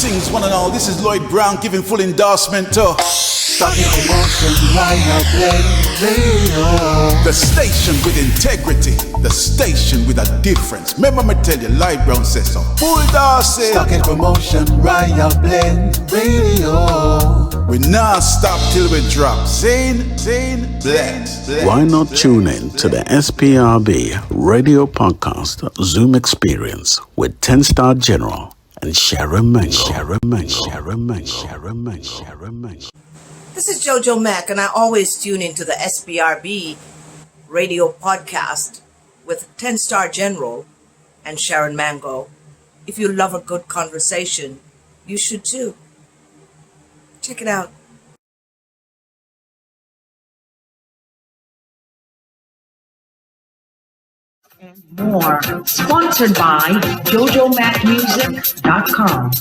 Greetings, one and all. This is Lloyd Brown giving full endorsement to Starting promotion right now, radio. The station with integrity, the station with a difference. Remember me tell you, Lloyd Brown says so. Full Darcy. Starting promotion right now, radio. We not stop till we drop. Sing, bless. Why not tune in to the SPRB radio podcast Zoom experience with 10-star General and Sharon Mango. This is Jojo Mack, and I always tune into the SBRB radio podcast with 10-star General and Sharon Mango. If you love a good conversation, you should too. Check it out. And more, sponsored by JojoMacMusic.com.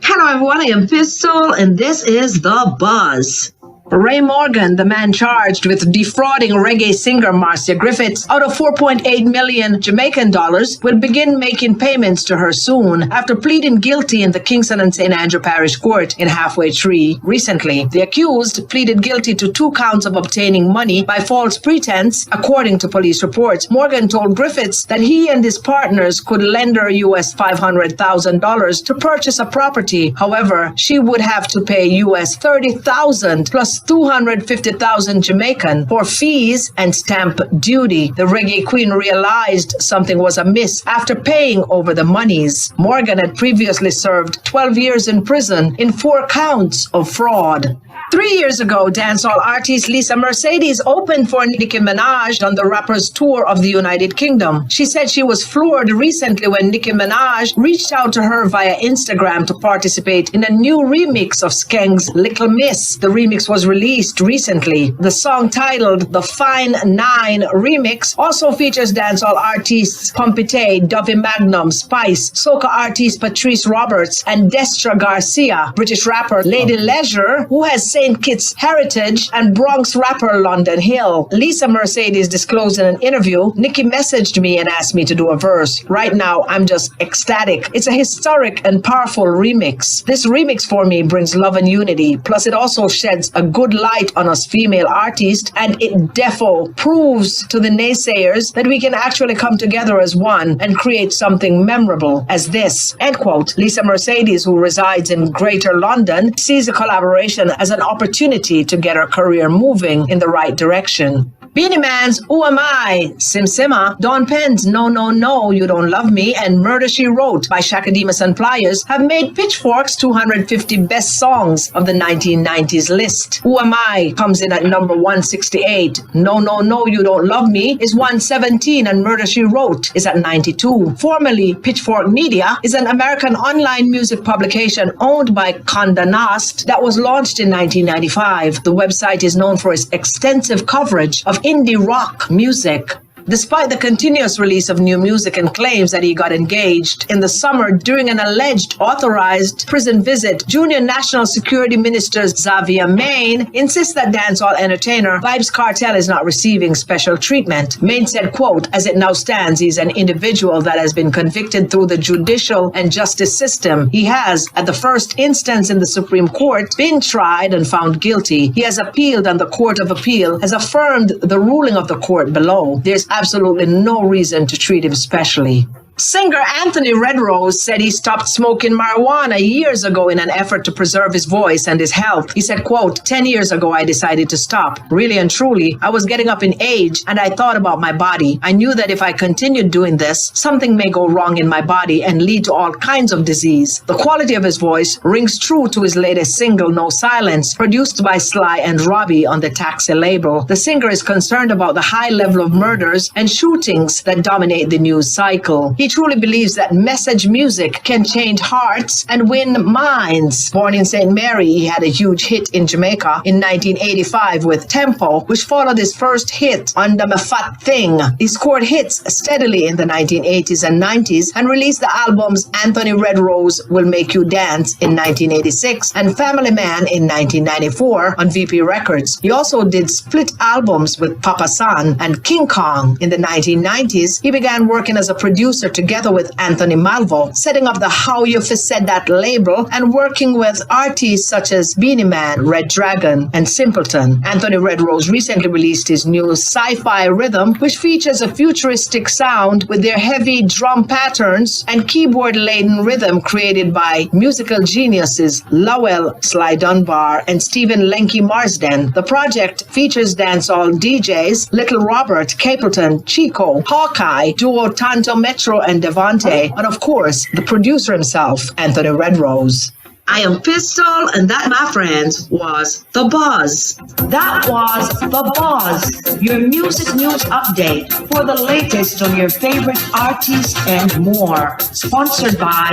Hello everyone, I am Pistol, and this is The Buzz. Ray Morgan, the man charged with defrauding reggae singer Marcia Griffiths out of 4.8 million Jamaican dollars, will begin making payments to her soon after pleading guilty in the Kingston and St. Andrew Parish Court in Halfway Tree recently. The accused pleaded guilty to 2 counts of obtaining money by false pretense, according to police reports. Morgan told Griffiths that he and his partners could lend her US $500,000 to purchase a property. However, she would have to pay US $30,000 plus 250,000 Jamaican for fees and stamp duty. The reggae queen realized something was amiss after paying over the monies. Morgan had previously served 12 years in prison in 4 counts of fraud. 3 years ago, dancehall artist Lisa Mercedes opened for Nicki Minaj on the rapper's tour of the United Kingdom. She said she was floored recently when Nicki Minaj reached out to her via Instagram to participate in a new remix of Skeng's Little Miss. The remix was released recently. The song, titled The Fine Nine Remix, also features dancehall artists Pumpite, Dovey Magnum, Spice, soca artist Patrice Roberts, and Destra Garcia, British rapper Lady Leisure, who has St. Kitts heritage, and Bronx rapper London Hill. Lisa Mercedes disclosed in an interview, Nicki messaged me and asked me to do a verse. Right now, I'm just ecstatic. It's a historic and powerful remix. This remix for me brings love and unity. Plus, it also sheds a good light on us female artists, and it defo proves to the naysayers that we can actually come together as one and create something memorable as this. End quote. Lisa Mercedes, who resides in Greater London, sees the collaboration as an opportunity to get her career moving in the right direction. Beanie Man's Who Am I? Sim Simma, Dawn Penn's No No No You Don't Love Me, and Murder She Wrote by Shaka Demus and Pliers have made Pitchfork's 250 best songs of the 1990s list. Who Am I comes in at number 168. No No No You Don't Love Me is 117, and Murder She Wrote is at 92. Formerly Pitchfork Media is an American online music publication owned by Condé Nast that was launched in 1995. The website is known for its extensive coverage of indie rock music. Despite the continuous release of new music and claims that he got engaged in the summer during an alleged authorized prison visit, Junior National Security Minister Xavier Maine insists that dancehall entertainer Vybz Kartel is not receiving special treatment. Maine said, quote, as it now stands, he's an individual that has been convicted through the judicial and justice system. He has, at the first instance in the Supreme Court, been tried and found guilty. He has appealed, and the Court of Appeal has affirmed the ruling of the court below. There's absolutely no reason to treat him specially. Singer Anthony Redrose said he stopped smoking marijuana years ago in an effort to preserve his voice and his health. He said, quote, 10 years ago I decided to stop. Really and truly, I was getting up in age and I thought about my body. I knew that if I continued doing this, something may go wrong in my body and lead to all kinds of disease. The quality of his voice rings true to his latest single, No Silence, produced by Sly and Robbie on the Taxi label. The singer is concerned about the high level of murders and shootings that dominate the news cycle. He truly believes that message music can change hearts and win minds. Born in St. Mary, he had a huge hit in Jamaica in 1985 with Tempo, which followed his first hit, Under My Fat Thing. He scored hits steadily in the 1980s and 90s and released the albums Anthony Redrose Will Make You Dance in 1986 and Family Man in 1994 on VP Records. He also did split albums with Papa San and King Kong. In the 1990s, he began working as a producer together with Anthony Malvo, setting up the How You Fi Said That label and working with artists such as Beanie Man, Red Dragon, and Simpleton. Anthony Red Rose recently released his new Sci-Fi Rhythm, which features a futuristic sound with their heavy drum patterns and keyboard-laden rhythm created by musical geniuses Lowell Sly Dunbar and Stephen Lenky Marsden. The project features dancehall DJs Little Robert, Capleton, Chico, Hawkeye, duo Tanto Metro and Devante, and of course, the producer himself, Anthony Redrose. I am Pistol, and that, my friends, was The Buzz. That was The Buzz, your music news update for the latest on your favorite artists and more. Sponsored by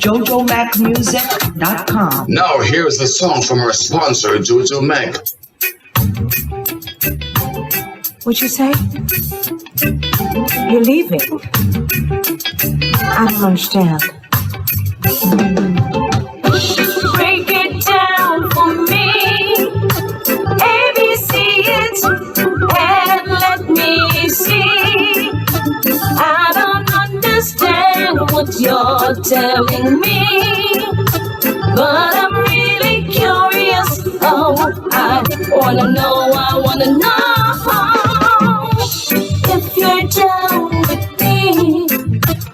JojoMacMusic.com. Now here's the song from our sponsor, Jojo Mac. What'd you say? You're leaving? I don't understand. Break it down for me. ABC it and let me see. I don't understand what you're telling me, but I'm really curious. Oh, I wanna know. If you're down with me,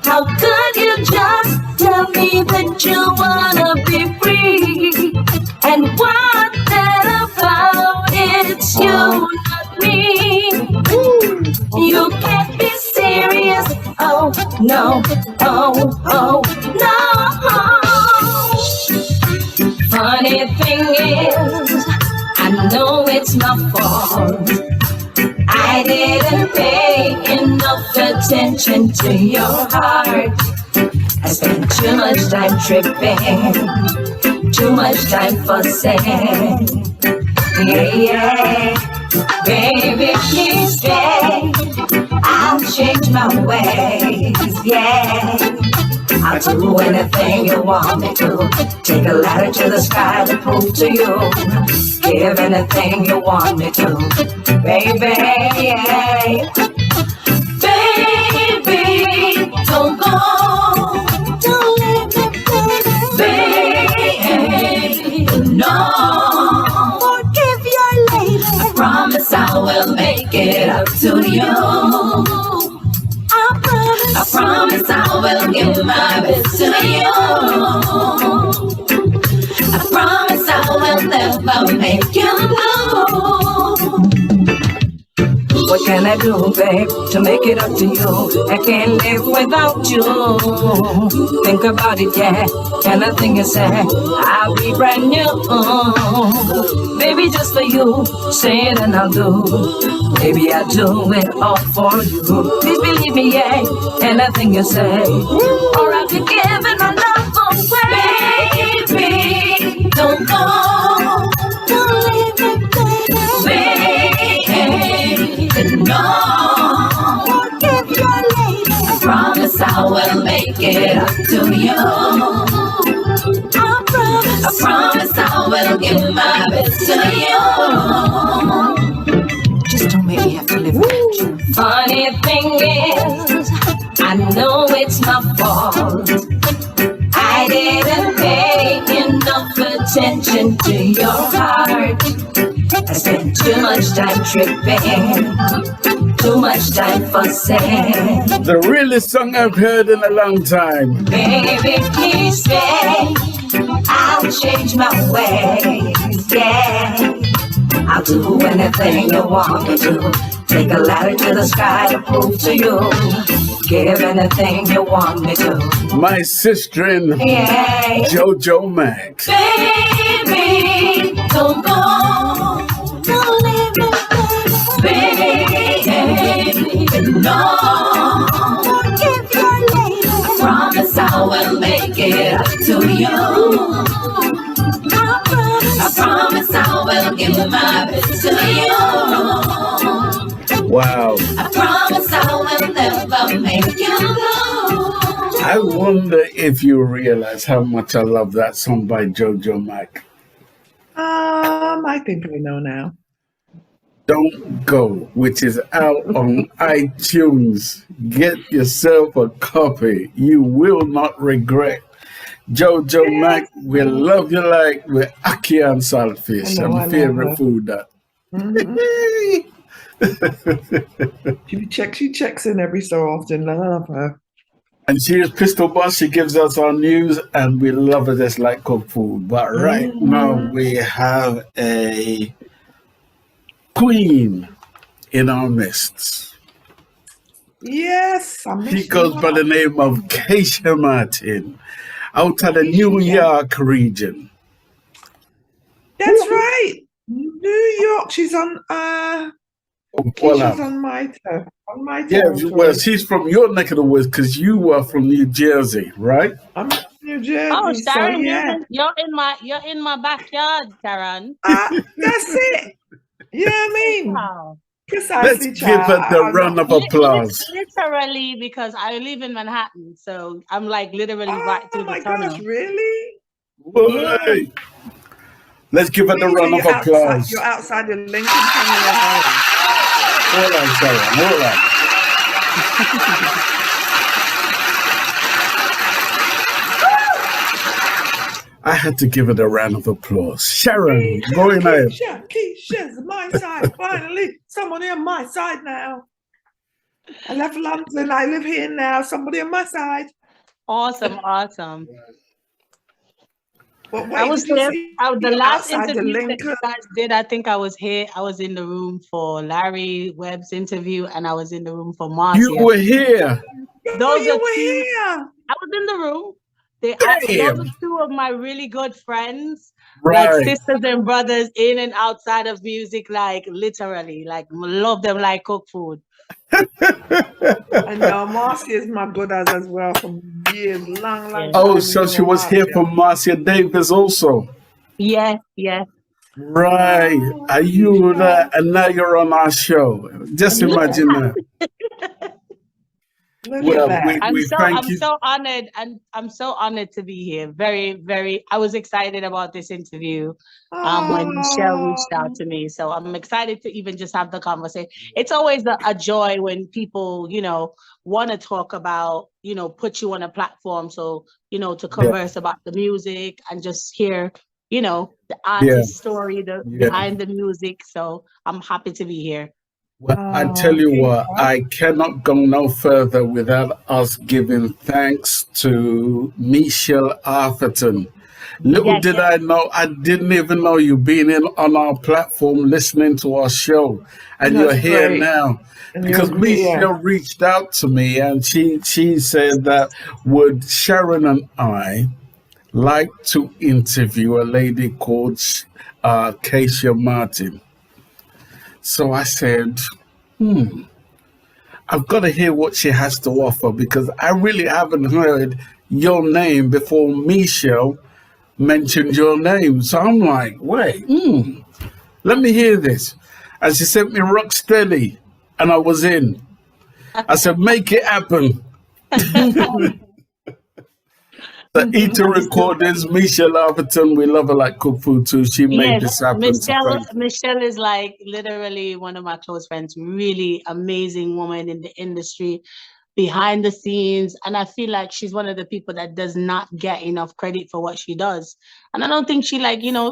how could you just tell me that you wanna be free? And what that about? It's you, not me. You can't be serious. Oh no, oh no. Funny thing is, I know it's my fault. I didn't pay enough attention to your heart. I spent too much time tripping, too much time fussing. Yeah, baby, please stay. I'll change my ways, yeah. I'll do anything you want me to. Take a ladder to the sky to prove to you. Give anything you want me to, baby, yeah. Baby, don't go. Don't leave me, baby. No. Forgive your lady. I promise I will make it up to you. I promise I will give my best to you. I promise I will never make you blue. What can I do, babe, to make it up to you? I can't live without you. Think about it, yeah. Anything you say, I'll be brand new. Baby, just for you, say it and I'll do. Baby, I do it all for you. Please believe me, yeah. Anything you say, or I'll be giving my love away. Baby, don't go. Don't leave me, baby. No. Forgive your lady. I promise I will make it up to you. I promise I will give my best to you. Just don't make me have to live without you. Funny thing is, I know it's my fault. I didn't pay enough attention to your heart. I spent too much time tripping, too much time fussing. The realest song I've heard in a long time. Baby, please stay. I'll change my ways, yeah. I'll do anything you want me to. Take a ladder to the sky to prove to you. Give anything you want me to. My sister-in, Yeah. Jojo Mac. Baby, don't go. Don't leave me, baby. No. Forgive your lady. I promise I will make it up to you. I promise I will give my best to you. Wow. I promise I will never make you blue. I wonder if you realize how much I love that song by Jojo Mac. I think I know now. Don't Go, which is out on iTunes. Get yourself a copy. You will not regret. Jojo Mac, we love you like we're ackee and saltfish. I know, I'm favorite food that. She checks in every so often. I love her. And she is Pistol Boss. She gives us our news, and we love her just like cooked food. But right now, we have a queen in our midst. Yes, She goes by the name of Keisha Martin, out of the New York region. That's right. New York. She's on. Keisha's on my turf. On my turf. Yeah, well, she's from your neck of the woods because you are from New Jersey, right? I'm from New Jersey. Oh, Sharon, so, yeah. you're in my backyard, Sharon. That's it. You know what I mean? Wow. Precisely. Let's give her the round of applause. Literally, because I live in Manhattan, so I'm like literally right through the tunnel. Gosh, really? Yeah. Let's give her the round of applause. You're outside the Lincoln Tunnel. Hold on, Sharon. Hold on. I had to give it a round of applause. Sharon, going ahead. Keisha's my side. Finally, someone on my side now. I left London. I live here now. Somebody on my side. Awesome. Well, I was there. The last interview that you guys did, I think I was here. I was in the room for Larry Webb's interview, and I was in the room for Marcia. You were here. Those are two. I was in the room. Those are two of my really good friends, like sisters and brothers in and outside of music, like literally, like love them like cook food. And Marcia is my good as well from years, long. Oh, so she was here for Marcia Davis also. Yeah. Right. Are you there? And now you're on our show. Just imagine that. Well, I'm so honored, and I'm so honored to be here. Very, very. I was excited about this interview when Michelle reached out to me. So I'm excited to even just have the conversation. It's always a joy when people, want to talk about, put you on a platform. So, to converse about the music and just hear, the artist story, behind the music. So I'm happy to be here. Well, I tell you what, I cannot go no further without us giving thanks to Michelle Authurton. Little did I know, I didn't even know you being on our platform listening to our show, and you're here now. Because Michelle reached out to me, and she said that would Sharon and I like to interview a lady called Keisha Martin. So I said, I've got to hear what she has to offer, because I really haven't heard your name before Michelle mentioned your name. So I'm like, wait, let me hear this. And she sent me Rock Steady, and I was in. I said, make it happen. The Eater Recordings, Michelle Authurton, we love her like cook food too. She made this happen. Michelle is like literally one of my close friends, really amazing woman in the industry, behind the scenes. And I feel like she's one of the people that does not get enough credit for what she does. And I don't think she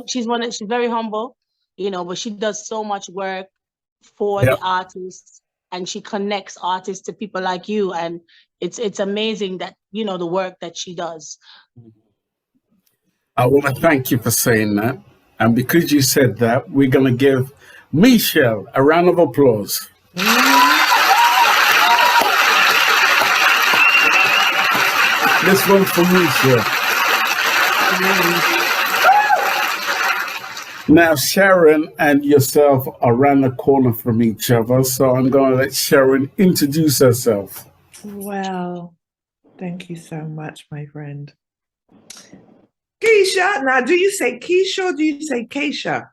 she's very humble, but she does so much work for the artists, and she connects artists to people like you. And it's amazing that, the work that she does. I want to thank you for saying that. And because you said that, we're going to give Michelle a round of applause. This one's for Michelle. Now, Sharon and yourself are around the corner from each other, so I'm going to let Sharon introduce herself. Well, thank you so much, my friend. Keisha, now do you say Keisha or do you say Keisha?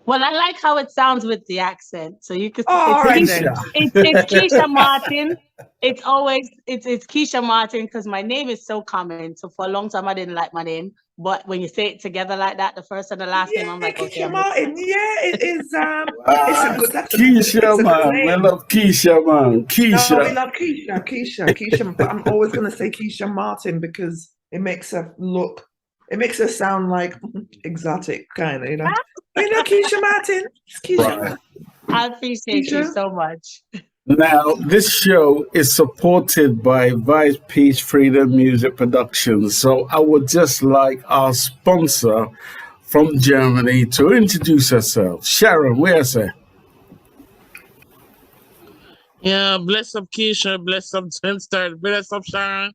Well, I like how it sounds with the accent. So you could Oh, all right then. it's Keisha Martin. It's always it's Keisha Martin because my name is so common. So for a long time I didn't like my name. But when you say it together like that, the first and the last name, I'm like, okay. Keisha Martin. Yeah, it is. It's a good. Keisha, man. We love Keisha, man. Keisha. No, we love Keisha. But I'm always going to say Keisha Martin because it makes her look. It makes her sound like exotic, kind of, you know. Keisha Martin. It's Keisha. Right. I appreciate you so much. Now, this show is supported by Vice Peace Freedom Music Productions. So I would just like our sponsor from Germany to introduce herself. Sharon, where's her? Yeah, bless up Keisha, bless up Star, bless up Sharon.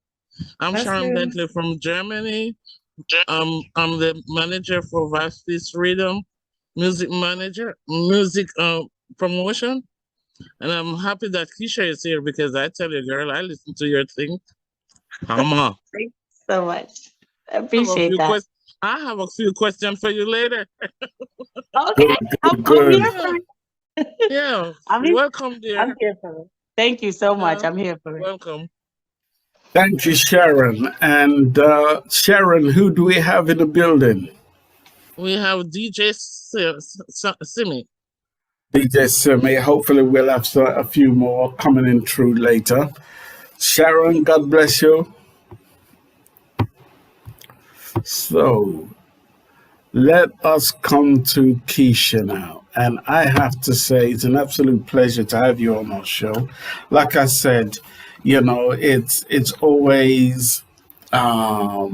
I'm Sharon Bentley from Germany. I'm the manager for Vice Peace Freedom, music promotion. And I'm happy that Keisha is here because I tell you, girl, I listen to your thing. Come on. Thanks so much. I appreciate that. I have a few questions for you later. Okay. I'm here for it. Yeah. Welcome, dear. I'm here for it. Thank you so much. I'm here for it. Welcome. Thank you, Sharon. And Sharon, who do we have in the building? We have DJ Simi. DJ Simi. Hopefully we'll have a few more coming in through later. Sharon, God bless you. So let us come to Keisha now. And I have to say, it's an absolute pleasure to have you on our show. Like I said, it's always, I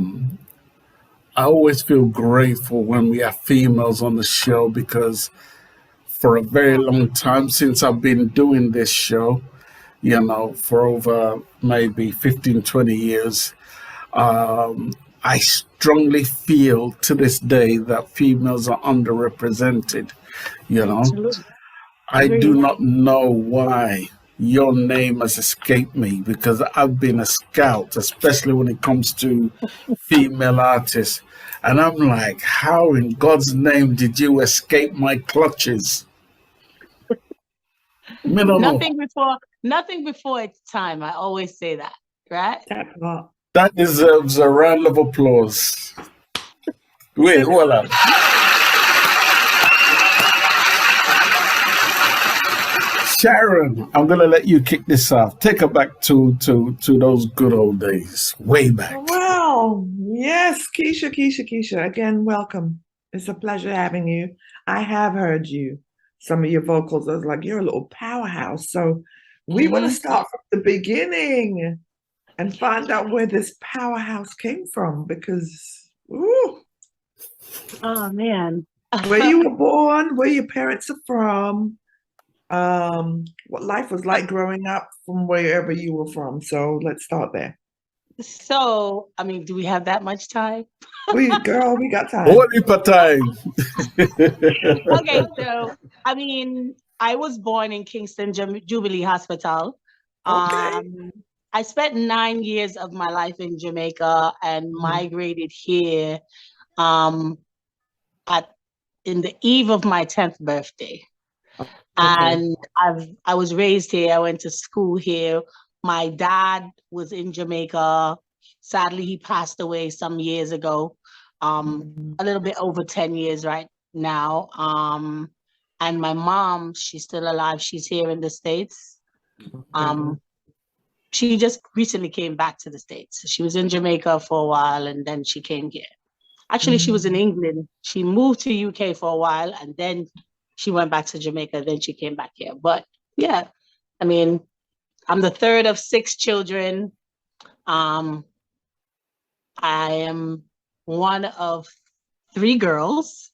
always feel grateful when we have females on the show because for a very long time since I've been doing this show, for over maybe 15, 20 years, I strongly feel to this day that females are underrepresented, Absolutely. I do not know why your name has escaped me because I've been a scout, especially when it comes to female artists. And I'm like, how in God's name did you escape my clutches? Nothing before its time. I always say that, right? That deserves a round of applause. Wait, hold on. Sharon, I'm gonna let you kick this off. Take her back to those good old days, way back. Wow. Yes, Keisha. Again, welcome. It's a pleasure having you. I have heard you. Some of your vocals, I was like, you're a little powerhouse. So we want to start from the beginning and find out where this powerhouse came from because, ooh. Oh, man. Where you were born, where your parents are from, what life was like growing up from wherever you were from. So let's start there. So, do we have that much time? We got time. Only for time. Okay, so, I was born in Kingston Jubilee Hospital. Okay. I spent 9 years of my life in Jamaica and migrated here in the eve of my 10th birthday. Okay. And I was raised here. I went to school here. My dad was in Jamaica. Sadly, he passed away some years ago, a little bit over 10 years right now. And my mom, she's still alive. She's here in the States. She just recently came back to the States. She was in Jamaica for a while and then she came here. Actually, she was in England. She moved to UK for a while and then she went back to Jamaica. Then she came back here. But yeah, I'm the third of 6 children. I am one of 3 girls.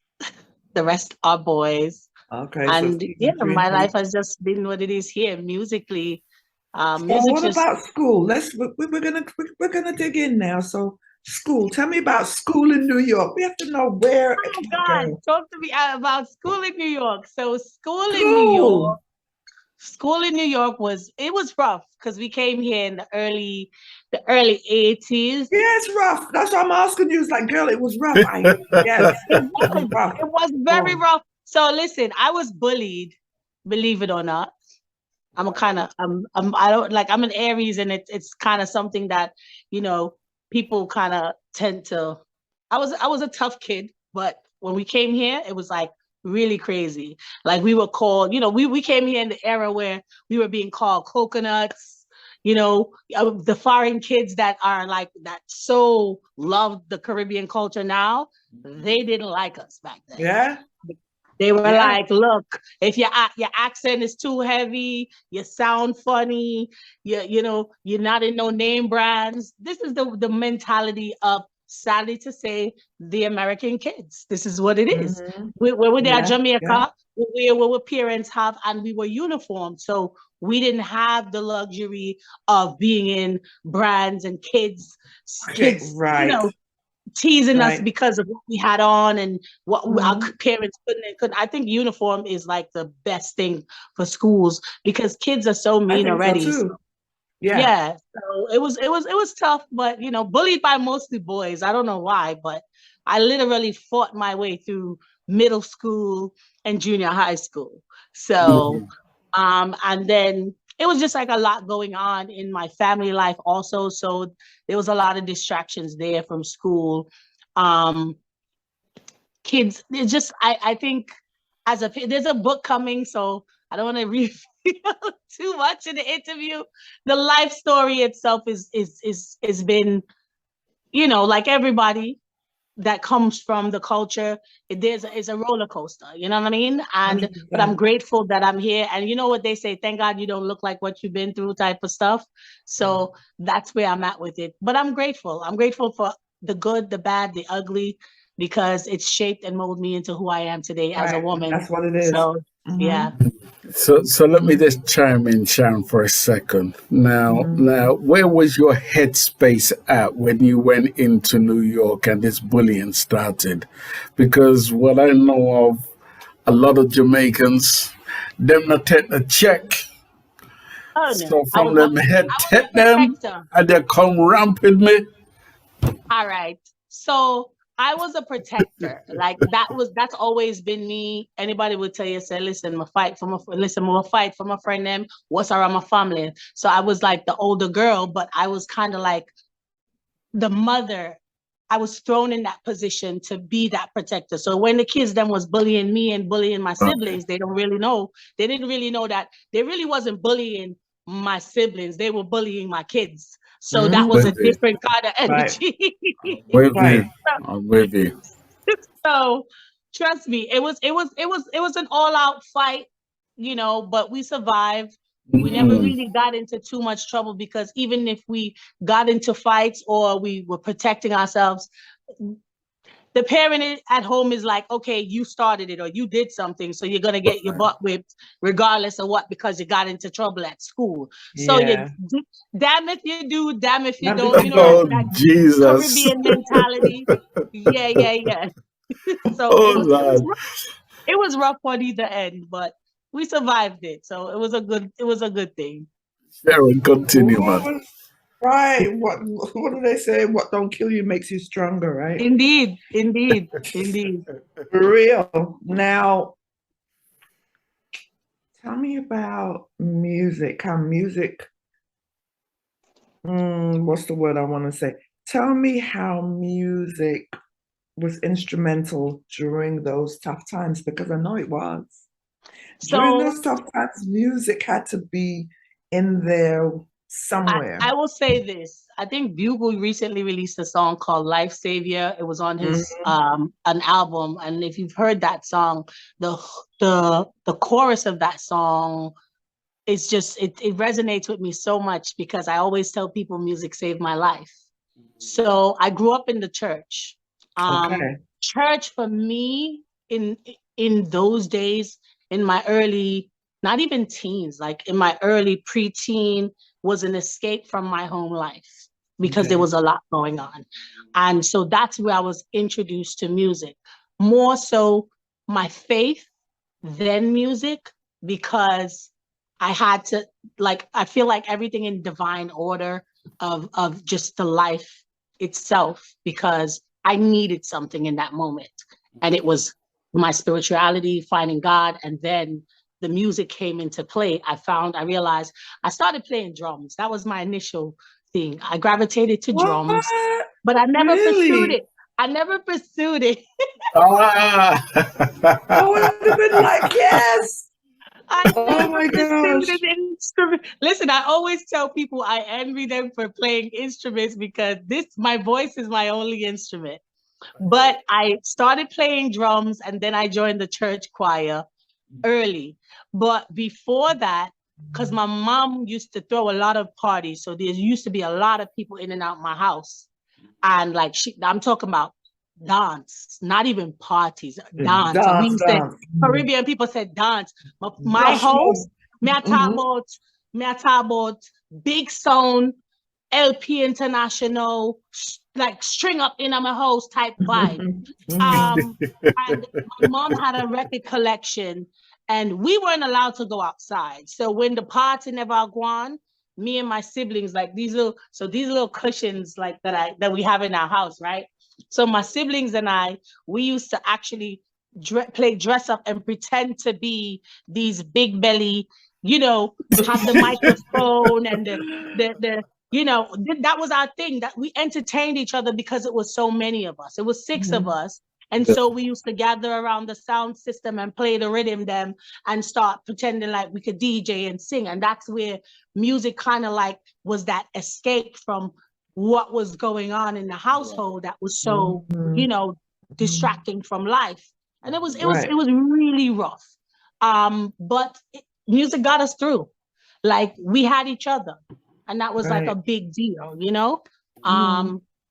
The rest are boys. Okay. And my life has just been what it is here musically. What about school? We're gonna dig in now. So school. Tell me about school in New York. We have to know where. Oh God, talk to me about school in New York. So school in New York. School in New York was rough because we came here in the early 80s. Yeah, it's rough. That's why I'm asking you. It's like, girl, it was rough. Yes, it was rough. It was very rough. So listen, I was bullied, believe it or not. I'm an Aries, and it's kind of something that, people kind of tend to. I was a tough kid, but when we came here, it was like really crazy. Like we were called, we came here in the era where we were being called coconuts. The foreign kids that are like that so loved the Caribbean culture now, they didn't like us back then. Yeah. They were like, look, if your accent is too heavy, you sound funny, you're not in no name brands. This is the mentality of, sadly to say, the American kids. This is what it is. We were there at Jamaica, where parents have, and we were uniformed. So we didn't have the luxury of being in brands and kids, right. Teasing us because of what we had on and what our parents couldn't. I think uniform is like the best thing for schools because kids are so mean already. So too. Yeah. So it was tough, but bullied by mostly boys. I don't know why, but I literally fought my way through middle school and junior high school. So, and then it was just like a lot going on in my family life also. So there was a lot of distractions there from school. Kids, it's just, I think there's a book coming, so I don't want to reveal too much in the interview. The life story itself is been, like everybody that comes from the culture, it's a roller coaster, you know what I mean? But I'm grateful that I'm here. And you know what they say, thank God you don't look like what you've been through type of stuff. So that's where I'm at with it. But I'm grateful. I'm grateful for the good, the bad, the ugly, because it's shaped and molded me into who I am today as a woman. That's what it is. So, yeah. So let me just chime in, Sharon, for a second. Now, where was your headspace at when you went into New York and this bullying started? Because what I know of, a lot of Jamaicans, them not take the check. Oh, no. So from them head take them and they come ramping me. All right. So I was a protector. Like that's always been me. Anybody would tell you, say, listen, I'm gonna fight for my friend them. What's around my family? So I was like the older girl, but I was kind of like the mother. I was thrown in that position to be that protector. So when the kids then was bullying me and bullying my siblings, they didn't really know that they really wasn't bullying my siblings. They were bullying my kids. So that was a different kind of energy. I'm with you. So trust me, it was an all-out fight, but we survived. We never really got into too much trouble because even if we got into fights or we were protecting ourselves, the parent at home is like, okay, you started it or you did something, so you're gonna get your butt whipped regardless of what, because you got into trouble at school. So damn if you do, damn if you don't. That Jesus. Caribbean mentality. Yeah. So it was rough on either end, but we survived it. So it was a good thing. Sharon, continue, man. Right. What do they say? What don't kill you makes you stronger, right? Indeed. For real. Now, tell me about music. How music, what's the word I want to say? Tell me how music was instrumental during those tough times, because I know it was. During those tough times, music had to be in there somewhere. I will say this. I think Bugle recently released a song called Life Savior. It was on his an album. And if you've heard that song, the chorus of that song is just, it resonates with me so much because I always tell people music saved my life. So I grew up in the church. Church for me in those days, in my early, not even teens, like in my early preteen, was an escape from my home life because there was a lot going on. And so that's where I was introduced to music. More so my faith than music, because I had to, I feel like everything in divine order of just the life itself, because I needed something in that moment. And it was my spirituality, finding God, and then the music came into play. I realized I started playing drums. That was my initial thing. I gravitated to drums, but I never pursued it. I never pursued it. I would have been like, yes. Oh my gosh. Listen, I always tell people I envy them for playing instruments because my voice is my only instrument. But I started playing drums and then I joined the church choir early. But before that, because my mom used to throw a lot of parties, so there used to be a lot of people in and out my house. And like I'm talking about dance, not even parties, dance. We used to, Caribbean people said dance. My house, me I talk about Big Sound, LP International, like string up in my house type vibe. And my mom had a record collection and we weren't allowed to go outside. So when the party never gone, me and my siblings, like these little cushions like that we have in our house, right? So my siblings and we used to actually play dress up and pretend to be these big belly, have the microphone and the that was our thing, that we entertained each other because it was so many of us. It was 6 of us. And so we used to gather around the sound system and play the rhythm them and start pretending like we could DJ and sing. And that's where music kind of like was that escape from what was going on in the household that was so, distracting from life. And it was really rough. But music got us through. Like we had each other. And that was like a big deal,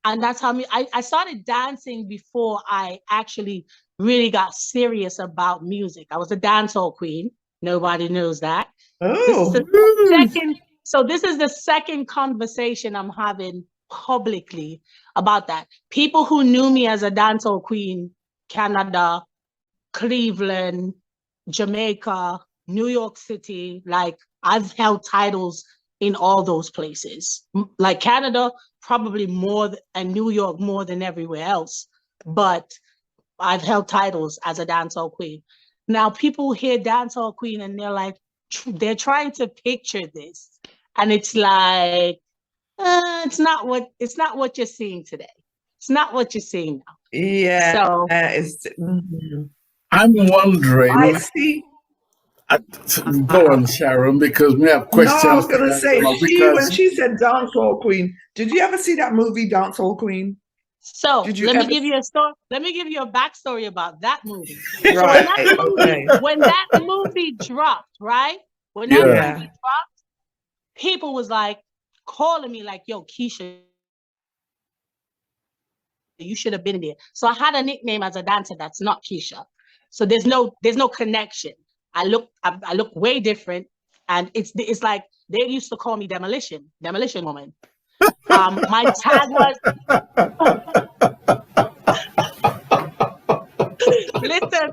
And that's how I started dancing before I actually really got serious about music. I was a dancehall queen. Nobody knows that. Oh. This is the second conversation I'm having publicly about that. People who knew me as a dancehall queen, Canada, Cleveland, Jamaica, New York City, like I've held titles in all those places. Like Canada, probably more, and New York more than everywhere else. But I've held titles as a dancehall queen. Now people hear dancehall queen and they're like, they're trying to picture this. And it's like, it's not what you're seeing today. It's not what you're seeing now. Yeah. So I'm wondering. I see. Go on, Sharon, because we have questions. No, I was going to say, when she said dancehall queen, did you ever see that movie, Dancehall Queen? So let me give you a story. Let me give you a backstory about that movie. Right. When that movie dropped, right? When that movie dropped, people was like calling me like, yo, Keisha, you should have been there. So I had a nickname as a dancer that's not Keisha. So there's no connection. I look way different, and it's like they used to call me Demolition Woman. My tag was listen,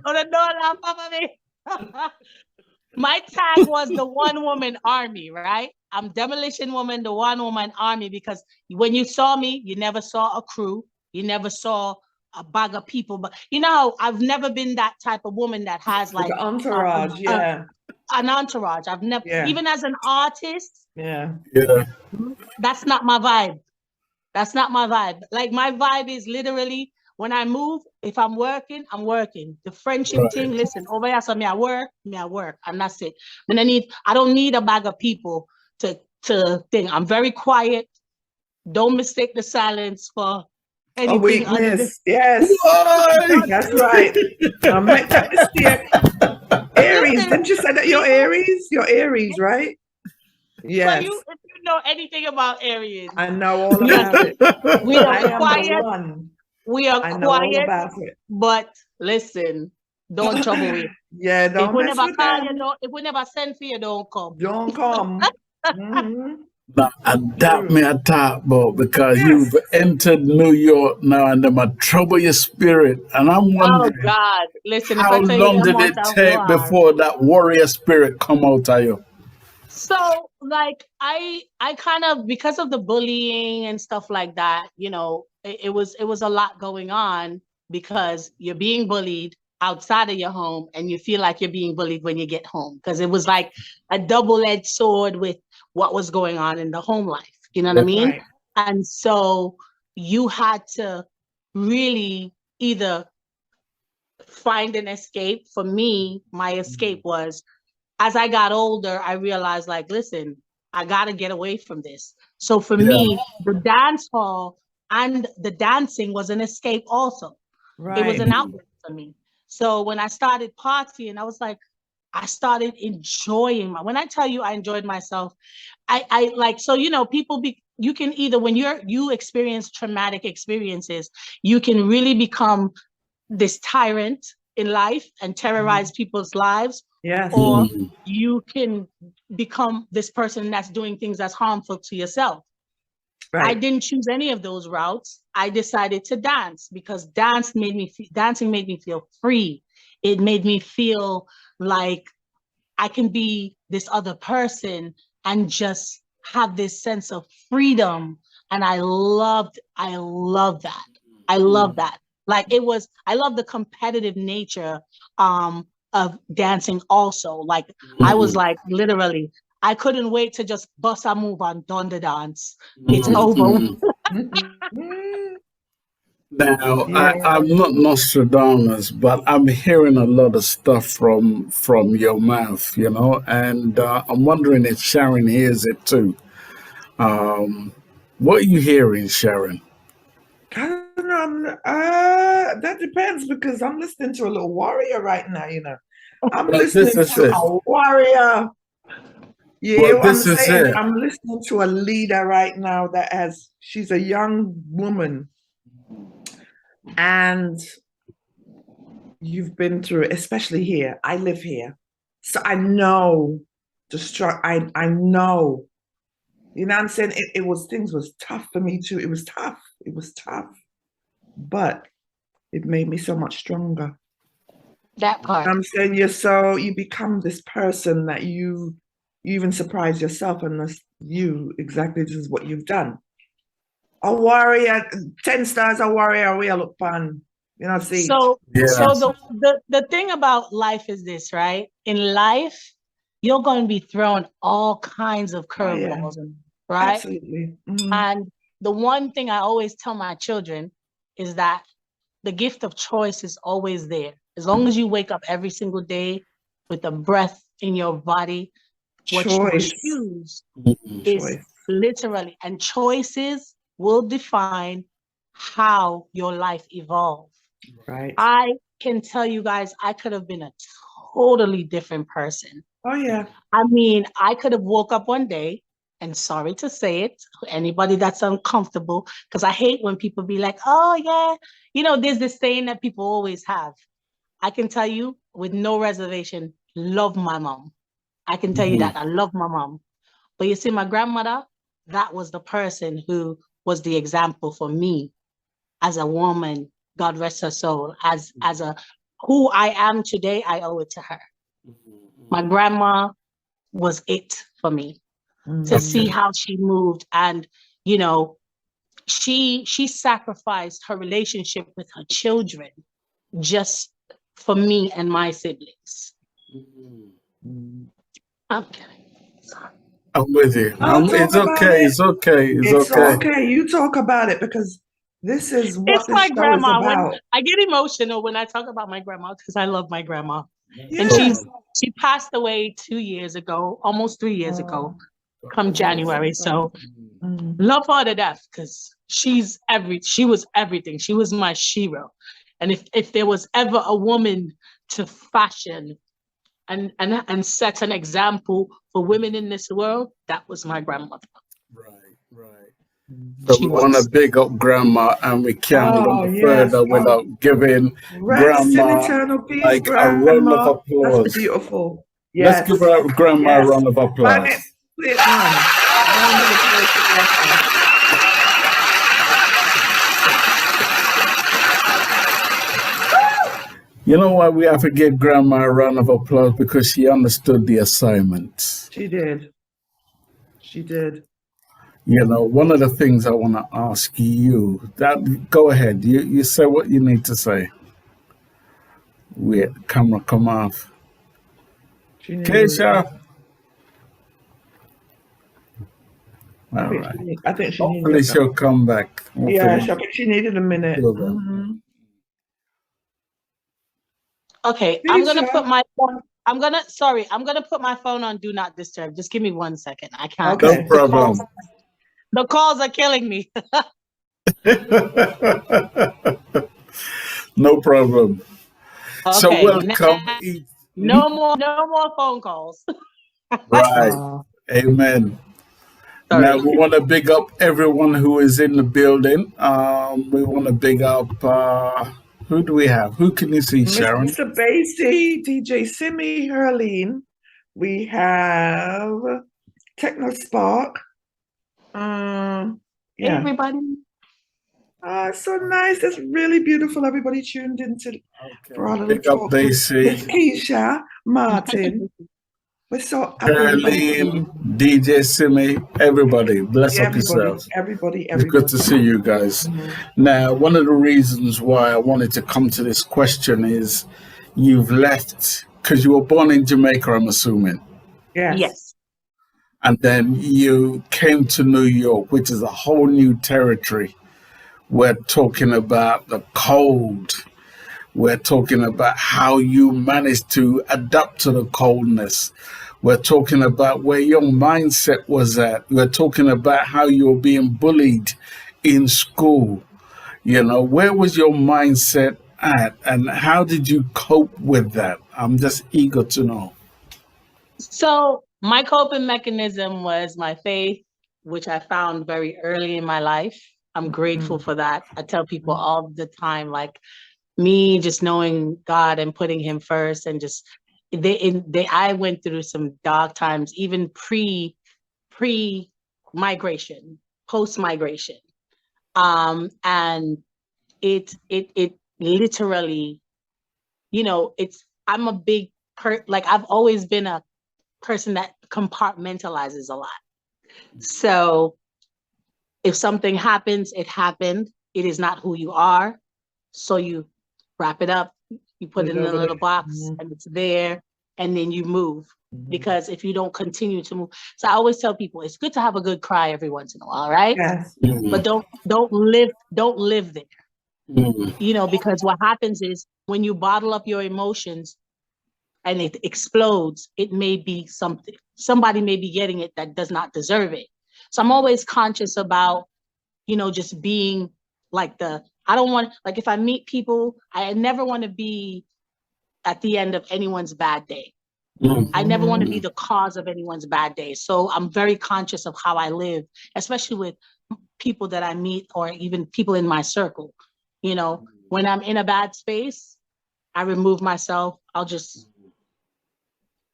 my tag was the One Woman Army, right? I'm Demolition Woman, the One Woman Army, because when you saw me, you never saw a crew, you never saw a bag of people, but I've never been that type of woman that has like an entourage, an entourage. I've never, even as an artist, that's not my vibe. That's not my vibe. Like my vibe is literally when I move, if I'm working, I'm working. The friendship thing, listen, over here, so me I work, and that's it. And I don't need a bag of people to think. I'm very quiet. Don't mistake the silence for anything. A weakness, yes. That's right. Aries, didn't you say that you're Aries? You're Aries, right? Yes. If you know anything about Aries, I know all about it. We are quiet. We are I know all quiet, about it. but listen, don't trouble me. Yeah, don't if we mess never with call them. you, if we never send for you, don't come. Don't come. That me a talk about, because you've entered New York now and them a trouble your spirit, and I'm wondering, oh God, listen, how long did it take before that warrior spirit come out of you? So like I kind of, because of the bullying and stuff like that, it was a lot going on, because you're being bullied, outside of your home and you feel like you're being bullied when you get home, because it was like a double-edged sword with what was going on in the home life. You know what I mean? Right. And so you had to really either find an escape. For me, my escape was, as I got older, I realized, like, listen, I got to get away from this. So for me, the dance hall and the dancing was an escape also. Right. It was an outlet for me. So when I started partying, I was like, I started enjoying when I tell you I enjoyed myself, I like, so, you know, you can either, when you experience traumatic experiences, you can really become this tyrant in life and terrorize people's lives. Yes. Or you can become this person that's doing things that's harmful to yourself. Right. I didn't choose any of those routes. I decided to dance because dancing made me feel free. It made me feel like I can be this other person and just have this sense of freedom. And I love that. I love that. Like I love the competitive nature of dancing also. Like I was like, literally, I couldn't wait to just bust a move on Don the Dance. It's over. Now, I'm not Nostradamus, but I'm hearing a lot of stuff from your mouth, you know, and I'm wondering if Sharon hears it too. What are you hearing, Sharon? I don't know. That depends, because I'm listening to a little warrior right now, you know. I'm listening to a warrior. Yeah, well, I'm saying I'm listening to a leader right now she's a young woman. And you've been through it, especially here. I live here. So I know I know. You know what I'm saying? Things was tough for me too. It was tough. But it made me so much stronger. That part. I'm saying you become this person that you even surprise yourself, and this is what you've done. A warrior, 10 stars, a warrior, we look fun. You know, see. So the thing about life is this, right? In life, you're going to be thrown all kinds of curveballs, right? Absolutely. And the one thing I always tell my children is that the gift of choice is always there. As long as you wake up every single day with a breath in your body, what you choose is literally, and choices will define how your life evolves. Right. I can tell you guys, I could have been a totally different person. Oh, yeah. I mean, I could have woke up one day, and sorry to say it, anybody that's uncomfortable, because I hate when people be like, oh, yeah, you know, there's this saying that people always have. I can tell you with no reservation, love my mom. I can tell you that I love my mom. But you see, my grandmother, that was the person who was the example for me as a woman. God rest her soul. As who I am today, I owe it to her. My grandma was it for me to see how she moved, and you know, she sacrificed her relationship with her children just for me and my siblings. I'm kidding. Sorry. I'm with you. It's okay. It's okay. It's okay. You talk about it, because this is what it's my grandma. When I get emotional when I talk about my grandma, because I love my grandma. Yeah. And she passed away 2 years ago, almost 3 years ago, come January. So love her to death, because she was everything. She was my shero. And if there was ever a woman to fashion and set an example for women in this world, that was my grandmother. Right. So we want to big up Grandma, and we can't go further without giving Grandma like a round of applause. That's beautiful. Let's give Grandma a round of applause. You know why we have to give Grandma a round of applause? Because she understood the assignment. She did. You know, one of the things I want to ask you, go ahead. You say what you need to say. Wait, camera come off. Keisha. All right. I think she Hopefully needed. she'll come back. Yeah, I think she needed a minute. Okay, I'm gonna put my phone. I'm gonna put my phone on do not disturb. Just give me 1 second. I can't. No problem. The calls are killing me. No problem. Okay, so welcome. No more phone calls. Right. Amen. Sorry. Now we want to big up everyone who is in the building. We want to big up. Who do we have? Who can you see, Sharon? Mr. Basie, DJ Simi, Herline. We have Techno Spark. Yeah. Everybody. So nice. That's really beautiful. Everybody tuned into for all of big up Basie. Keisha Martin. We're so Herline, DJ Simi, everybody. Bless up yourselves. Everybody. It's good to see you guys. Now, one of the reasons why I wanted to come to this question is you've left because you were born in Jamaica, I'm assuming. Yes. And then you came to New York, which is a whole new territory. We're talking about the cold. We're talking about how you managed to adapt to the coldness. We're talking about where your mindset was at. We're talking about how you were being bullied in school. You know, where was your mindset at and how did you cope with that? I'm just eager to know. So my coping mechanism was my faith, which I found very early in my life. I'm grateful for that. I tell people all the time, like, me just knowing God and putting him first and just I went through some dark times, even pre-migration, post-migration. And it literally, you know, I'm a big I've always been a person that compartmentalizes a lot. So if something happens, it happened. It is not who you are. So you wrap it up, you put it in a little box and it's there, and then you move. Because if you don't continue to move, so I always tell people it's good to have a good cry every once in a while, right? Yes. But don't live there. You know, because what happens is when you bottle up your emotions and it explodes, it may be somebody may be getting it that does not deserve it. So I'm always conscious about, you know, just being like I don't want, like, if I meet people, I never want to be at the end of anyone's bad day. I never want to be the cause of anyone's bad day. So I'm very conscious of how I live, especially with people that I meet or even people in my circle. You know, when I'm in a bad space, I remove myself.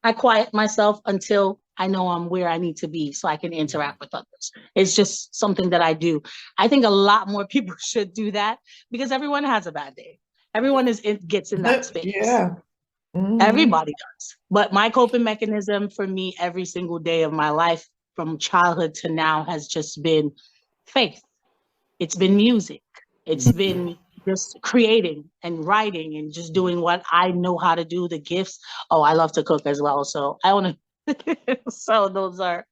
I quiet myself until I know I'm where I need to be so I can interact with others. It's just something that I do. I think a lot more people should do that because everyone has a bad day. Everyone gets in that space. Yeah. Everybody does. But my coping mechanism for me every single day of my life from childhood to now has just been faith. It's been music. It's been just creating and writing and just doing what I know how to do, the gifts. Oh, I love to cook as well. So I want to, so those are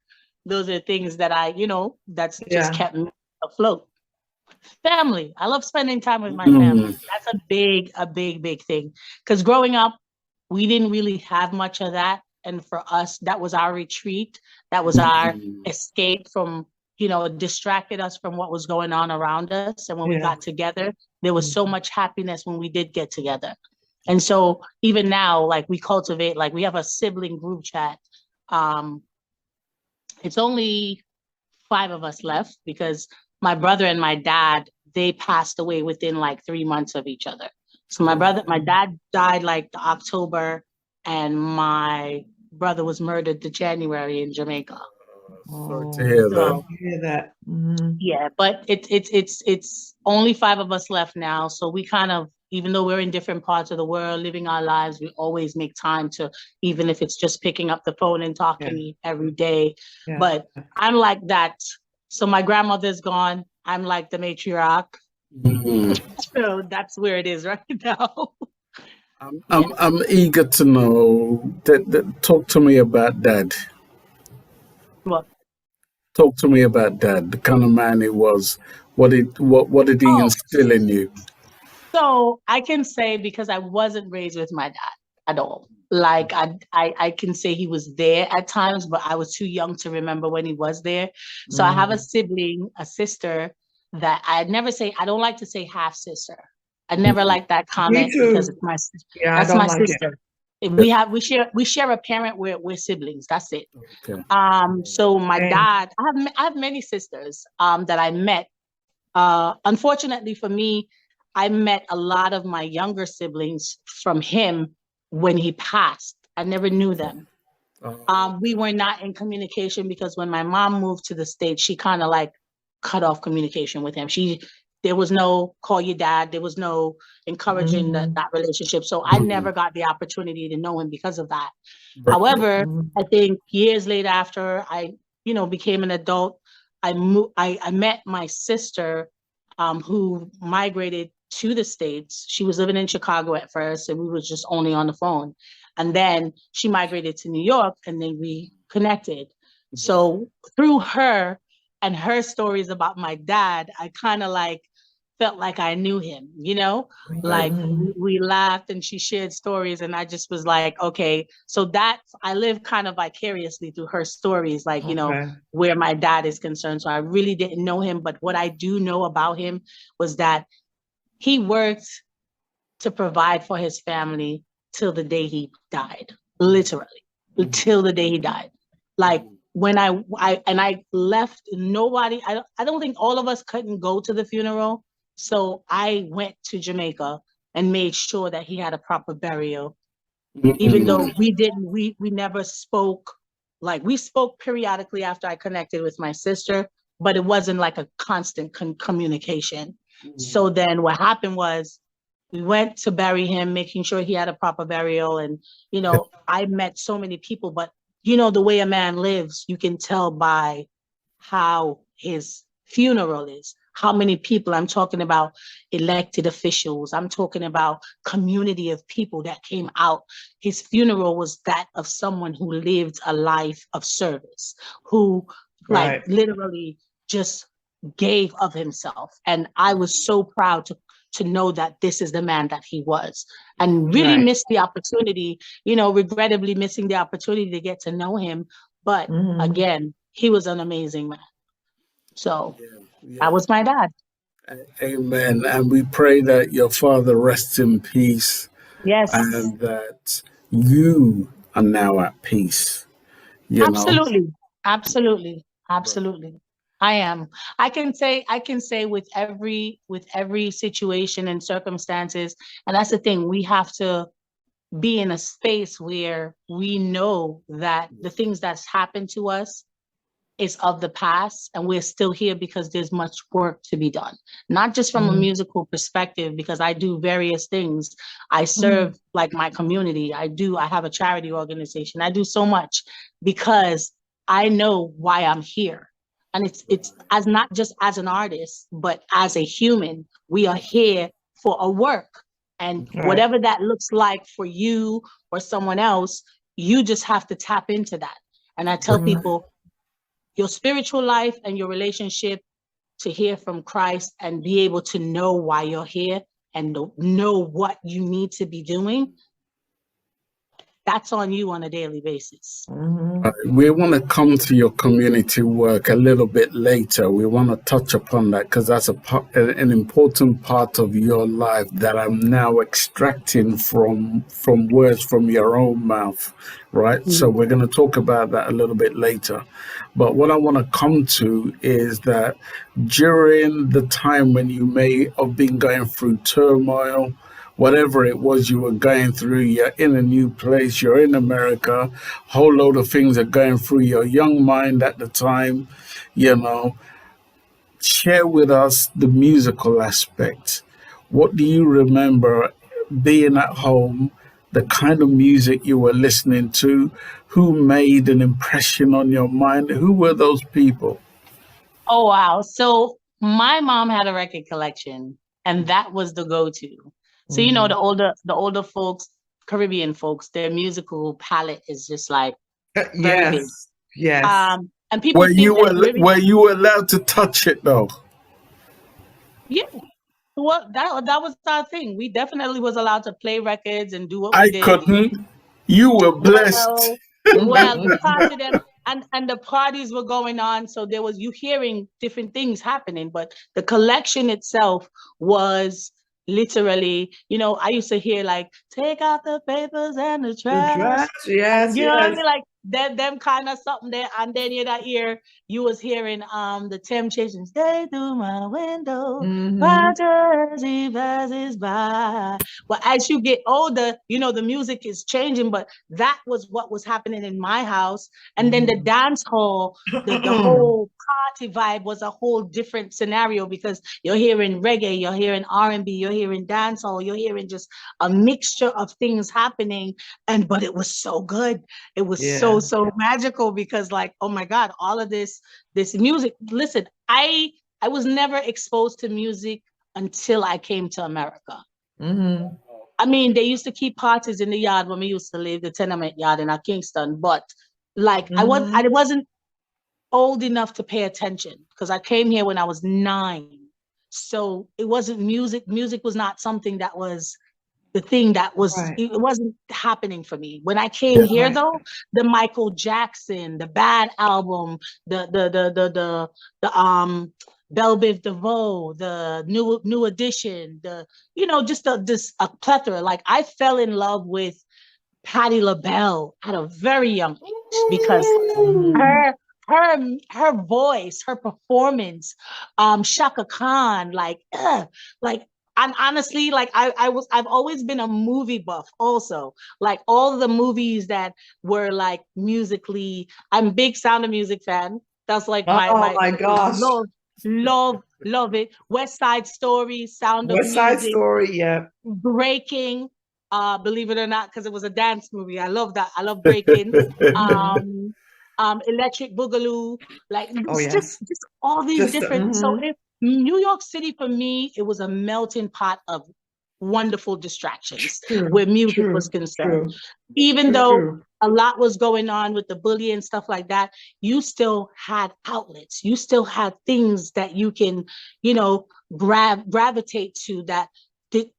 things that I, you know, that's just kept me afloat. Family. I love spending time with my family. That's a big thing. Because growing up, we didn't really have much of that. And for us, that was our retreat. That was our escape from, you know, distracted us from what was going on around us. And when we got together, there was so much happiness when we did get together. And so even now, like, we cultivate, like, we have a sibling group chat. It's only 5 of us left because my brother and my dad, they passed away within like 3 months of each other. So my dad died like October, and my brother was murdered the January in Jamaica. Sorry to hear that. Hear that. Yeah, but it's only 5 of us left now. So we kind of, even though we're in different parts of the world, living our lives, we always make time to, even if it's just picking up the phone and talking every day. Yeah. But I'm like that. So my grandmother's gone. I'm like the matriarch. So that's where it is right now. I'm eager to know. Talk to me about Dad. Well, Talk to me about Dad. The kind of man he was. What did he oh, instill in you? so I can say because I wasn't raised with my dad at all. Like I can say he was there at times, but I was too young to remember when he was there. So I have a sibling, a sister that I don't like to say half sister. I never like that Me comment because too. it's my sister. Yeah, I That's don't my like it. sister. We share a parent. We're siblings. That's it. Okay. So my Same. dad, I have many sisters that I met. Unfortunately for me, I met a lot of my younger siblings from him when he passed. I never knew them. We were not in communication because when my mom moved to the States, she kind of like cut off communication with him. There was no call your dad. There was no encouraging that relationship. So I never got the opportunity to know him because of that. However, I think years later after I, became an adult, I met my sister, who migrated to the States. She was living in Chicago at first, and we was just only on the phone. And then she migrated to New York, and then we connected. So through her and her stories about my dad, I kind of like felt like I knew him, like we laughed and she shared stories, and I just was like, okay, so that I live kind of vicariously through her stories, like, where my dad is concerned. So I really didn't know him, but what I do know about him was that he worked to provide for his family till the day he died, literally, till the day he died. Like when I left, I don't think all of us couldn't go to the funeral. So I went to Jamaica and made sure that he had a proper burial, even though we never spoke. Like we spoke periodically after I connected with my sister, but it wasn't like a constant communication. So then what happened was we went to bury him, making sure he had a proper burial. And, I met so many people, but the way a man lives, you can tell by how his funeral is, how many people. I'm talking about elected officials. I'm talking about community of people that came out. His funeral was that of someone who lived a life of service, who like literally just gave of himself. And I was so proud to know that this is the man that he was, and really missed the opportunity, regrettably missing the opportunity to get to know him. But again, he was an amazing man. So that was my dad. Amen. And we pray that your father rests in peace. Yes. And that you are now at peace. Absolutely. Absolutely. Absolutely. I am. I can say with every situation and circumstances, and that's the thing, we have to be in a space where we know that the things that's happened to us is of the past, and we're still here because there's much work to be done, not just from a musical perspective, because I do various things. I serve like my community. I have a charity organization. I do so much because I know why I'm here. And it's as not just as an artist, but as a human, we are here for a work. And whatever that looks like for you or someone else, you just have to tap into that. And I tell people, your spiritual life and your relationship to hear from Christ and be able to know why you're here and know what you need to be doing, that's on you on a daily basis. We want to come to your community work a little bit later. We want to touch upon that because that's an important part of your life that I'm now extracting from words from your own mouth, right? So we're going to talk about that a little bit later. But what I want to come to is that during the time when you may have been going through turmoil, whatever it was you were going through, you're in a new place, you're in America, a whole load of things are going through your young mind at the time, share with us the musical aspect. What do you remember being at home, the kind of music you were listening to, who made an impression on your mind? Who were those people? Oh, wow. So my mom had a record collection, and that was the go-to. So, the older folks, Caribbean folks, their musical palette is just like very big. Yes. And people think that were you allowed to touch it though? Yeah. Well, that was our thing. We definitely was allowed to play records and do what I we did. couldn't. You were blessed. Well, because of them, and the parties were going on, so there was you hearing different things happening, but the collection itself was literally, I used to hear like, take out the papers and the trash. Yes, You know what I mean? Like them kind of something there, and then in that ear, you was hearing the Temptations, stay through my window, as he passes by. But as you get older, the music is changing, but that was what was happening in my house. And then the dance hall, the whole party vibe was a whole different scenario, because you're hearing reggae, you're hearing R&B, you're hearing dance hall, you're hearing just a mixture of things happening. But it was so good. It was so magical, because like, oh my God, all of this music. Listen, I was never exposed to music until I came to America. I mean, they used to keep parties in the yard when we used to live, the tenement yard in Kingston, but like I wasn't old enough to pay attention, because I came here when I was 9. So it wasn't music. Music was not something that was the thing that was, it wasn't happening for me. When I came here though, the Michael Jackson, the Bad album, the Belle Biv DeVoe, the new edition, just a plethora. Like I fell in love with Patti LaBelle at a very young age, because her voice, her performance, Shaka Khan, and honestly, like I've always been a movie buff also. Like all the movies that were like musically, I'm a big Sound of Music fan. That's like my gosh. Love it. West Side Story, Sound of Music. West Side Story, yeah. Breaking, believe it or not, because it was a dance movie. I love that. I love Breaking. Electric Boogaloo, like just all these different. So New York City for me, it was a melting pot of wonderful distractions where music was concerned. Even though a lot was going on with the bullying and stuff like that, you still had outlets. You still had things that you can, gravitate to that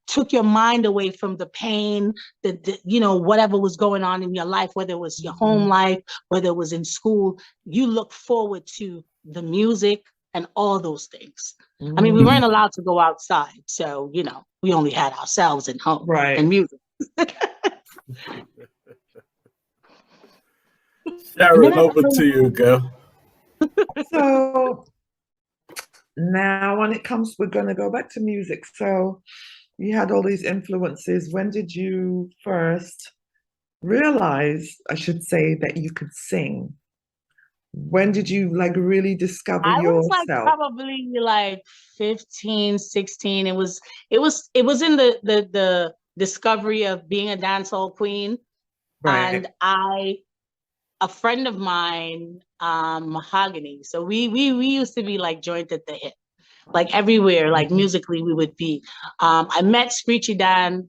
took your mind away from the pain, whatever was going on in your life, whether it was your home life, whether it was in school. You look forward to the music and all those things. I mean, we weren't allowed to go outside, so we only had ourselves and home and music. Sharon, over to you, girl. So now when it comes, we're going to go back to music. So you had all these influences. When did you first realize, I should say, that you could sing? When did you like really discover yourself? I was like probably like 15, 16. It was in the discovery of being a dancehall queen. And a friend of mine, Mahogany. So we used to be like joint at the hip, like everywhere, like musically we would be. I met Screechy Dan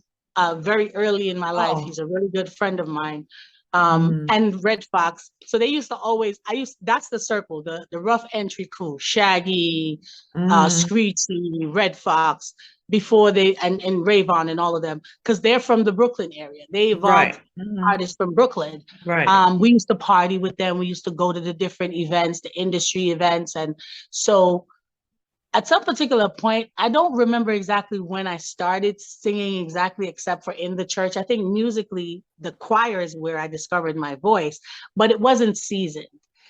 very early in my life. He's a really good friend of mine. And Red Fox. So they used to always, that's the circle, the rough entry crew, Shaggy, Screechy, Red Fox, before and Rayvon and all of them, because they're from the Brooklyn area. They evolved artists from Brooklyn. We used to party with them. We used to go to the different events, the industry events. And so at some particular point, I don't remember exactly when I started singing exactly, except for in the church. I think musically, the choir is where I discovered my voice, but it wasn't seasoned.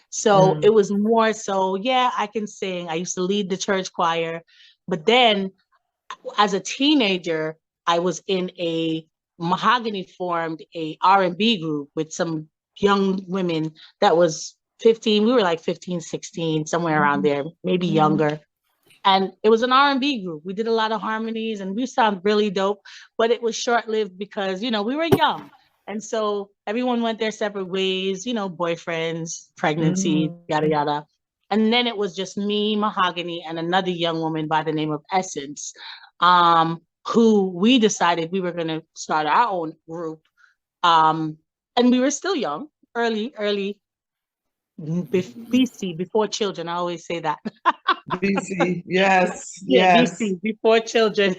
So it was more so, I can sing. I used to lead the church choir. But then as a teenager, I was in a Mahogany formed a R&B group with some young women that was 15. We were like 15, 16, somewhere around there, maybe younger. And it was an R&B group. We did a lot of harmonies and we sound really dope, but it was short-lived because, we were young. And so everyone went their separate ways, boyfriends, pregnancy, yada, yada. And then it was just me, Mahogany, and another young woman by the name of Essence. who we decided we were going to start our own group. And we were still young, early BC, before children. I always say that. BC, yes, Yeah, yes. BC, before children.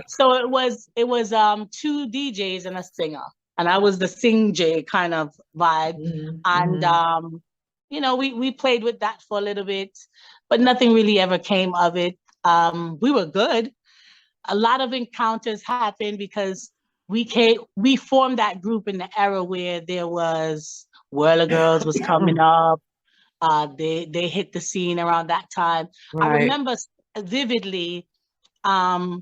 So it was 2 DJs and a singer, and I was the sing J kind of vibe. And we played with that for a little bit, but nothing really ever came of it. We were good. A lot of encounters happened because we formed that group in the era where there was Whirler Girls was coming up. They hit the scene around that time. Right. I remember vividly a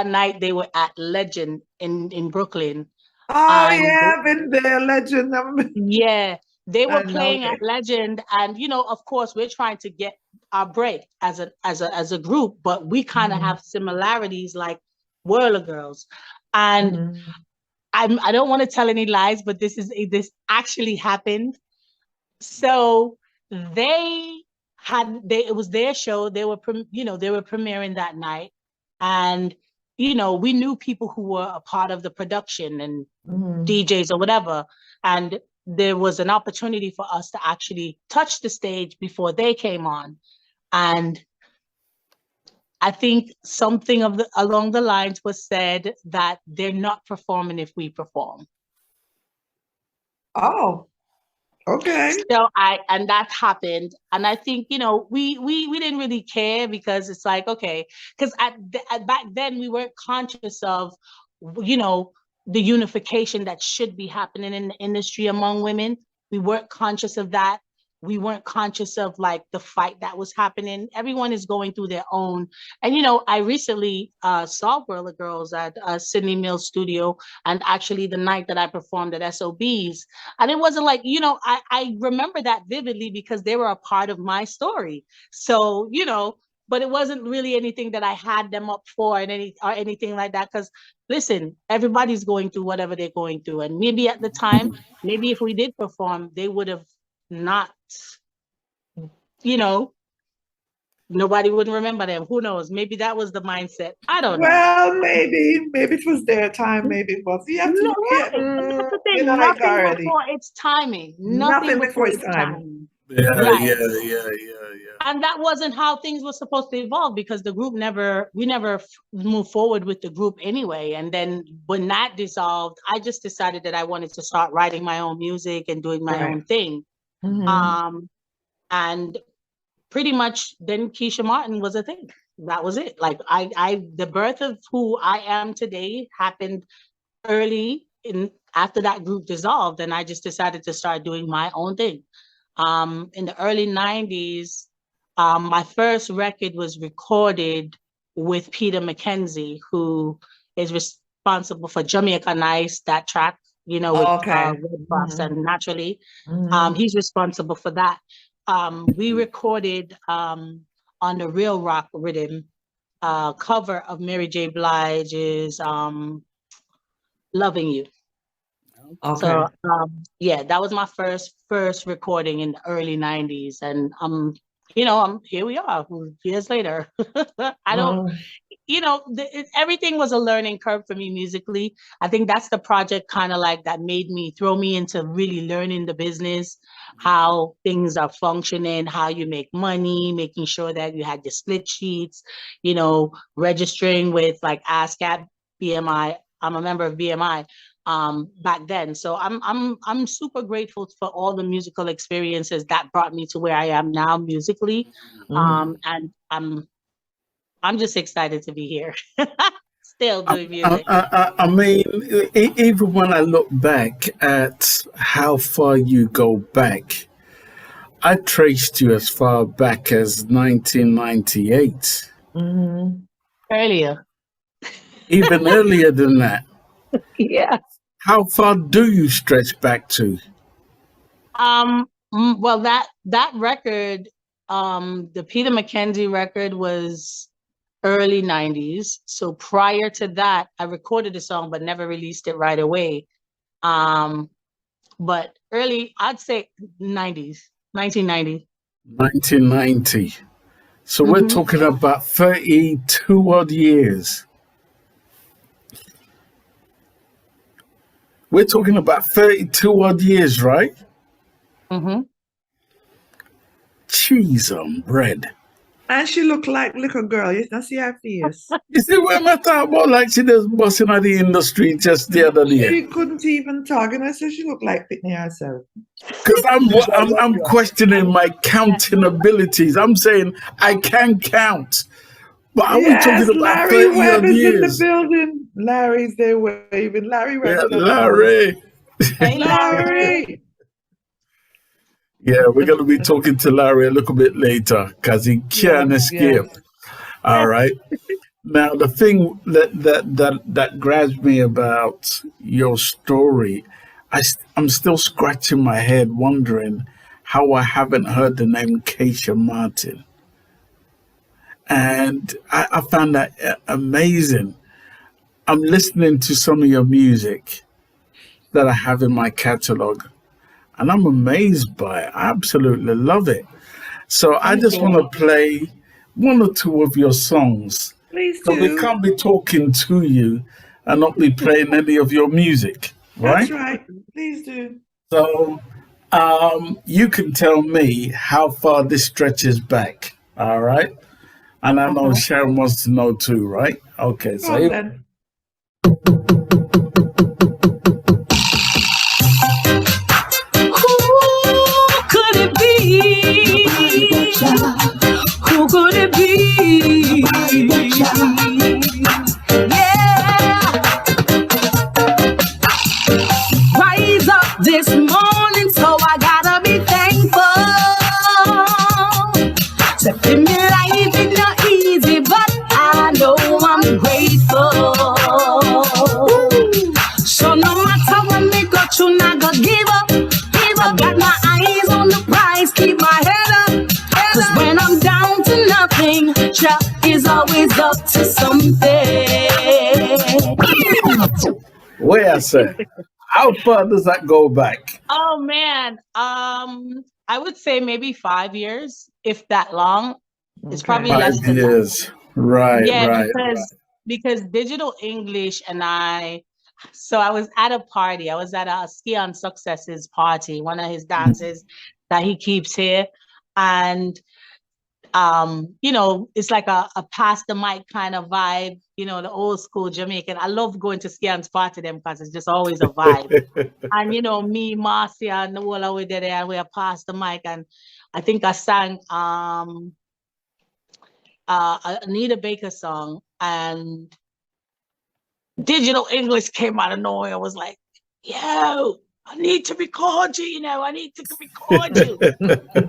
night they were at Legend in Brooklyn. Oh yeah, I've been there, Legend. Yeah, they were playing at Legend, and of course, we're trying to get our break as a group, but we kind of have similarities like Whirler Girls, and I don't want to tell any lies, but this actually happened. So it was their show. They were premiering that night, and we knew people who were a part of the production and DJs or whatever, and there was an opportunity for us to actually touch the stage before they came on, and I think something along the lines was said that they're not performing if we perform. Oh, okay. So and that happened, and I think we didn't really care because it's like, okay, because back then we weren't conscious of the unification that should be happening in the industry among women. We weren't conscious of that. We weren't conscious of like the fight that was happening. Everyone is going through their own. And, I recently saw Whirler Girls at Sydney Mills Studio, and actually the night that I performed at SOB's. And it wasn't like, I remember that vividly because they were a part of my story. So, but it wasn't really anything that I had them up for or anything like that. Because listen, everybody's going through whatever they're going through. And maybe at the time, maybe if we did perform, they would have not, nobody wouldn't remember them. Who knows? Maybe that was the mindset. I don't know. Well, maybe it was their time. Maybe it was. You have to look at the thing. Nothing before its timing. Nothing before its time. Yeah. And that wasn't how things were supposed to evolve, because the group we never moved forward with the group anyway. And then when that dissolved, I just decided that I wanted to start writing my own music and doing my own thing. And pretty much then Keisha Martin was a thing. That was it. Like the birth of who I am today happened early after that group dissolved, and I just decided to start doing my own thing. In the early 90s, my first record was recorded with Peter McKenzie, who is responsible for Jamaica Nice, that track, with Red Box and Naturally. He's responsible for that. We recorded on the Real Rock Rhythm cover of Mary J. Blige's Loving You. Okay. So that was my first recording in the early 90s, and here we are years later. I don't, everything was a learning curve for me musically. I think that's the project kind of like that made me throw me into really learning the business, how things are functioning, how you make money, making sure that you had your split sheets, registering with like ASCAP, BMI. I'm a member of BMI back then. So I'm super grateful for all the musical experiences that brought me to where I am now musically. And I'm just excited to be here. Still doing music. I mean, even when I look back at how far you go back, I traced you as far back as 1998. Earlier. Even earlier than that. Yeah. How far do you stretch back to? Well, that record, the Peter McKenzie record, was early 90s. So prior to that, I recorded a song but never released it right away. But early, I'd say 90s, 1990. 1990. So we're talking about 32 odd years. We're talking about 32 odd years, right? Mm-hmm. Cheese on bread. And she looked like little girl. You don't see her face. You see what I'm talking about? Like she just busting out the industry just the other day. She couldn't even talk, and I said she looked like Pitney herself. Because I'm questioning my counting abilities. I'm saying I can count. But are we talking about Larry 30 Webb odd is in the years? building. Larry's there waving. Larry Webb. Yeah, Larry. Hey, Larry. Yeah, we're going to be talking to Larry a little bit later because he can't escape. All right. Now, the thing that grabs me about your story, I'm still scratching my head wondering how I haven't heard the name Keisha Martin. And I found that amazing. I'm listening to some of your music that I have in my catalog, and I'm amazed by it. I absolutely love it. So I just want to play one or two of your songs. Please do. So we can't be talking to you and not be playing any of your music, right? That's right. Please do. So you can tell me how far this stretches back, all right? And I know Sharon wants to know too, right? Okay, so then. Who could it be? Yeah. Rise up this morning, so I gotta be thankful. Stepping in life is not easy, but I know I'm grateful. So no matter what me go through, not gonna give up. I got my eyes on the prize, keep my head up. Cause when I'm down to nothing, Jah is always up to something. Where I say, how far does that go back? Oh man, I would say maybe 5 years, if that long. It's probably less 5 than years. that. Right, Yeah, right. because Digital English and so I was at a party. I was at a Ski on Successes party, one of his dances that he keeps here. And, it's like a pass the mic kind of vibe, the old school Jamaican. I love going to Ski on's party them because it's just always a vibe. And, me, Marcia, and the whole of we there and we pass the mic. And I think I sang Anita Baker song, and Digital English came out of nowhere. I was like, yo, I need to record you, I need to record you.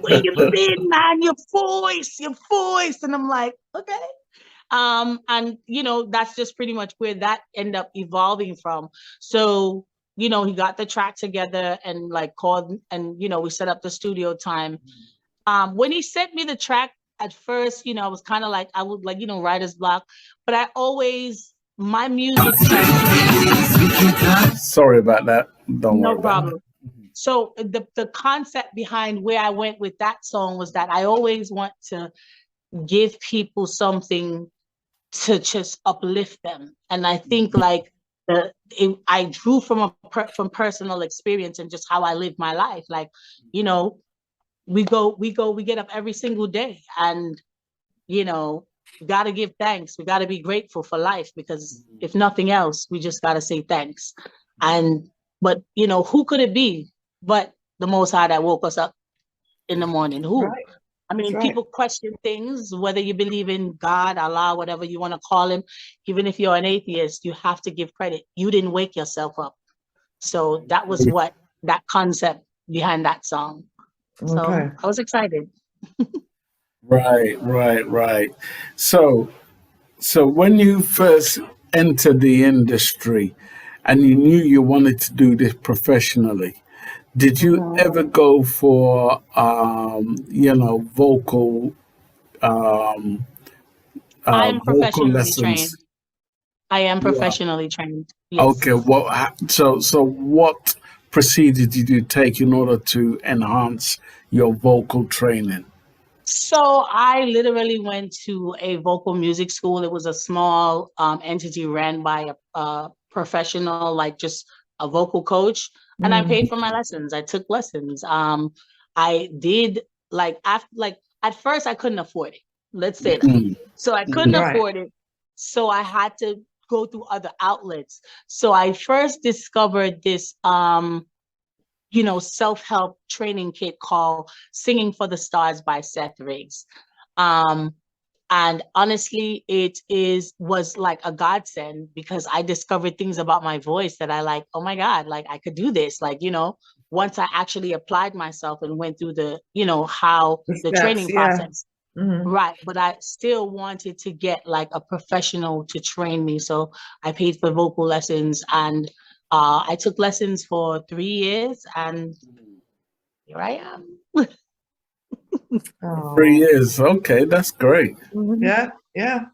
Where you been, man? Your voice. And I'm like, okay. And that's just pretty much where that ended up evolving from. So, he got the track together and like called, and we set up the studio time. When he sent me the track at first, I was kind of like, I would like, writer's block, but I always, my music. Sorry about that. Don't worry. No problem. So the concept behind where I went with that song was that I always want to give people something to just uplift them. And I think like I drew from personal experience and just how I live my life. Like, we get up every single day and, we got to give thanks. We got to be grateful for life, because if nothing else, we just got to say thanks. But who could it be but the Most High that woke us up in the morning? Who? Right. I mean, people question things, whether you believe in God, Allah, whatever you want to call him. Even if you're an atheist, you have to give credit. You didn't wake yourself up. So that was what that concept behind that song. So I was excited. Right. So when you first entered the industry and you knew you wanted to do this professionally, did you ever go for, vocal I'm vocal professionally lessons? trained. I am professionally trained. Yes. Okay. Well, so what procedure did you take in order to enhance your vocal training? So I literally went to a vocal music school. It was a small entity ran by a professional, like just a vocal coach, and I paid for my lessons. I took lessons. I did like at first I couldn't afford it. Let's say that. So I couldn't afford it. So I had to go through other outlets. So I first discovered this self-help training kit called Singing for the Stars by Seth Riggs. And honestly, was like a godsend because I discovered things about my voice that I like, oh my God, like I could do this. Like, once I actually applied myself and went through the training process. Right. But I still wanted to get like a professional to train me. So I paid for vocal lessons and I took lessons for 3 years and here I am. 3 years. Okay, that's great. Yeah.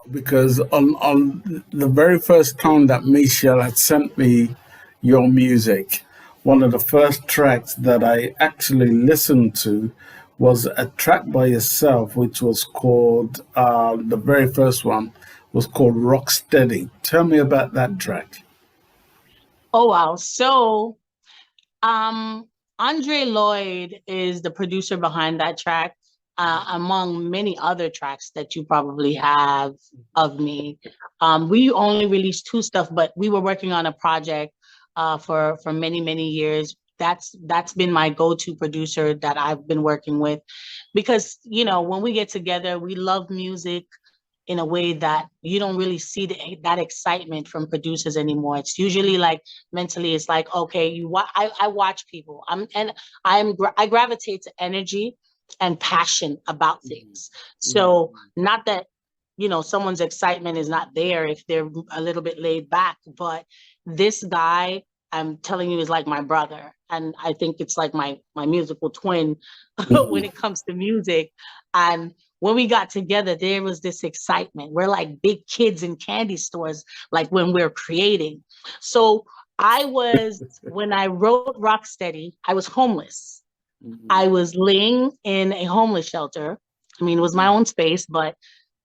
Because on the very first time that Michelle had sent me your music, one of the first tracks that I actually listened to was a track by yourself, which was called, the very first one was called Rocksteady. Tell me about that track. Oh, wow. So Andre Lloyd is the producer behind that track, among many other tracks that you probably have of me. We only released 2 stuff, but we were working on a project for many, many years. That's been my go-to producer that I've been working with because, when we get together, we love music in a way that you don't really see that excitement from producers anymore. It's usually like mentally, it's like, okay, I watch people. I gravitate to energy and passion about things. So not that, someone's excitement is not there if they're a little bit laid back, but this guy, I'm telling you, is like my brother. And I think it's like my musical twin when it comes to music. And when we got together, there was this excitement. We're like big kids in candy stores, like when we're creating. So when I wrote Rocksteady, I was homeless. I was laying in a homeless shelter. I mean, it was my own space, but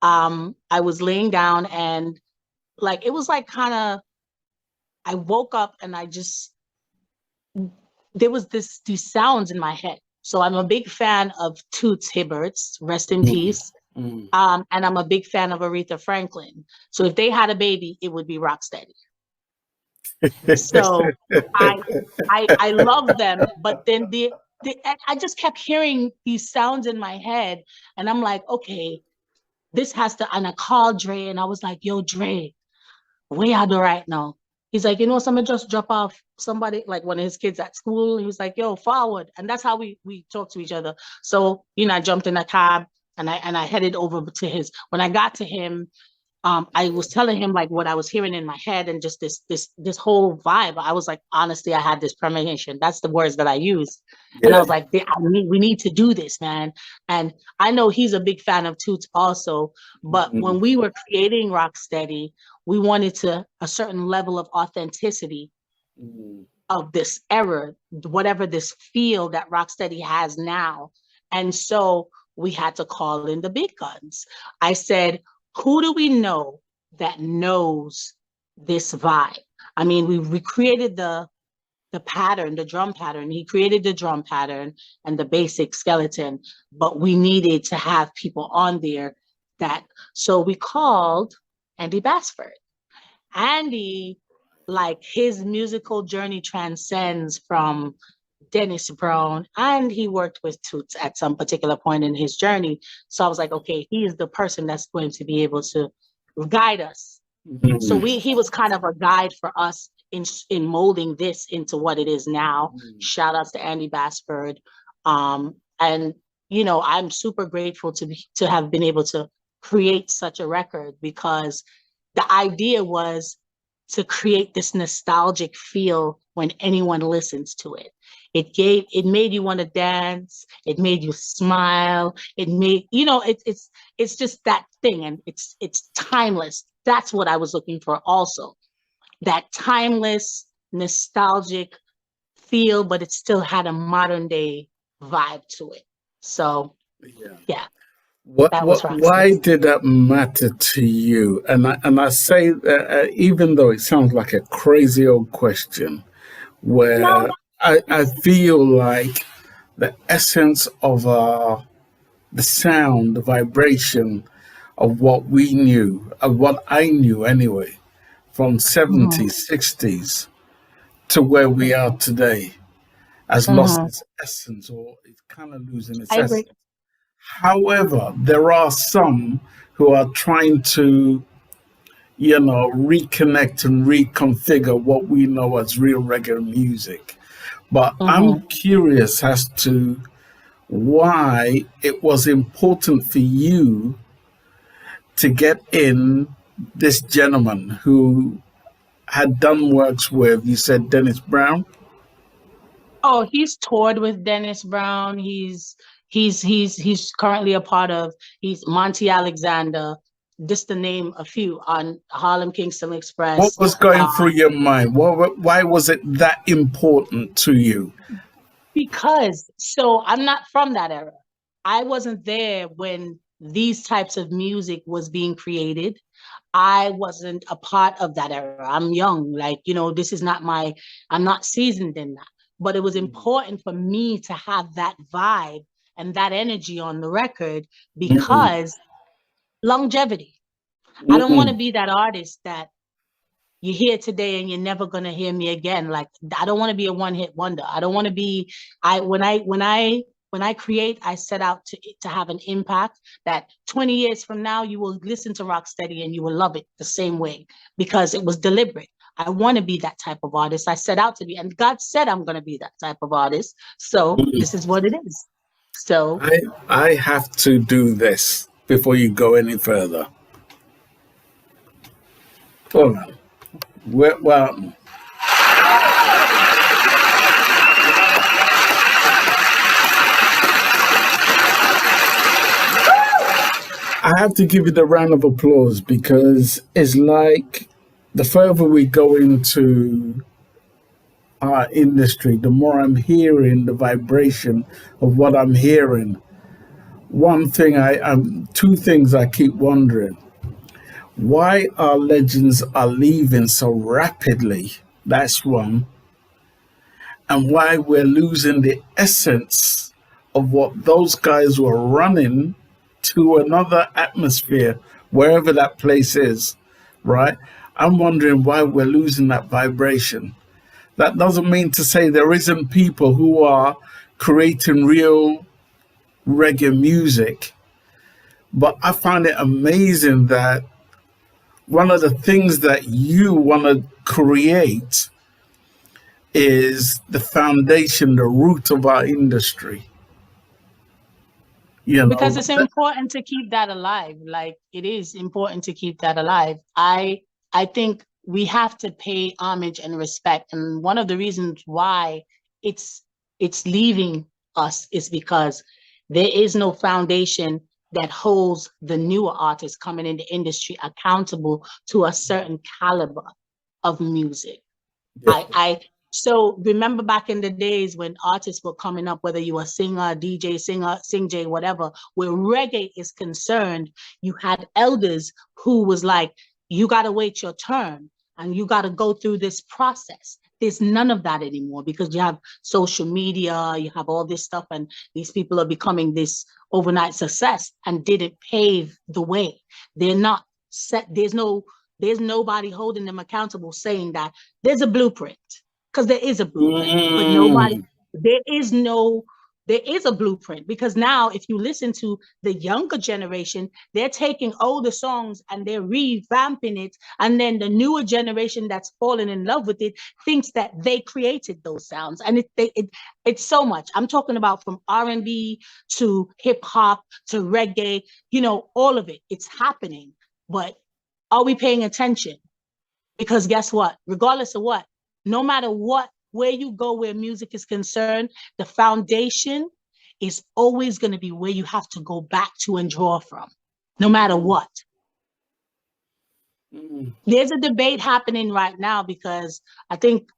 I was laying down and like, it was like kind of, I woke up and there was these sounds in my head. So I'm a big fan of Toots Hibberts, rest in peace. And I'm a big fan of Aretha Franklin. So if they had a baby, it would be Rocksteady. So I love them, but then I just kept hearing these sounds in my head, and I'm like, okay, this has to. And I called Dre, and I was like, yo, Dre, where you do right now? He's like, someone just drop off somebody, like one of his kids at school. He was like, yo, forward. And that's how we talk to each other. So, I jumped in a cab and I headed over to when I got to him, I was telling him like what I was hearing in my head and just this whole vibe. I was like, honestly, I had this premonition. That's the words that I used. Yeah. And I was like, we need to do this, man. And I know he's a big fan of Toots also, but when we were creating Rocksteady, we wanted a certain level of authenticity of this era, whatever this feel that Rocksteady has now. And so we had to call in the big guns. I said, who do we know that knows this vibe? I mean, we created the pattern, the drum pattern. He created the drum pattern and the basic skeleton, but we needed to have people on there so we called Andy Basford. Andy, like his musical journey transcends from Dennis Brown, and he worked with Toots at some particular point in his journey. So I was like, okay, he is the person that's going to be able to guide us. So he was kind of a guide for us in molding this into what it is now. Shout outs to Andy Basford. And I'm super grateful to have been able to create such a record, because the idea was to create this nostalgic feel when anyone listens to it. It made you want to dance. It made you smile. It made, it's just that thing, and it's timeless. That's what I was looking for also. That timeless, nostalgic feel, but it still had a modern day vibe to it. So, yeah. Why did that matter to you? And I say, even though it sounds like a crazy old question, where I feel like the essence of the sound, the vibration of what we knew, of what I knew anyway, from 70s, 60s to where we are today, has lost its essence, or it's kind of losing its essence. However, there are some who are trying to, reconnect and reconfigure what we know as real reggae music. But I'm curious as to why it was important for you to get in this gentleman who had done works with, you said, Dennis Brown? Oh, he's toured with Dennis Brown. He's currently a part of, he's Monty Alexander, just to name a few, on Harlem Kingston Express. What was going through your mind? Why was it that important to you? Because, I'm not from that era. I wasn't there when these types of music was being created. I wasn't a part of that era. I'm young, this is not I'm not seasoned in that. But it was important for me to have that vibe and that energy on the record because longevity. I don't want to be that artist that you hear today and you're never going to hear me again. Like, I don't want to be a one-hit wonder. I don't want to be, when I create, I set out to have an impact that 20 years from now, you will listen to Rocksteady and you will love it the same way because it was deliberate. I want to be that type of artist. I set out to be, and God said I'm going to be that type of artist. So this is what it is. So I have to do this before you go any further. Hold on. Well, I have to give you the round of applause because it's like the further we go into our industry, the more I'm hearing the vibration of what I'm hearing. Two things I keep wondering. Why our legends are leaving so rapidly? That's one. And why we're losing the essence of what those guys were running to another atmosphere, wherever that place is, right? I'm wondering why we're losing that vibration. That doesn't mean to say there isn't people who are creating real reggae music, but I find it amazing that one of the things that you want to create is the foundation, the root of our industry. Because it's important to keep that alive. Like, it is important to keep that alive. I think we have to pay homage and respect. And one of the reasons why it's leaving us is because there is no foundation that holds the newer artists coming in the industry accountable to a certain caliber of music. Yeah. So remember back in the days when artists were coming up, whether you were a singer, DJ, sing J, whatever, where reggae is concerned, you had elders who was like, you got to wait your turn and you got to go through this process. There's none of that anymore because you have social media, you have all this stuff, and these people are becoming this overnight success and didn't pave the way. They're not set. There's nobody holding them accountable saying that there's a blueprint. Because there is a blueprint, but there is a blueprint, because now if you listen to the younger generation, they're taking older songs and they're revamping it. And then the newer generation that's fallen in love with it thinks that they created those sounds. And it's so much. I'm talking about from R&B to hip hop to reggae, all of it. It's happening. But are we paying attention? Because guess what? Regardless of what, no matter what, where you go, where music is concerned, the foundation is always going to be where you have to go back to and draw from, no matter what. There's a debate happening right now because I think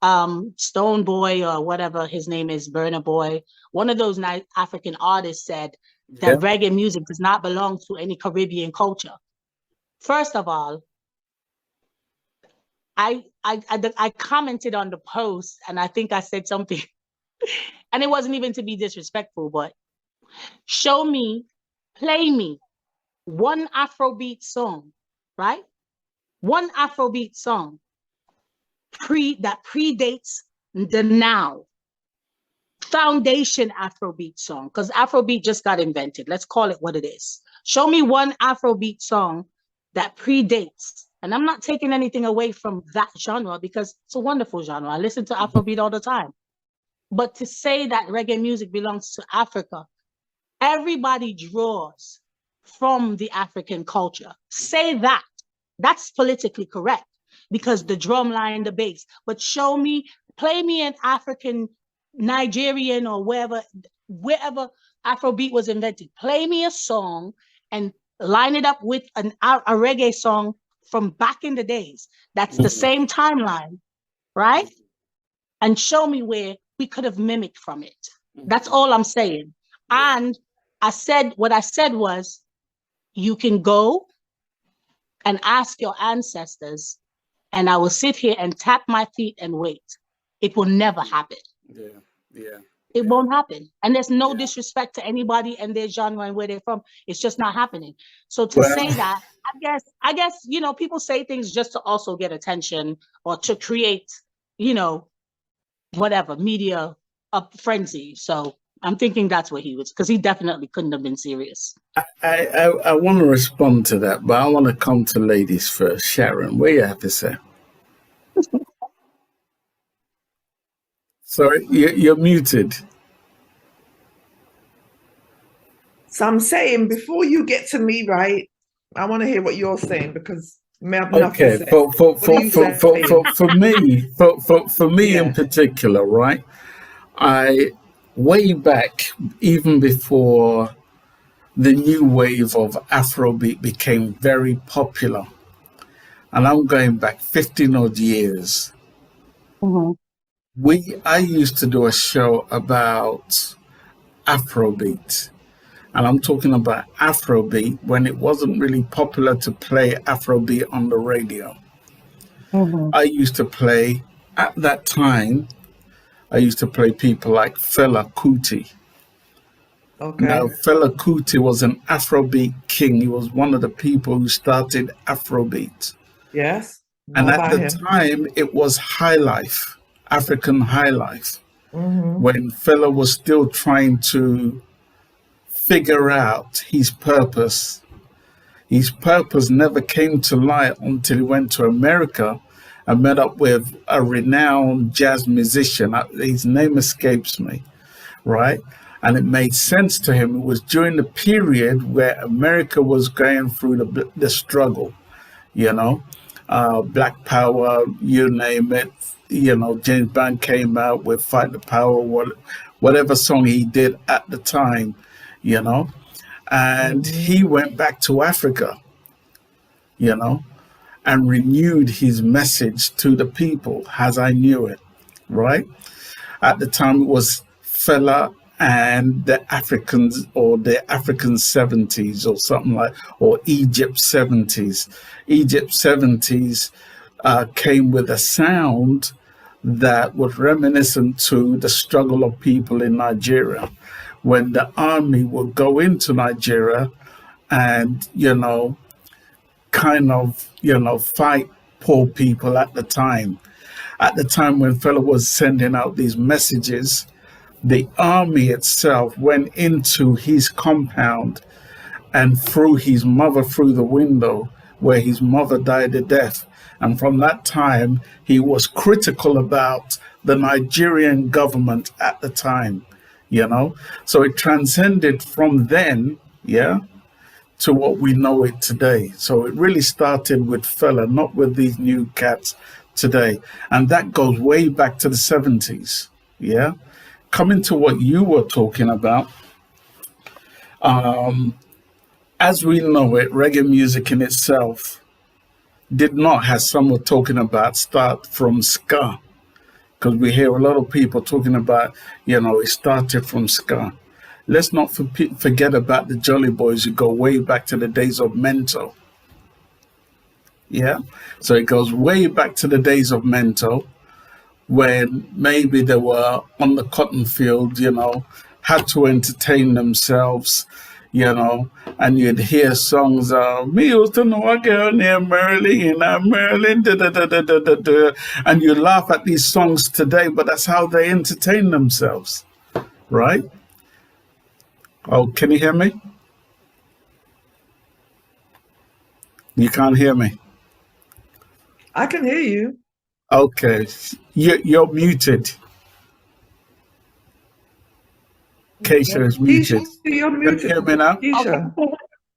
Stone Boy or whatever his name is, Burna Boy, one of those African artists said that reggae music does not belong to any Caribbean culture. First of all, I commented on the post and I think I said something, and it wasn't even to be disrespectful, but play me one Afrobeat song, right? One Afrobeat song that predates the now. Foundation Afrobeat song, because Afrobeat just got invented. Let's call it what it is. Show me one Afrobeat song that predates. And I'm not taking anything away from that genre because it's a wonderful genre. I listen to Afrobeat all the time. But to say that reggae music belongs to Africa, everybody draws from the African culture. Say that. That's politically correct because the drum line, the bass. But play me an African, Nigerian, or wherever Afrobeat was invented. Play me a song and line it up with a reggae song from back in the days. That's the same timeline, right? And show me where we could have mimicked from it. That's all I'm saying. And what I said was, you can go and ask your ancestors, and I will sit here and tap my feet and wait. It will never happen. It won't happen. And there's no disrespect to anybody and their genre and where they're from. It's just not happening. So to say that, I guess, people say things just to also get attention or to create, whatever, media frenzy. So I'm thinking that's what he was, because he definitely couldn't have been serious. I want to respond to that, but I want to come to ladies first. Sharon, what do you have to say? Sorry, you're muted. So I'm saying, before you get to me, right, I want to hear what you're saying because okay, for me in particular, right? Way back, even before the new wave of Afrobeat became very popular, and I'm going back 15 odd years. I used to do a show about Afrobeat, and I'm talking about Afrobeat when it wasn't really popular to play Afrobeat on the radio. I used to play, at that time, people like Fela Kuti. Okay. Now, Fela Kuti was an Afrobeat king. He was one of the people who started Afrobeat. Yes. And at the time, it was high life, African high life, when Fela was still trying to figure out his purpose. His purpose never came to light until he went to America and met up with a renowned jazz musician. His name escapes me, right? And it made sense to him. It was during the period where America was going through the struggle, Black Power, you name it. James Brown came out with Fight the Power, whatever song he did at the time, and he went back to Africa, and renewed his message to the people as I knew it, right? At the time, it was Fela and the Africans, or the African 70s or something or Egypt 70s. Egypt 70s came with a sound that was reminiscent to the struggle of people in Nigeria, when the army would go into Nigeria and, fight poor people at the time. At the time when Fela was sending out these messages, the army itself went into his compound and threw his mother through the window, where his mother died a death. And from that time, he was critical about the Nigerian government at the time, So it transcended from then, to what we know it today. So it really started with Fela, not with these new cats today. And that goes way back to the 70s, Coming to what you were talking about, as we know it, reggae music in itself did not, as some were talking about, start from ska. Because we hear a lot of people talking about, it started from ska. Let's not forget about the Jolly Boys who go way back to the days of Mento. Yeah. So it goes way back to the days of Mento, when maybe they were on the cotton field, had to entertain themselves, and you'd hear songs of "Me used to know a girl named Merlin, and Merlin, da da da da da da da," and you laugh at these songs today, but that's how they entertain themselves, right? Oh, can you hear me? You can't hear me. I can hear you. Okay, you're muted. Keisha is muted. Keisha, you're muted. Can you hear me now? Keisha.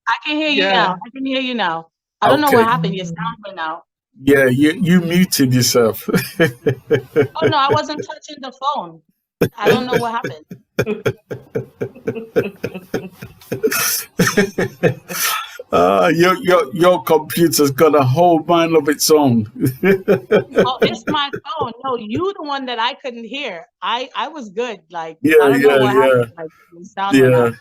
I can hear you now. I can hear you now. I don't know Okay. what happened. Your sound went out. Yeah, you muted yourself. Oh no, I wasn't touching the phone. I don't know what happened. Your computer's got a whole mind of its own. Oh, it's my phone. No, you the one that I couldn't hear. I was good. Like I don't know what happened. Like, the sound went out.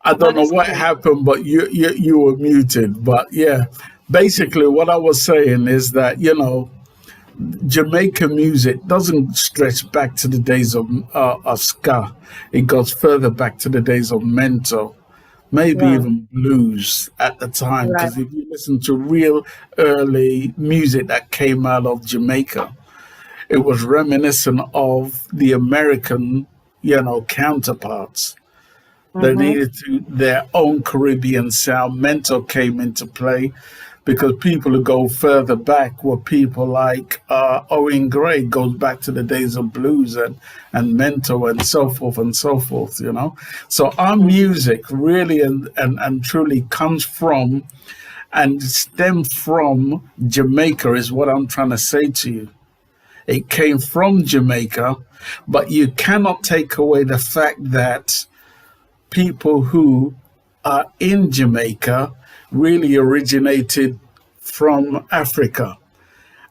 I don't know what happened, but you were muted. But yeah, basically what I was saying is that Jamaican music doesn't stretch back to the days of ska. It goes further back to the days of mento, maybe even blues at the time. Because if you listen to real early music that came out of Jamaica, it was reminiscent of the American, counterparts. They needed their own Caribbean sound. Mento came into play because people who go further back were people like Owen Gray, goes back to the days of blues and Mento and so forth and so forth, So our music really and truly comes from and stems from Jamaica is what I'm trying to say to you. It came from Jamaica, but you cannot take away the fact that people who are in Jamaica really originated from Africa.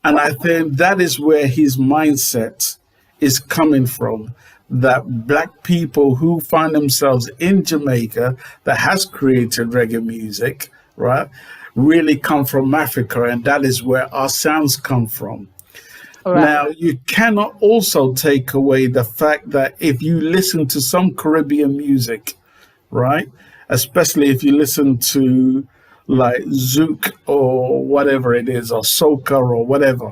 And I think that is where his mindset is coming from, that Black people who find themselves in Jamaica that has created reggae music, right, really come from Africa, and that is where our sounds come from. Right. Now, you cannot also take away the fact that if you listen to some Caribbean music, right, especially if you listen to like Zouk or whatever it is, or soca or whatever,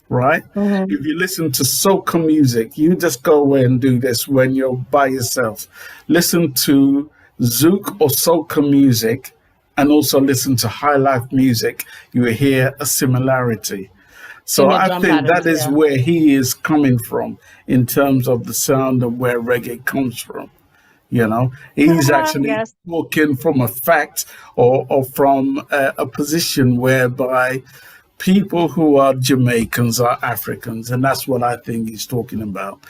right? If you listen to soca music, you just go away and do this when you're by yourself. Listen to Zouk or soca music and also listen to high life music. You will hear a similarity. So I think that is where he is coming from in terms of the sound of where reggae comes from. He's actually talking from a fact or from a position whereby people who are Jamaicans are Africans. And that's what I think he's talking about.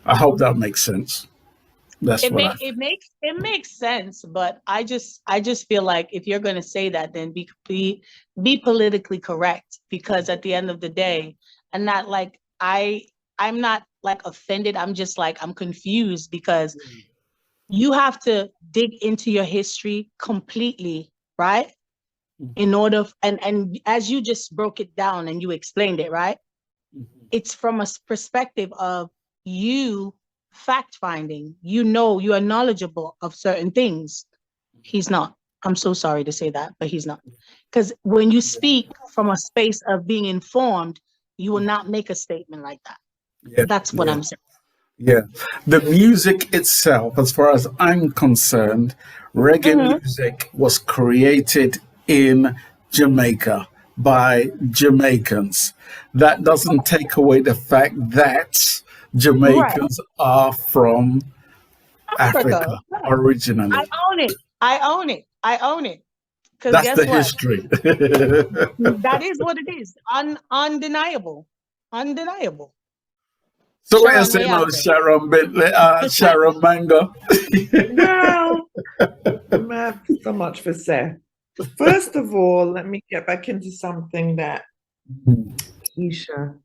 I hope that makes sense. It makes sense, but I just feel like if you're going to say that, then be politically correct, because at the end of the day, and not like I'm not like offended. I'm just like, I'm confused because you have to dig into your history completely, right? In order, and as you just broke it down and you explained it, right? It's from a perspective of you fact finding. You are knowledgeable of certain things. He's not. I'm so sorry to say that, but he's not. Because when you speak from a space of being informed, you will not make a statement like that. Yeah, that's what I'm saying. Yeah, the music itself, as far as I'm concerned, reggae music was created in Jamaica by Jamaicans. That doesn't take away the fact that Jamaicans are from Africa originally. I own it. That's the history. That is what it is. Undeniable. So what are you saying about Sharon Bentley, Sharon Mango? Well, so much for Seth. First of all, let me get back into something that Keisha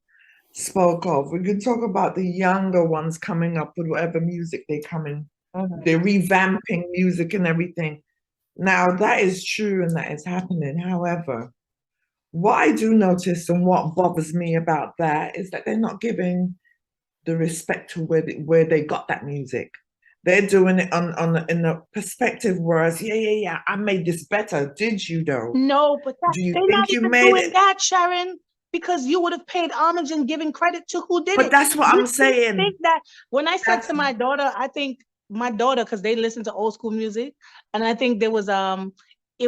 spoke of. We can talk about the younger ones coming up with whatever music they come in. They're revamping music and everything. Now, that is true and that is happening. However, what I do notice and what bothers me about that is that they're not giving the respect to where they got that music. They're doing it in a perspective whereas, yeah, I made this better. Did you though? No, but do you they're think not you even made doing it? that, Sharon, because you would have paid homage and given credit to who did it. But that's what You I'm saying. Think that when I said to my daughter, I think my daughter, because they listen to old school music, and I think there was it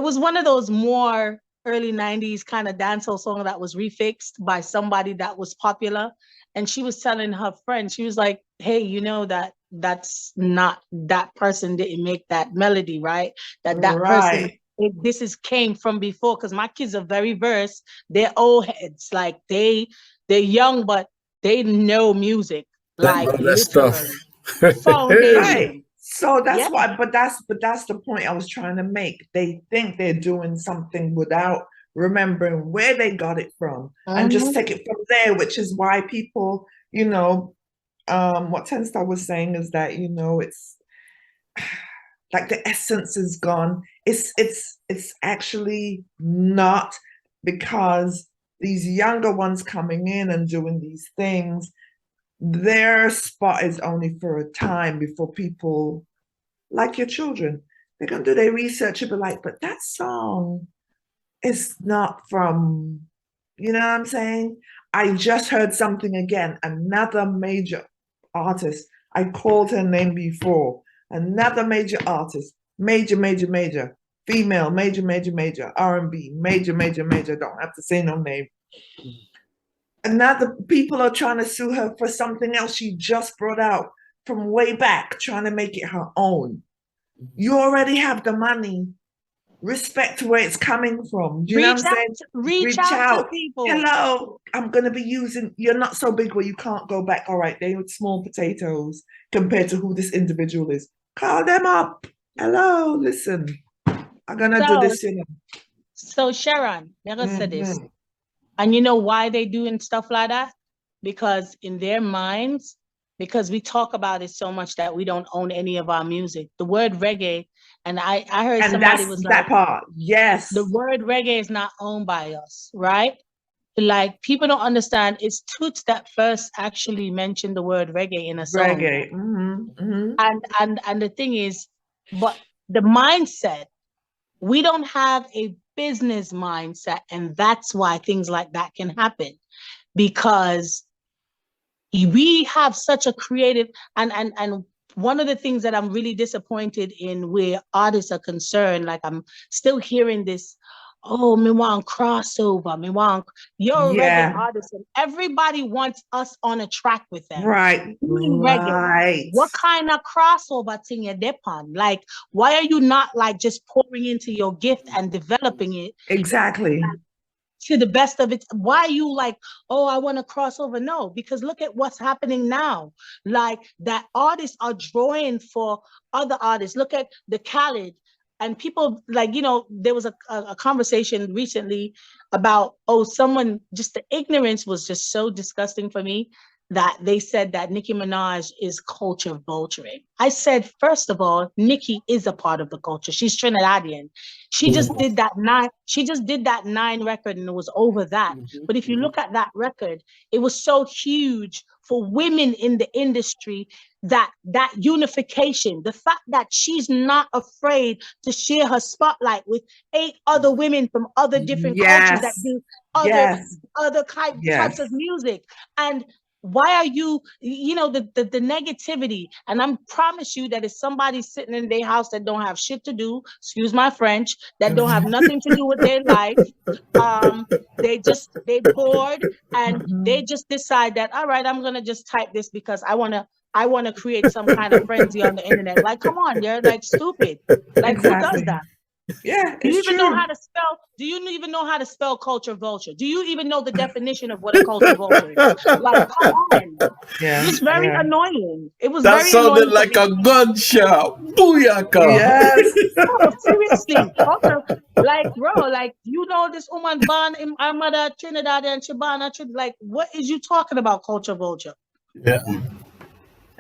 was one of those more early 90s kind of dancehall song that was refixed by somebody that was popular. And she was telling her friend, she was like, hey, you know that's not, that person didn't make that melody, right? That person, this came from before, because my kids are very versed. They're old heads, like they're young, but they know music, like literally. Foundation. Right. So that's why, but that's the point I was trying to make. They think they're doing something without remembering where they got it from and just take it from there, which is why people, what Tenstar was saying is that, it's like the essence is gone. It's actually not, because these younger ones coming in and doing these things, their spot is only for a time before people, like your children, they're going to do their research and be like, but that song is not from, you know what I'm saying? I just heard something again, another major artist. I called her name before. Another major artist, major, female, major, R&B, major, don't have to say no name. Another people are trying to sue her for something else she just brought out from way back, trying to make it her own. You already have the money. Respect where it's coming from. Do you know what I'm saying? Reach out to people. Hello, I'm going to be using, you're not so big where you can't go back. All right, they're small potatoes compared to who this individual is. Call them up. Hello, listen, I'm going to do this. So Sharon, never said this. And you know why they doing stuff like that? Because in their minds, because we talk about it so much that we don't own any of our music. The word reggae, and I heard and somebody was that like, part, yes. The word reggae is not owned by us, right? Like people don't understand. It's Toots that first actually mentioned the word reggae in a song. Reggae. And the thing is, but the mindset, we don't have a business mindset, and that's why things like that can happen, because we have such a creative and one of the things that I'm really disappointed in where artists are concerned, like I'm still hearing this, oh, me want crossover, me want, you're a reggae artist, and everybody wants us on a track with them. Right. Reggae. What kind of crossover thing you dip on? Like, why are you not like just pouring into your gift and developing it? Exactly. To the best of it. Why are you like, oh, I want to cross over? No, because look at what's happening now. Like that artists are drawing for other artists. Look at the Khaled and people like, there was a conversation recently about, someone, just the ignorance was just so disgusting for me that they said that Nicki Minaj is culture vulturing. I said, first of all, Nicki is a part of the culture. She's Trinidadian. She just did that 9 record and it was over that. But if you look at that record, it was so huge for women in the industry, that unification, the fact that she's not afraid to share her spotlight with 8 other women from other different cultures that do other types of music. And why are you, the negativity? And I promise you that if somebody's sitting in their house that don't have shit to do, excuse my French, that don't have nothing to do with their life, they bored and they just decide that, all right, I'm gonna just type this because I wanna create some kind of frenzy on the internet. Like, come on, you're like stupid. Like, who does that? Yeah, do you even know how to spell? Do you even know how to spell culture vulture? Do you even know the definition of what a culture vulture is? Like, come on. Yeah, it's very annoying. It was that very sounded like a gunshot. Booyaka. Yes. No, seriously, Like, bro, like, you know, this woman born in our mother Trinidad and Chibana, like, what is you talking about, culture vulture? Yeah.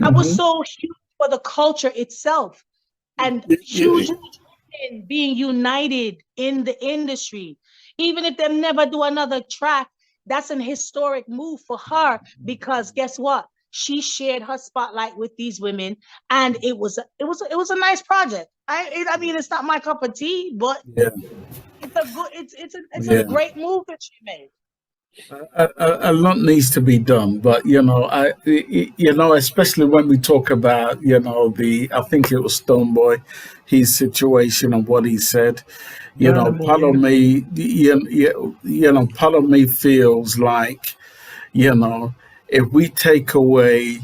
I was so huge for the culture itself, and huge in being united in the industry. Even if they never do another track, that's an historic move for her, because guess what? She shared her spotlight with these women, and it was a nice project. I mean, it's not my cup of tea, but it's a good it's a great move that she made. A lot needs to be done, but especially when we talk about I think it was Stoneboy, his situation and what he said. Part of me, part of me feels like, if we take away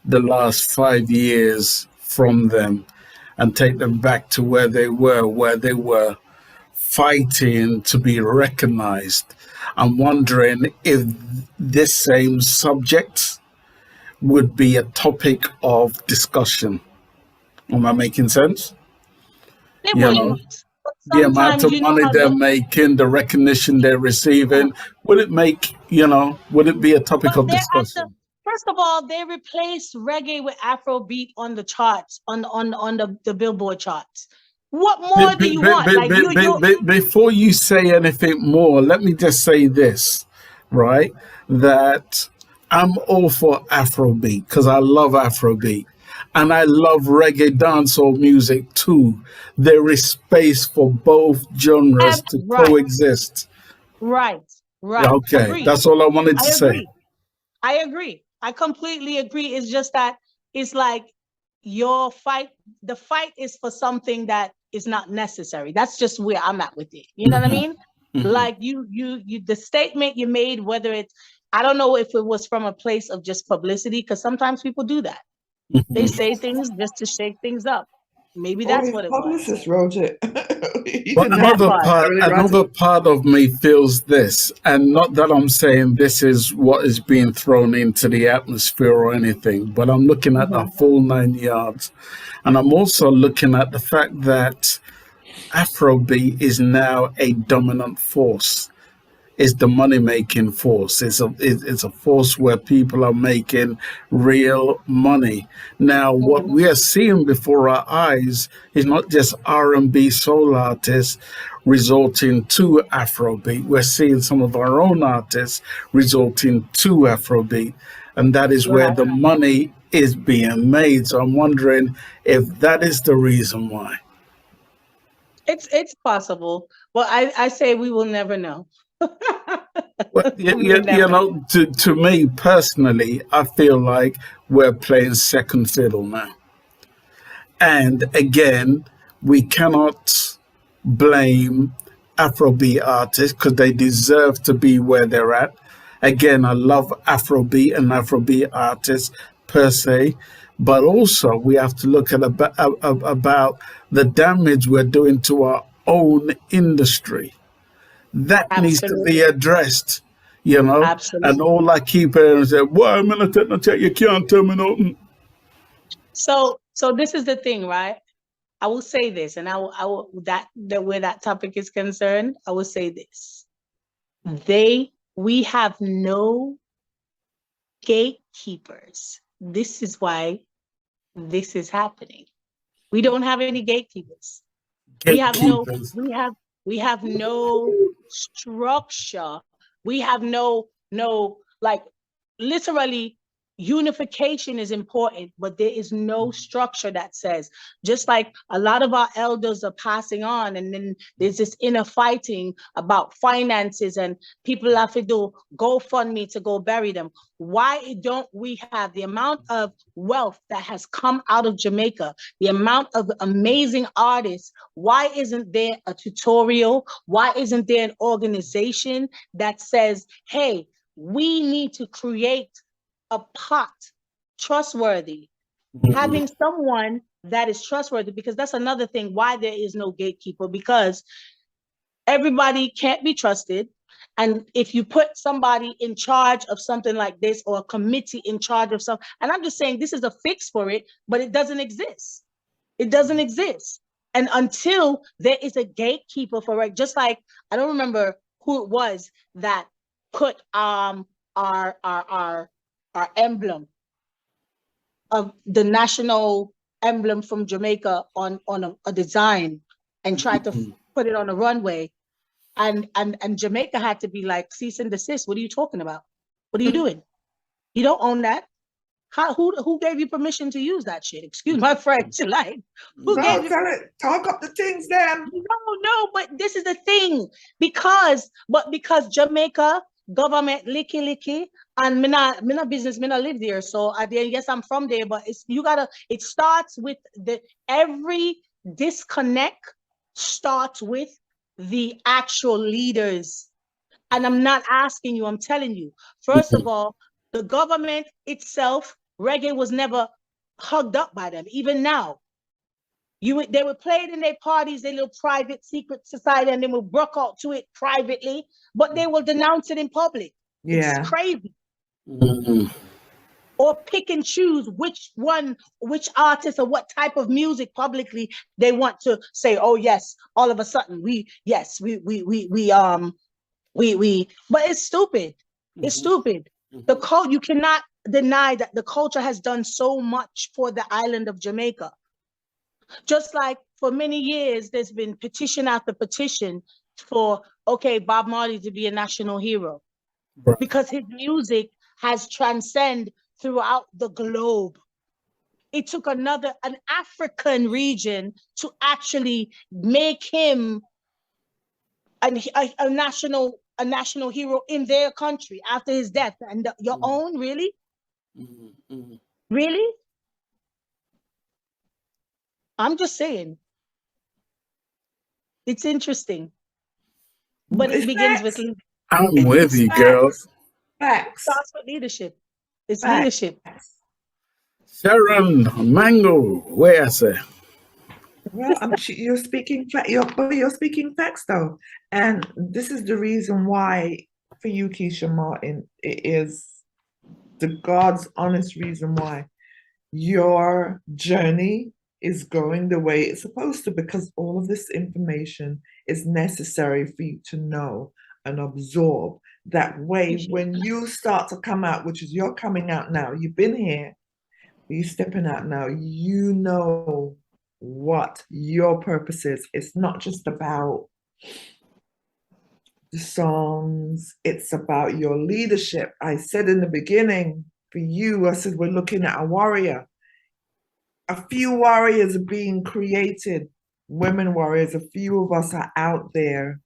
the last 5 years from them and take them back to where they were fighting to be recognized. I'm wondering if this same subject would be a topic of discussion. Am I making sense? The amount of money they're making, the recognition they're receiving, would it be a topic of discussion? First of all, they replaced reggae with Afrobeat on the charts, on the Billboard charts. What more do you want? Before you say anything more, let me just say this, right? That I'm all for Afrobeat because I love Afrobeat. And I love reggae dancehall music too. There is space for both genres to coexist. Right. Okay, Agreed. that's all I wanted to say. I agree. I completely agree. It's just that it's like the fight is for something that is not necessary. That's just where I'm at with it. You know what I mean? Like you, the statement you made, whether it's, I don't know if it was from a place of just publicity, because sometimes people do that. They say things just to shake things up. Maybe that's what it was. Publicist wrote it. But another part of me feels this, and not that I'm saying this is what is being thrown into the atmosphere or anything, but I'm looking at the full 9 yards. And I'm also looking at the fact that Afrobeat is now a dominant force. It's the money-making force. It's a force where people are making real money. Now, what we are seeing before our eyes is not just R&B soul artists resorting to Afrobeat. We're seeing some of our own artists resorting to Afrobeat, and that is where the money is being made. So I'm wondering if that is the reason why. It's possible. Well, I say we will never know. Well, to me personally, I feel like we're playing second fiddle now. And again, we cannot blame Afrobeat artists because they deserve to be where they're at. Again, I love Afrobeat and Afrobeat artists per se, but also we have to look at about the damage we're doing to our own industry. That needs to be addressed, Absolutely. And all I keep hearing is, "Why am I not tell you can't tell me nothing?" So this is the thing, right? I will say this, and I will where that topic is concerned, I will say this: we have no gatekeepers. This is why this is happening. We don't have any gatekeepers. We have no structure. We have no like, literally, unification is important, but there is no structure that says, just like a lot of our elders are passing on, and then there's this inner fighting about finances, and people have to do GoFundMe to go bury them. Why don't we have the amount of wealth that has come out of Jamaica, the amount of amazing artists? Why isn't there a tutorial? Why isn't there an organization that says, hey, we need to create a pot, trustworthy, having someone that is trustworthy? Because that's another thing why there is no gatekeeper, because everybody can't be trusted. And if you put somebody in charge of something like this, or a committee in charge of something, and I'm just saying this is a fix for it, but it doesn't exist. It doesn't exist. And until there is a gatekeeper for it, just like, I don't remember who it was that put our emblem of the national emblem from Jamaica on a design and tried to put it on a runway. And Jamaica had to be like, cease and desist. What are you talking about? What are you doing? You don't own that. Who gave you permission to use that shit? Excuse my French. Like, who gave you? Talk up the things then. No, but this is the thing. Because Jamaica government licky, and me not business, me not live there. So at the end, yes, I'm from there, but it starts with every disconnect starts with the actual leaders. And I'm not asking you, I'm telling you. First of all, the government itself, reggae was never hugged up by them. Even now, they would play it in their parties, their little private secret society, and they will brook out to it privately, but they will denounce it in public. Yeah. It's crazy. Or pick and choose which artist or what type of music publicly they want to say, oh yes, all of a sudden but it's stupid. It's stupid. You cannot deny that the culture has done so much for the island of Jamaica. Just like for many years, there's been petition after petition for, Bob Marley to be a national hero. Right. Because his music has transcended throughout the globe. It took an African region to actually make him a national hero in their country after his death. And your own, really? Really? I'm just saying. It's interesting. But it begins with... I'm with you, girls. Facts. It starts with leadership. It's leadership. Sharon Mango, where I say? Well, you're speaking facts though, and this is the reason why for you, Keisha Martin, it is the God's honest reason why your journey is going the way it's supposed to, because all of this information is necessary for you to know and absorb. That way, when you start to come out, which is you're coming out now, you've been here, you're stepping out now, you know what your purpose is. It's not just about the songs, it's about your leadership. I said in the beginning, for you, I said, we're looking at a warrior. A few warriors are being created, women warriors, a few of us are out there.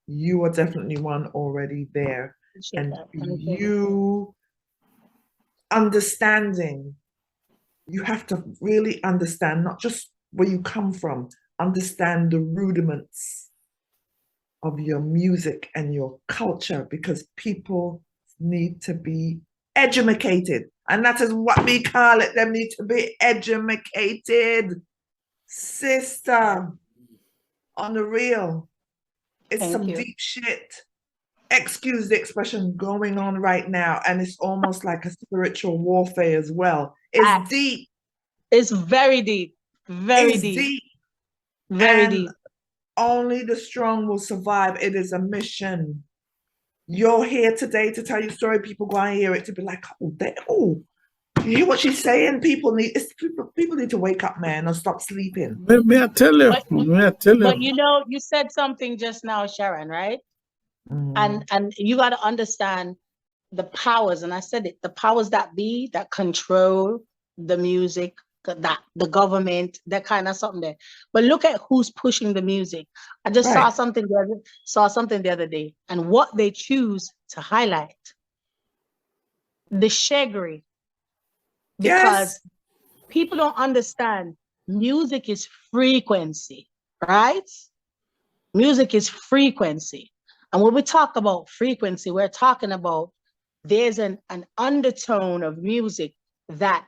You are definitely one already there. And you understanding, you have to really understand, not just where you come from, understand the rudiments of your music and your culture, because people need to be educated. And that is what we call it. They need to be educated. Sister, on the real, it's some deep shit. Excuse the expression going on right now. And it's almost like a spiritual warfare as well. It's deep. It's very deep. Very deep. Very deep. Only the strong will survive. It is a mission. You're here today to tell your story. People go and hear it to be like, you hear what she's saying? People need to wake up, man, and stop sleeping. May I tell you? But you said something just now, Sharon, right? And you got to understand the powers, and I said it, the powers that be that control the music, that the government, that kind of something there. But look at who's pushing the music. I just saw something the other day, and what they choose to highlight. The Gregory. Because people don't understand music is frequency, right? Music is frequency. And when we talk about frequency, we're talking about there's an undertone of music that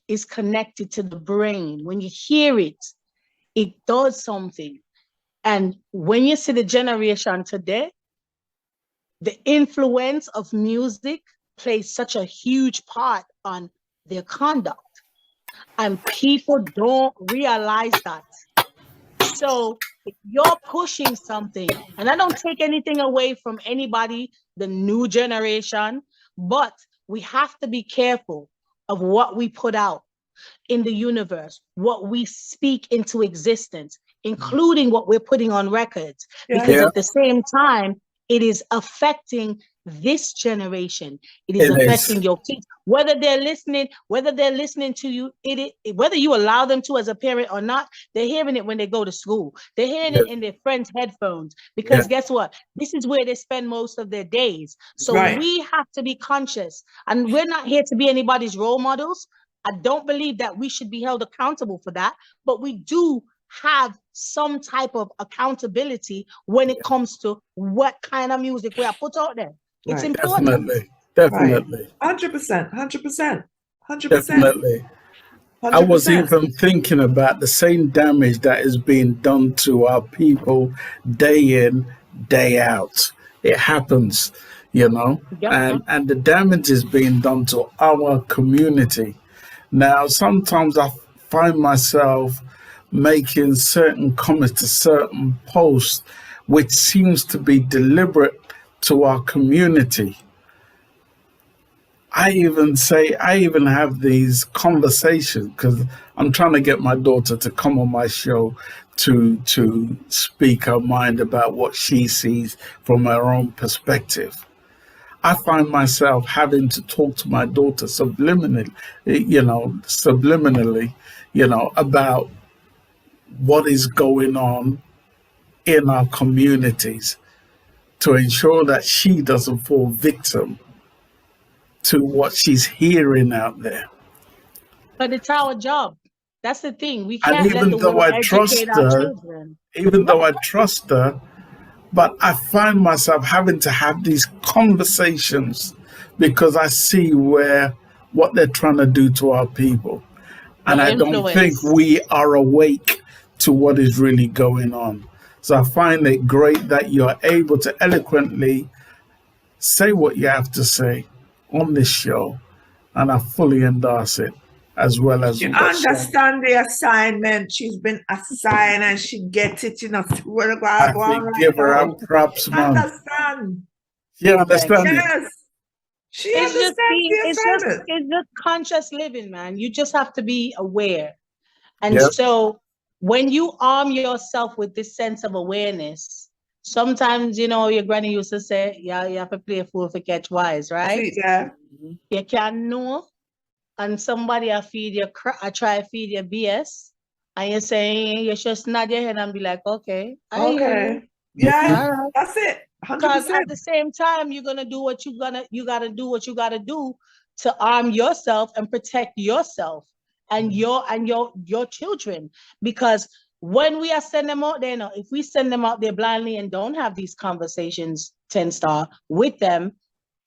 is connected to the brain. When you hear it, it does something. And when you see the generation today, the influence of music plays such a huge part on their conduct. And people don't realize that. so you're pushing something, and I don't take anything away from anybody, the new generation, but we have to be careful of what we put out in the universe, what we speak into existence, including what we're putting on records, because at the same time, it is affecting this generation. It is affecting your kids, whether they're listening to you, whether you allow them to as a parent or not, they're hearing it when they go to school. They're hearing it in their friends' headphones, because guess what? This is where they spend most of their days. So we have to be conscious, and we're not here to be anybody's role models. I don't believe that we should be held accountable for that, but we do have some type of accountability when it comes to what kind of music we are put out there. It's important. Definitely. 100%. Definitely. 100%. I was even thinking about the same damage that is being done to our people day in, day out. It happens, you know, and the damage is being done to our community. Now, sometimes I find myself making certain comments to certain posts, which seems to be deliberate to our community. I even have these conversations because I'm trying to get my daughter to come on my show to speak her mind about what she sees from her own perspective. I find myself having to talk to my daughter subliminally, about what is going on in our communities to ensure that she doesn't fall victim to what she's hearing out there. But it's our job. That's the thing. We can't let the world educate our children. Even though I trust her, but I find myself having to have these conversations because I see what they're trying to do to our people. And I don't think we are awake to what is really going on. So I find it great that you're able to eloquently say what you have to say on this show. And I fully endorse it, as well as you understand the assignment. She's been assigned and she gets it, you know. Give her out props, man. Understand. Yeah, understand. Yes. It's just conscious living, man. You just have to be aware. And so when you arm yourself with this sense of awareness, sometimes, your granny used to say, you have to play a fool for catch wise, right? Yeah. You can know, and somebody I try to feed you BS, and you're saying you just nod your head and be like, okay. Yeah, that's it. 100%. Because at the same time, you're gonna do what you gotta do to arm yourself and protect yourself and your children. Because when we are sending them out there, if we send them out there blindly and don't have these conversations, 10-star, with them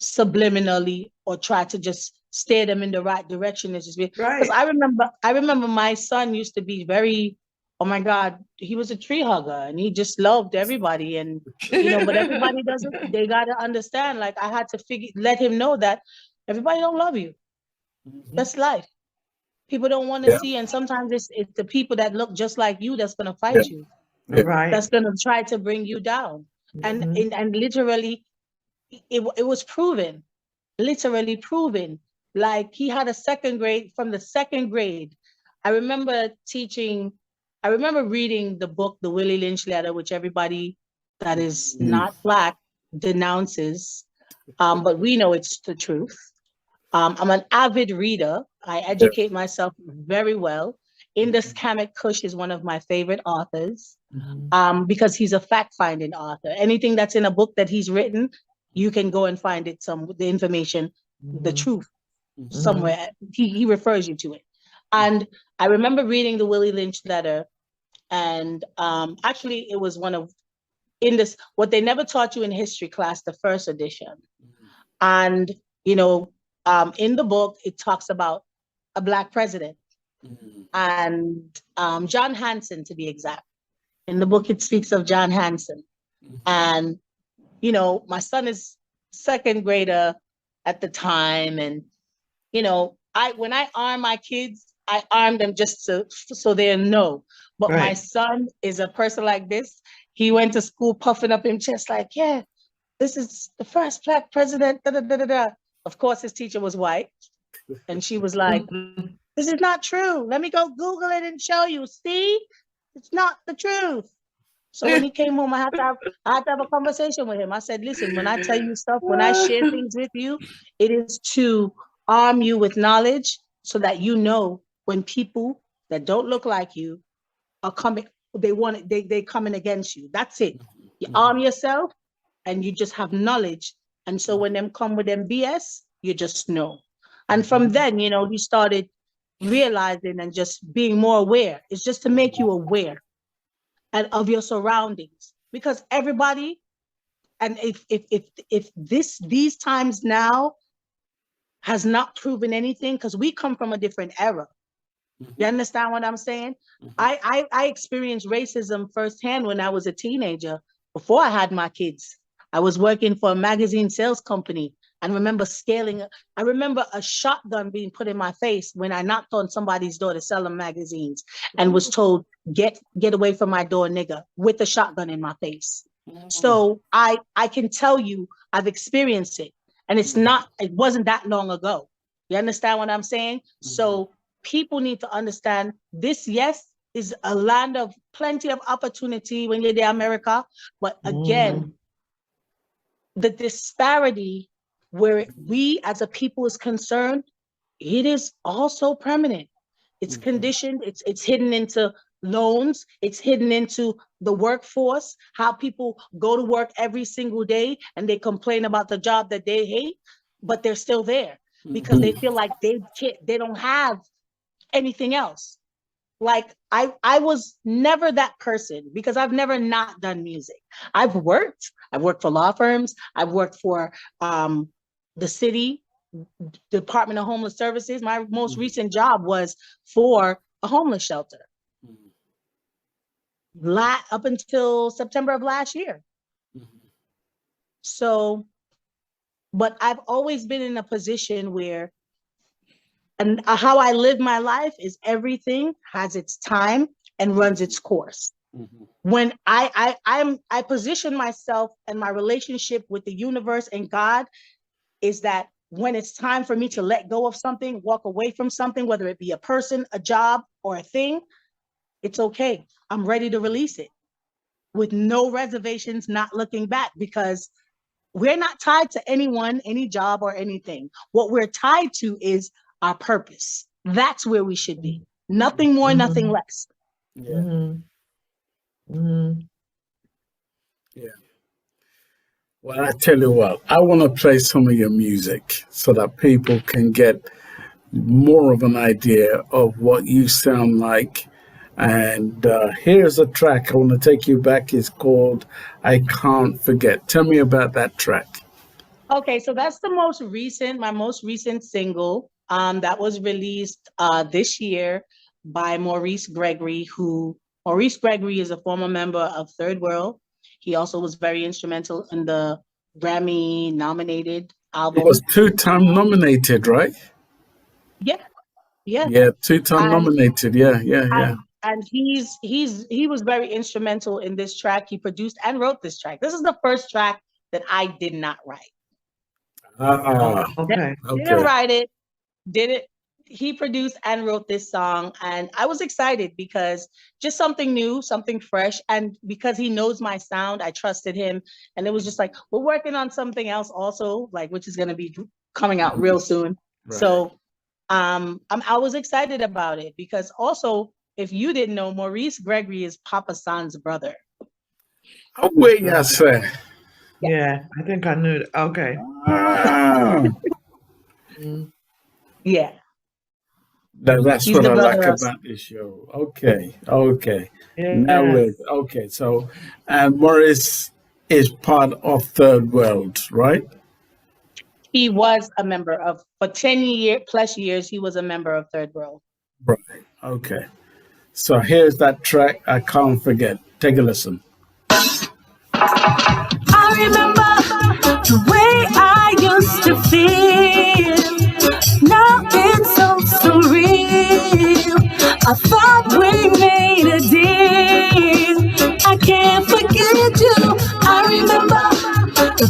subliminally, or try to just steer them in the right direction, because I remember my son used to be very, oh my God, he was a tree hugger and he just loved everybody, and but everybody doesn't. They gotta understand. Like, I had to let him know that everybody don't love you. That's life. People don't want to see, and sometimes it's the people that look just like you that's gonna fight you. Right. That's gonna try to bring you down. And literally, it was proven, literally proven. Like, he had from the second grade. I remember reading the book, The Willie Lynch Letter, which everybody that is not Black denounces. But we know it's the truth. I'm an avid reader. I educate myself very well. Indus Kamek Kush is one of my favorite authors, because he's a fact-finding author. Anything that's in a book that he's written, you can go and find it, the information, the truth somewhere. He refers you to it. And I remember reading the Willie Lynch Letter, and actually it was what they never taught you in history class, the first edition. And in the book, it talks about a Black president, and John Hanson, to be exact. In the book, it speaks of John Hanson. And, my son is second grader at the time. And, when I arm my kids, I arm them just so they know. But my Right. son is a person like this. He went to school puffing up his chest like, yeah, this is the first Black president. Da, da, da, da, da. Of course, his teacher was white. And she was like, this is not true. Let me go Google it and show you. See, it's not the truth. So when he came home, I had to have a conversation with him. I said, listen, when I tell you stuff, when I share things with you, it is to arm you with knowledge so that you know when people that don't look like you are coming, they coming against you. That's it. You arm yourself and you just have knowledge. And so when them come with them BS, you just know. And from then, you know, he started realizing and just being more aware. It's just to make you aware and of your surroundings, because everybody, and if these times now has not proven anything, because we come from a different era. You understand what I'm saying? I experienced racism firsthand when I was a teenager, before I had my kids. I was working for a magazine sales company and I remember a shotgun being put in my face when I knocked on somebody's door to sell them magazines and was told, get away from my door, nigga, with a shotgun in my face. So I can tell you, I've experienced it, and it wasn't that long ago. You understand what I'm saying? So people need to understand this, yes, is a land of plenty of opportunity when you're there, America. But again, the disparity where we as a people is concerned, it is also permanent. It's conditioned, it's hidden into loans, it's hidden into the workforce, how people go to work every single day and they complain about the job that they hate, but they're still there because they feel like they don't have anything else. Like I was never that person because I've never not done music. I've worked for law firms. I've worked for the city Department of Homeless Services. My most recent job was for a homeless shelter. Up until September of last year. So, but I've always been in a position where, and how I live my life is everything has its time and runs its course. When I position myself and my relationship with the universe and God is that when it's time for me to let go of something, walk away from something, whether it be a person, a job, or a thing, it's okay. I'm ready to release it with no reservations, not looking back, because we're not tied to anyone, any job, or anything. What we're tied to is our purpose. That's where we should be. Nothing more, nothing less. Yeah. Well, I tell you what, I want to play some of your music so that people can get more of an idea of what you sound like. And here's a track I want to take you back. It's called I Can't Forget. Tell me about that track. Okay, so that's my most recent single that was released this year by Maurice Gregory, Maurice Gregory is a former member of Third World. He also was very instrumental in the Grammy-nominated album. It was 2-time nominated, right? Yeah. Yeah, 2-time nominated. Yeah. And he was very instrumental in this track. He produced and wrote this track. This is the first track that I did not write. Okay. Didn't write it. He produced and wrote this song, and I was excited because just something new, something fresh, and because he knows my sound, I trusted him, and it was just like, we're working on something else also, like, which is going to be coming out real soon. Right. So I was excited about it because also, if you didn't know, Maurice Gregory is Papa San's brother. Oh, wait, yes, sir. Yeah, I think I knew that. Okay. Yeah. That's what I like about this show. Okay. Yeah. Now so and Maurice is part of Third World, right? He was a member of, for 10 plus years, he was a member of Third World. Right. Okay. So here's that track, I Can't Forget. Take a listen. I remember the way I used to feel. Now it's so surreal. I thought we made a deal.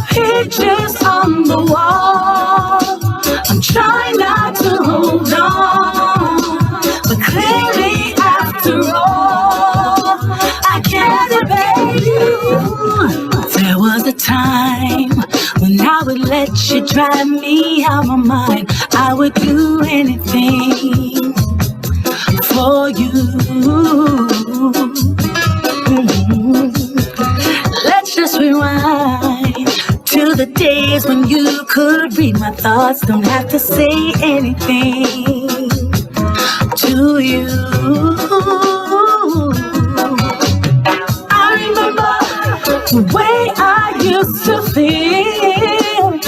Pictures on the wall. I'm trying not to hold on, but clearly after all, I can't evade you. There was a time when I would let you drive me out my mind. I would do anything for you. Let's just rewind to the days when you could read my thoughts, don't have to say anything to you. I remember the way I used to feel.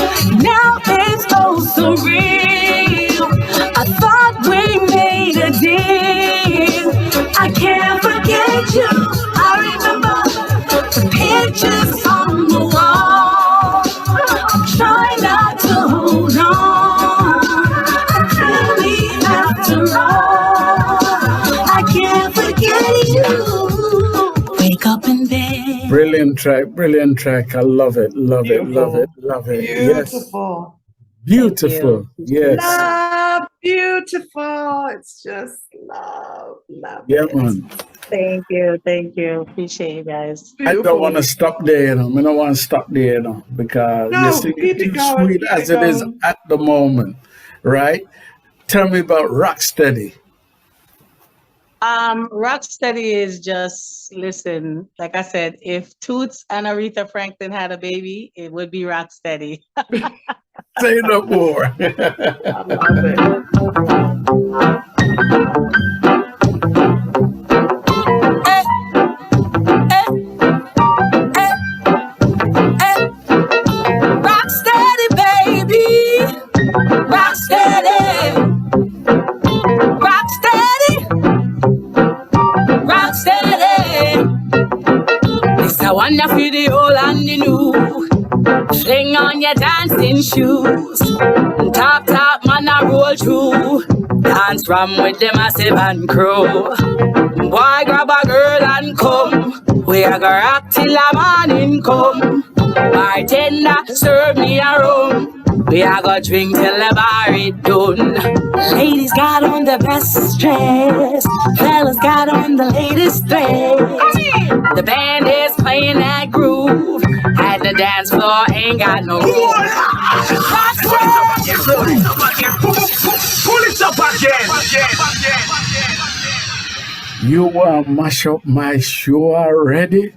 Now it's oh so real. I thought we made a deal. I can't forget you. I remember the pictures on the wall. I'm trying not to hold on. Clearly after all, I can't forget you. Wake up in bed. Brilliant track. I love it, love it, love it, love it. Beautiful. Yes. Beautiful. Yes. Love, beautiful. It's just love. Yeah, it. man. Thank you. Appreciate you guys. I don't want to stop there, I don't want to stop there, because No, you see, keep it too going, sweet keep as it it is going. at the moment, right? Tell me about Rocksteady. Rocksteady is just, listen, like I said, if Toots and Aretha Franklin had a baby, it would be Rocksteady. Say no more. I love it. Rock steady, baby. Rock steady. Rock steady. Rock steady. It's a wonder for the old and the new. Sling on your dancing shoes. Top man a roll through. Dance from with the massive and crew. Boy grab a girl and come. We a go rock till a morning come. Bartender serve me a rum. We a go drink till the bar is done. Ladies got on the best dress. Fellas got on the latest dress. The band is playing that groove. And the dance floor ain't got no room. Pull it up again. You want to mash up my show already?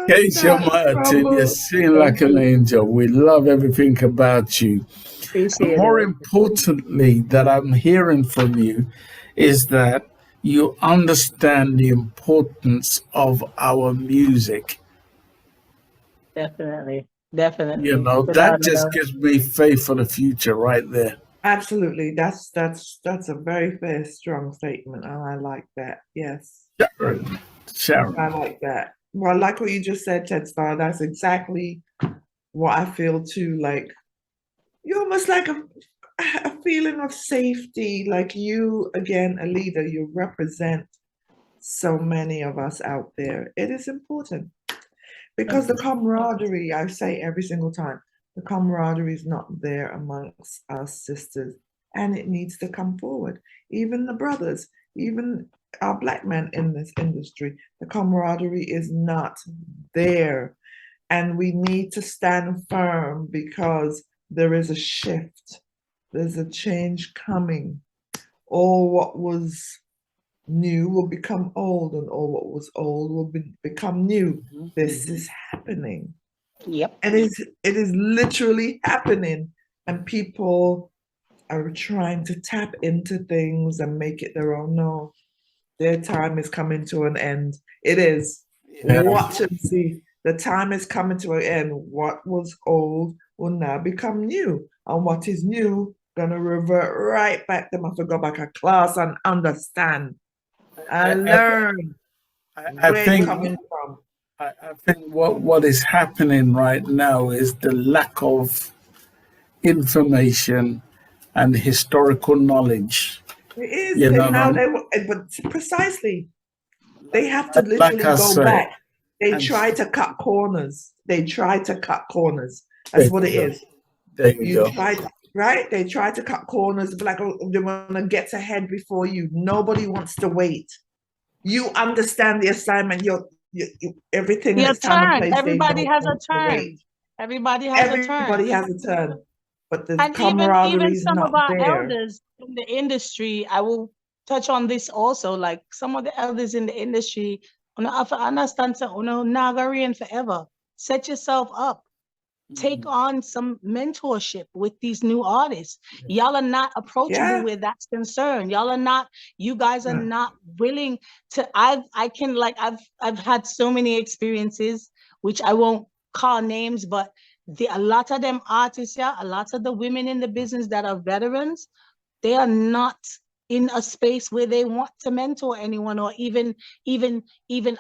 Keisha Martin, you sing like an angel. We love everything about you. Appreciate More it. importantly, that I'm hearing from you is that you understand the importance of our music. Definitely. That just gives me faith for the future right there. Absolutely. That's a very fair, strong statement, and I like that. Yes. Sharon. I like that. Well, I like what you just said, Ted Star. That's exactly what I feel too. Like, you're almost like a feeling of safety. Like, you, again, a leader, you represent so many of us out there. It is important because the camaraderie, I say every single time, the camaraderie is not there amongst us sisters, and it needs to come forward. Even the brothers, even our black men in this industry, the camaraderie is not there. And we need to stand firm because there is a shift. There's a change coming. All what was new will become old, and all what was old will become new. This is happening. Yep. It is literally happening, and people are trying to tap into things and make it their own. No, their time is coming to an end. It is. Yeah. Watch and see. The time is coming to an end. What was old will now become new, and what is new gonna revert right back. They must go back to class and understand and learn where it's coming from. I think what is happening right now is the lack of information and historical knowledge. It is. You know, Now but precisely. They have to Like literally I go say, back. They and try to cut corners. They try to cut corners. there That's what you it go. is. There you You go. try, right? They try to cut corners, like, oh, they want to get ahead before you. Nobody wants to wait. You understand the assignment. Everything in Your its time and turn. place. They Everybody don't has a want to turn. wait. Everybody has a turn. Everybody has a turn, but the And camaraderie even is some of not our there. elders in the industry, I will touch on this also, like some of the elders in the industry, have to understand, Nagarian forever. Set yourself up. Take on some mentorship with these new artists. Y'all are not approachable where that's concerned. You guys are not willing to. I've had so many experiences, which I won't call names, but a lot of them artists, a lot of the women in the business that are veterans, they are not in a space where they want to mentor anyone or even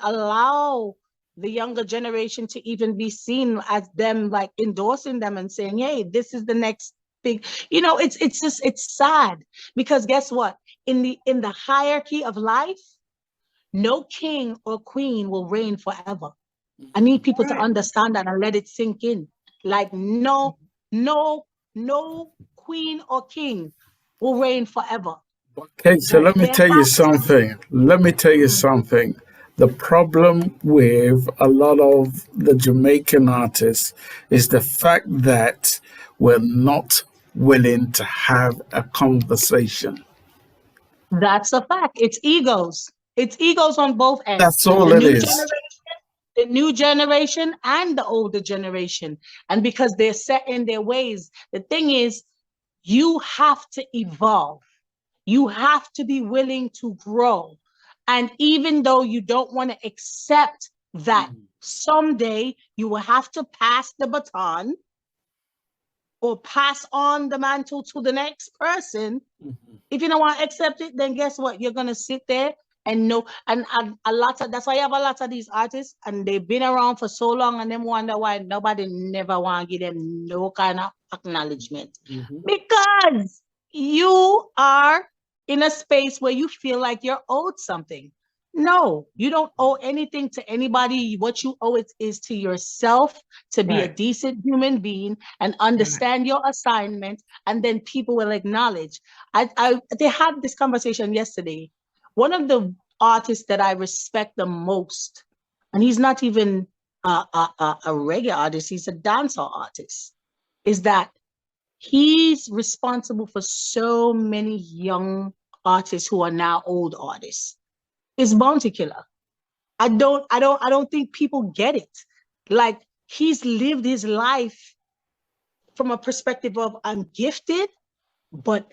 allow the younger generation to even be seen as them, like endorsing them and saying, hey, this is the next big, it's sad, because guess what? In the hierarchy of life, no king or queen will reign forever. I need people to understand that and let it sink in. Like no queen or king will reign forever. Okay, so let me tell you something. The problem with a lot of the Jamaican artists is the fact that we're not willing to have a conversation. That's a fact. It's egos. It's egos on both ends. That's all it is. The new generation and the older generation. And because they're set in their ways, the thing is, you have to evolve. You have to be willing to grow. And even though you don't want to accept that someday you will have to pass the baton or pass on the mantle to the next person, if you don't want to accept it, then guess what? You're going to sit there and know. And that's why you have a lot of these artists, and they've been around for so long, and then wonder why nobody never want to give them no kind of acknowledgement. Because you are in a space where you feel like you're owed something. No, you don't owe anything to anybody. What you owe is to yourself, to be a decent human being and understand your assignment, and then people will acknowledge. They had this conversation yesterday. One of the artists that I respect the most, and he's not even a reggae artist, he's a dancehall artist, is that he's responsible for so many young artists who are now old artists. Is Bounty Killer. I don't think people get it. Like, he's lived his life from a perspective of, I'm gifted, but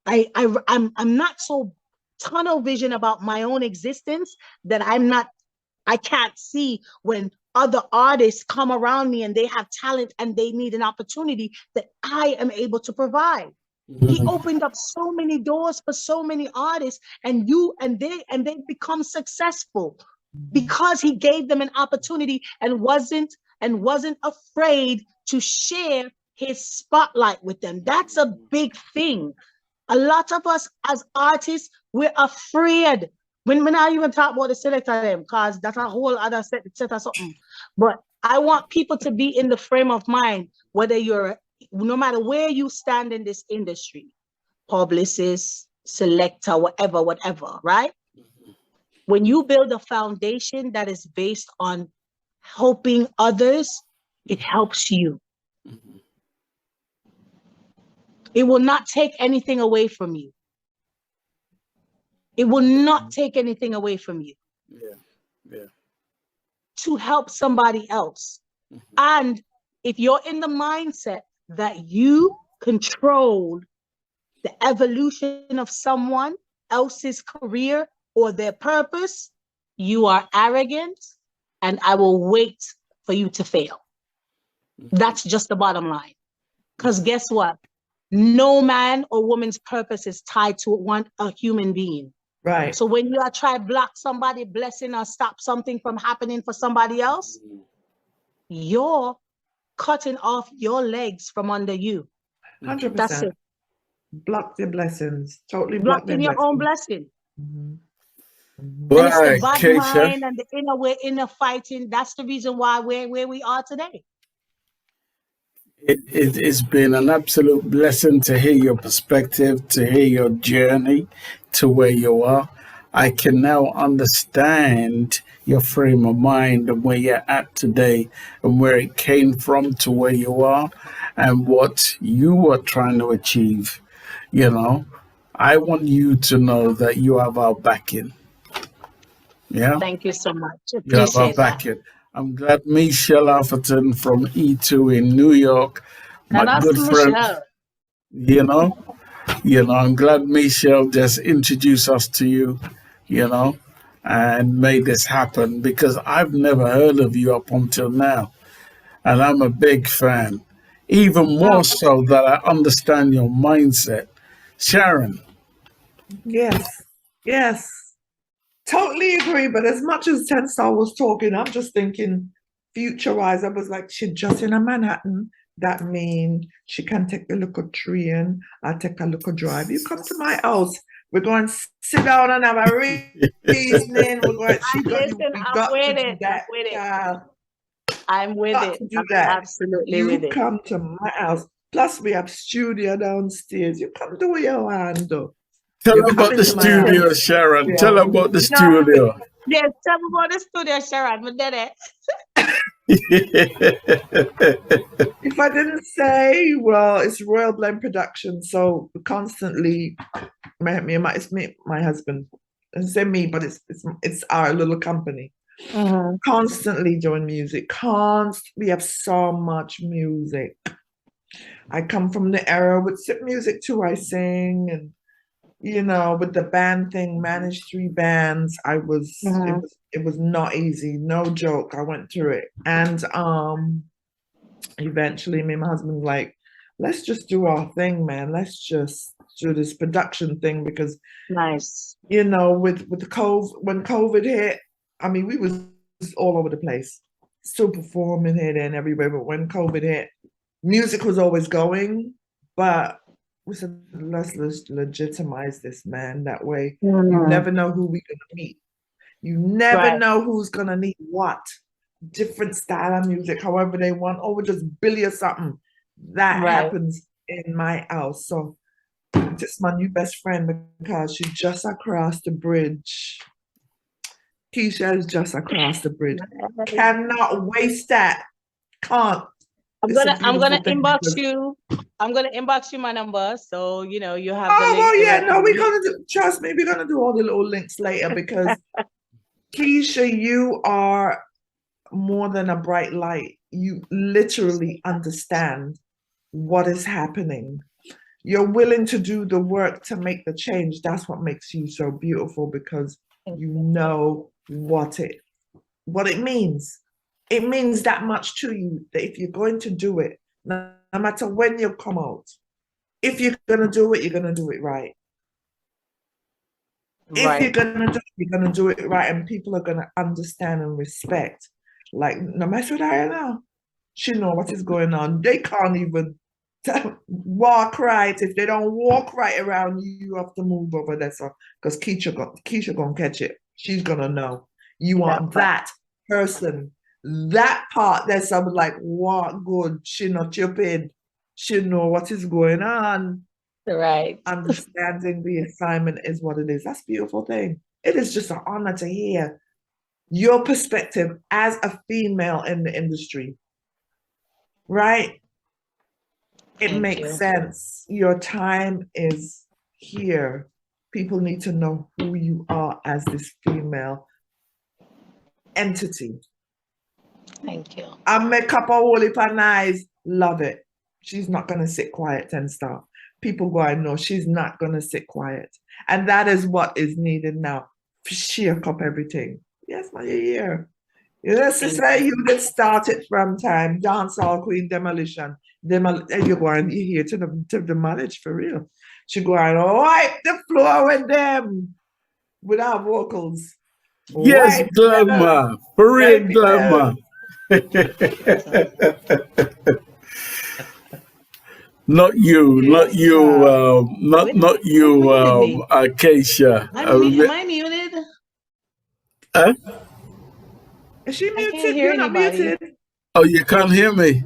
I'm not so tunnel vision about my own existence that I can't see when other artists come around me and they have talent and they need an opportunity that I am able to provide. He opened up so many doors for so many artists, and they become successful because he gave them an opportunity and wasn't afraid to share his spotlight with them. That's a big thing. A lot of us as artists, we're afraid. When I even talk about the selector them, because that's a whole other set of something. But I want people to be in the frame of mind, no matter where you stand in this industry, publicist, selector, whatever, right? When you build a foundation that is based on helping others, it helps you. It will not take anything away from you. It will not take anything away from you. To help somebody else. And if you're in the mindset that you control the evolution of someone else's career or their purpose, you are arrogant, and I will wait for you to fail. That's just the bottom line. Because guess what? No man or woman's purpose is tied to a human being. Right. So when you are trying to block somebody blessing or stop something from happening for somebody else, you're cutting off your legs from under you. 100%. That's it. Block their blessings. Totally blocking your blessings. own blessing. And it's the Right, bad Keisha. mind and the inner fighting. That's the reason why we're where we are today. It's been an absolute blessing to hear your perspective, to hear your journey to where you are. I can now understand your frame of mind and where you're at today and where it came from to where you are and what you were trying to achieve. You know, I want you to know that you have our backing. Yeah, Thank you so much. you have our Appreciate that. backing. I'm glad Michelle Authurton from E2 in New York, my And that's good friend, Michelle. you know, I'm glad Michelle just introduced us to you, you know, and made this happen because I've never heard of you up until now. And I'm a big fan, even more so that I understand your mindset. Sharon. Yes, yes, totally agree. But as much as Tenstar was talking, I'm just thinking future-wise. I was like, she just in a Manhattan. That means she can take a look at train. I'll take a look at drive. You come to my house. We're going to sit down and have a reasoning. We're going. She got you. Listen, We I'm got to with do it. that. I'm with it. child. I'm with Got it. to do I'm that. absolutely You with it. come to my house. Plus, we have studio downstairs. You come do what you want to. Tell You her come about the into my house. studio, Sharon. Yeah. Tell her about the You know what I mean? studio. Yes, tell me about the studio, Sharon. We did it. If I didn't say, well, it's Royal Blend Production, so constantly, it's me, my husband. I say me, but it's our little company. Constantly doing music. We have so much music. I come from the era with sip music too. I sing and with the band thing, managed 3 bands. It was not easy, no joke. I went through it. And eventually me and my husband like, let's just do our thing, man. Let's just do this production thing because nice. With COVID, when COVID hit, I mean, we was all over the place, still performing here and everywhere. But when COVID hit, music was always going, but we said, let's legitimize this, man. That way, you never know who we're gonna meet. You never know who's gonna need what. Different style of music, however they want. Oh, we just Billy or something. That happens in my house. So this is my new best friend because she's just across the bridge. Keisha is just across the bridge. Cannot waste that. Can't. I'm gonna inbox you. I'm gonna inbox you my number, so you have the link. Oh yeah, no, we're gonna do. Trust me, we're gonna do all the little links later because Keisha, you are more than a bright light. You literally understand what is happening. You're willing to do the work to make the change. That's what makes you so beautiful because you know what it means. It means that much to you that if you're going to do it, no matter when you come out, if you're gonna do it, you're gonna do it right. If you're gonna do it, you're gonna do it right, and people are gonna understand and respect. Like, no mess with her now. She know what is going on. They can't even walk right. If they don't walk right around you, you have to move over there. So, because Keisha gonna catch it. She's gonna know. You want that person. That part that's I'm like, what good? She not stupid. She know what is going on. Right. Understanding the assignment is what it is. That's a beautiful thing. It is just an honor to hear your perspective as a female in the industry. Right? It makes sense. Your time is here. People need to know who you are as this female entity. Thank you. I make up a whole heap of nice. Love it. She's not going to sit quiet, Tenstar. People go, I know she's not going to sit quiet. And that is what is needed now. Shake up everything. Yes, my year. Let's say you get started from time. Dancehall Queen Demolition. You go and you hear to demolish for real. She go and wipe the floor with them. With our vocals. Yes, Glamour. For real, Glamour. Not you, Keisha. Am I muted? Huh? Is she I muted? can't hear You're not anybody. muted. Oh, you can't hear me?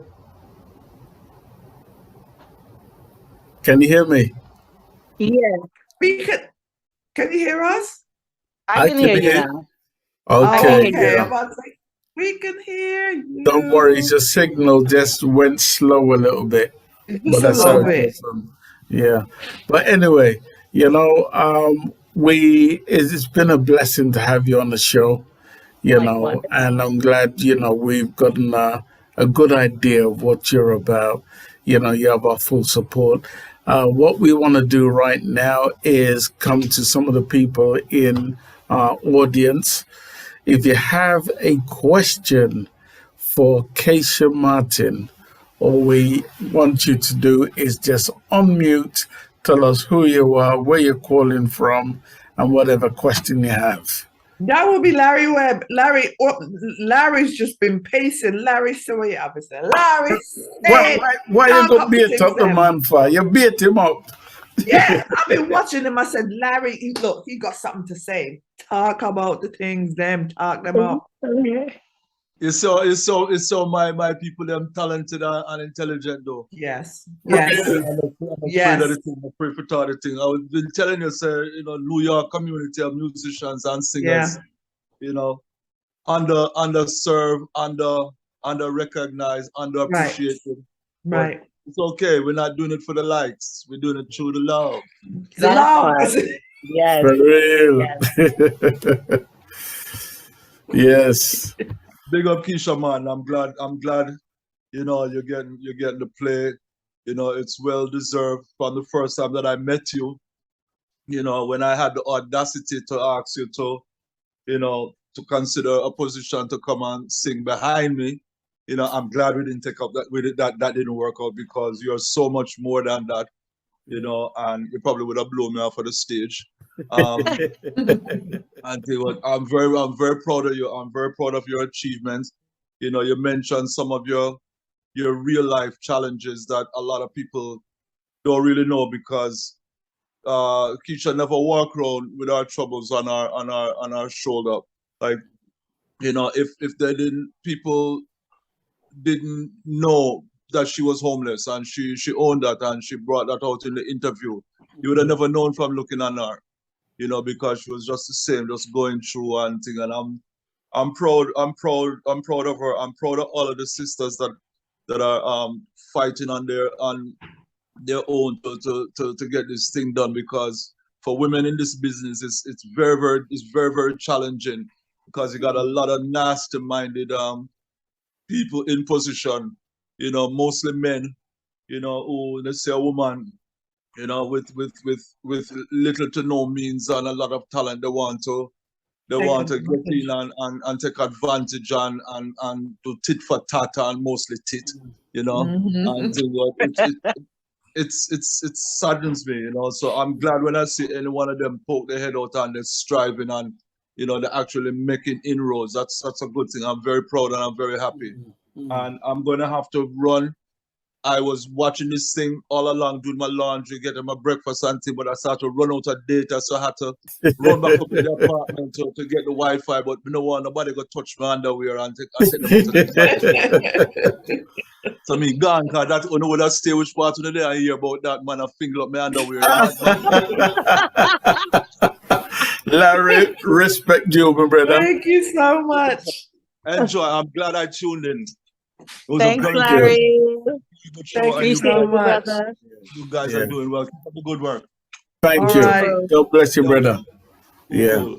Can you hear me? Yeah, We can you hear us? I I can can hear you hear. now. I can Okay, hear Okay, you. I'm yeah. about to say, we can hear Don't worry, you. your signal just went slow a little bit, but Just a that's how little it bit. goes. Yeah. But anyway, it's been a blessing to have you on the show, Likewise. and I'm glad, we've gotten a good idea of what you're about. You have our full support. What we want to do right now is come to some of the people in our audience. If you have a question for Keisha Martin, all we want you to do is just unmute, tell us who you are, where you're calling from, and whatever question you have. That would be Larry Webb. Larry's just been pacing. Larry, so what you have to say? Larry, Why, say, why you talk gonna up the beat things up the them. man for? You beat him up. Yeah, I've been watching him. I said, Larry, look, he got something to say. Talk about the things them, talk them up. It's so my people them talented and intelligent though. Yes. I'm Yes. afraid of the thing. I'm afraid for Todd the thing. I was been telling you, sir, New York community of musicians and singers, underserved, under recognized, underappreciated. Right. But it's okay. We're not doing it for the likes. We're doing it through the love. The love. Yes. For real. Yes. Yes. Big up Keisha, man. I'm glad, you're getting the play. It's well deserved. From the first time that I met you, when I had the audacity to ask you to consider a position to come and sing behind me, I'm glad we didn't take up that didn't work out, because you're so much more than that, and you probably would have blown me off of the stage. And I'm very proud of you. I'm very proud of your achievements. You mentioned some of your real life challenges that a lot of people don't really know, because Keisha never walk around with our troubles on our shoulder. Like, if people didn't know that she was homeless, and she owned that, and she brought that out in the interview, you would have never known from looking at her. Because she was just the same, just going through and thing. And I'm proud of her. I'm proud of all of the sisters that are fighting on their own to get this thing done, because for women in this business, it's very challenging, because you got a lot of nasty minded people in position, mostly men, who, let's say, a woman, with little to no means and a lot of talent, they want to get in and take advantage and do tit for tat, and mostly tit, and it saddens me, So I'm glad when I see any one of them poke their head out and they're striving, and they're actually making inroads. That's a good thing. I'm very proud and I'm very happy. And I'm gonna have to run. I was watching this thing all along, doing my laundry, getting my breakfast and thing, but I started to run out of data, so I had to run back up in the apartment to get the Wi-Fi. But nobody got touch my underwear and take them out of the So me gone, because that only would have stay which part of the day I hear about that man, I finger up my underwear. Larry, respect you, my brother. Thank you so much. Enjoy. I'm glad I tuned in. Thanks, Larry. Thank you so much. You guys are doing well. Keep up the good work. Thank you. Right. God bless you, brother. Yeah.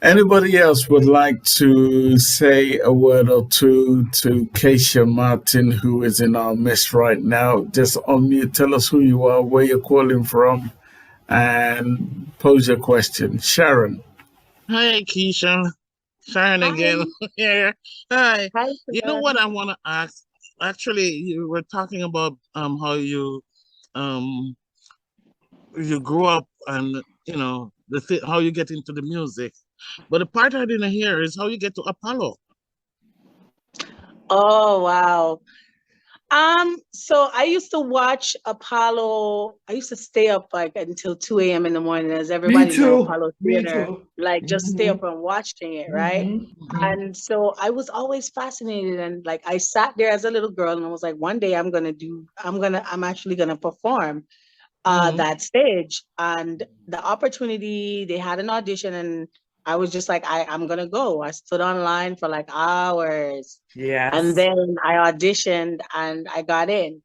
Anybody else would like to say a word or two to Keisha Martin, who is in our midst right now? Just unmute, tell us who you are, where you're calling from, and pose your question. Sharon. Hi, Keisha. Sharon again. Here. Hi. Hi. You know what I want to ask? Actually, you were talking about how you grew up, and how you get into the music. But the part I didn't hear is how you get to Apollo. Oh, wow. So I used to watch Apollo. I used to stay up like until 2 a.m. in the morning, as everybody know, Apollo Me Theater. too. Like just stay up and watching it, right? And so I was always fascinated, and like I sat there as a little girl, and I was like, one day I'm actually gonna perform that stage. And the opportunity, they had an audition, and I was just like, I'm gonna go. I stood online for like hours. Yes. And then I auditioned and I got in.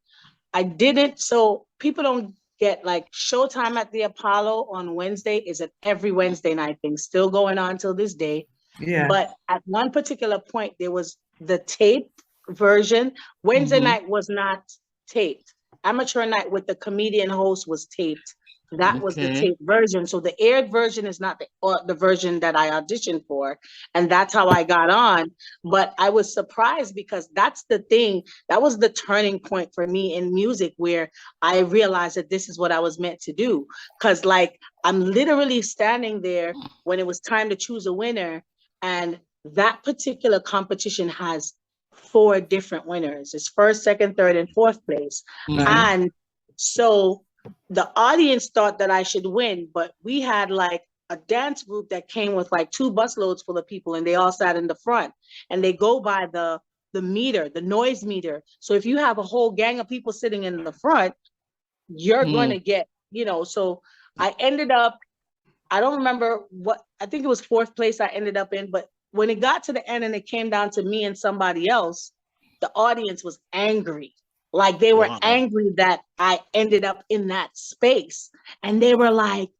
I didn't, so people don't get like Showtime at the Apollo on Wednesday is an every Wednesday night thing, still going on till this day. Yeah. But at one particular point, there was the taped version. Wednesday night was not taped. Amateur night with the comedian host was taped. That was the taped version. So the aired version is not the version that I auditioned for. And that's how I got on. But I was surprised because that's the thing. That was the turning point for me in music where I realized that this is what I was meant to do. Because like I'm literally standing there when it was time to choose a winner. And that particular competition has 4 different winners. It's first, second, third, and fourth place. And so the audience thought that I should win, but we had like a dance group that came with like 2 busloads full of people, and they all sat in the front, and they go by the meter, the noise meter. So if you have a whole gang of people sitting in the front, you're going to get, so I ended up, I don't remember what, I think it was 4th place I ended up in, but when it got to the end and it came down to me and somebody else, the audience was angry. Like they were angry that I ended up in that space. And they were like,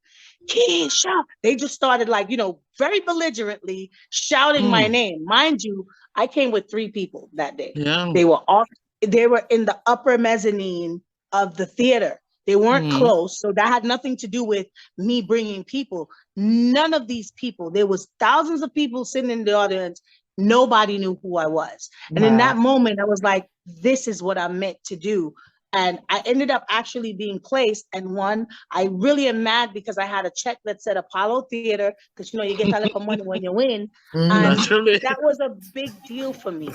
Keisha. They just started like, very belligerently shouting my name. Mind you, I came with 3 people that day. Yeah. They were in the upper mezzanine of the theater. They weren't close. So that had nothing to do with me bringing people. None of these people, there was thousands of people sitting in the audience. Nobody knew who I was. And in that moment, I was like, this is what I'm meant to do. And I ended up actually being placed and won. I really am mad because I had a check that said Apollo Theater, because you get a little money when you win. And that was a big deal for me.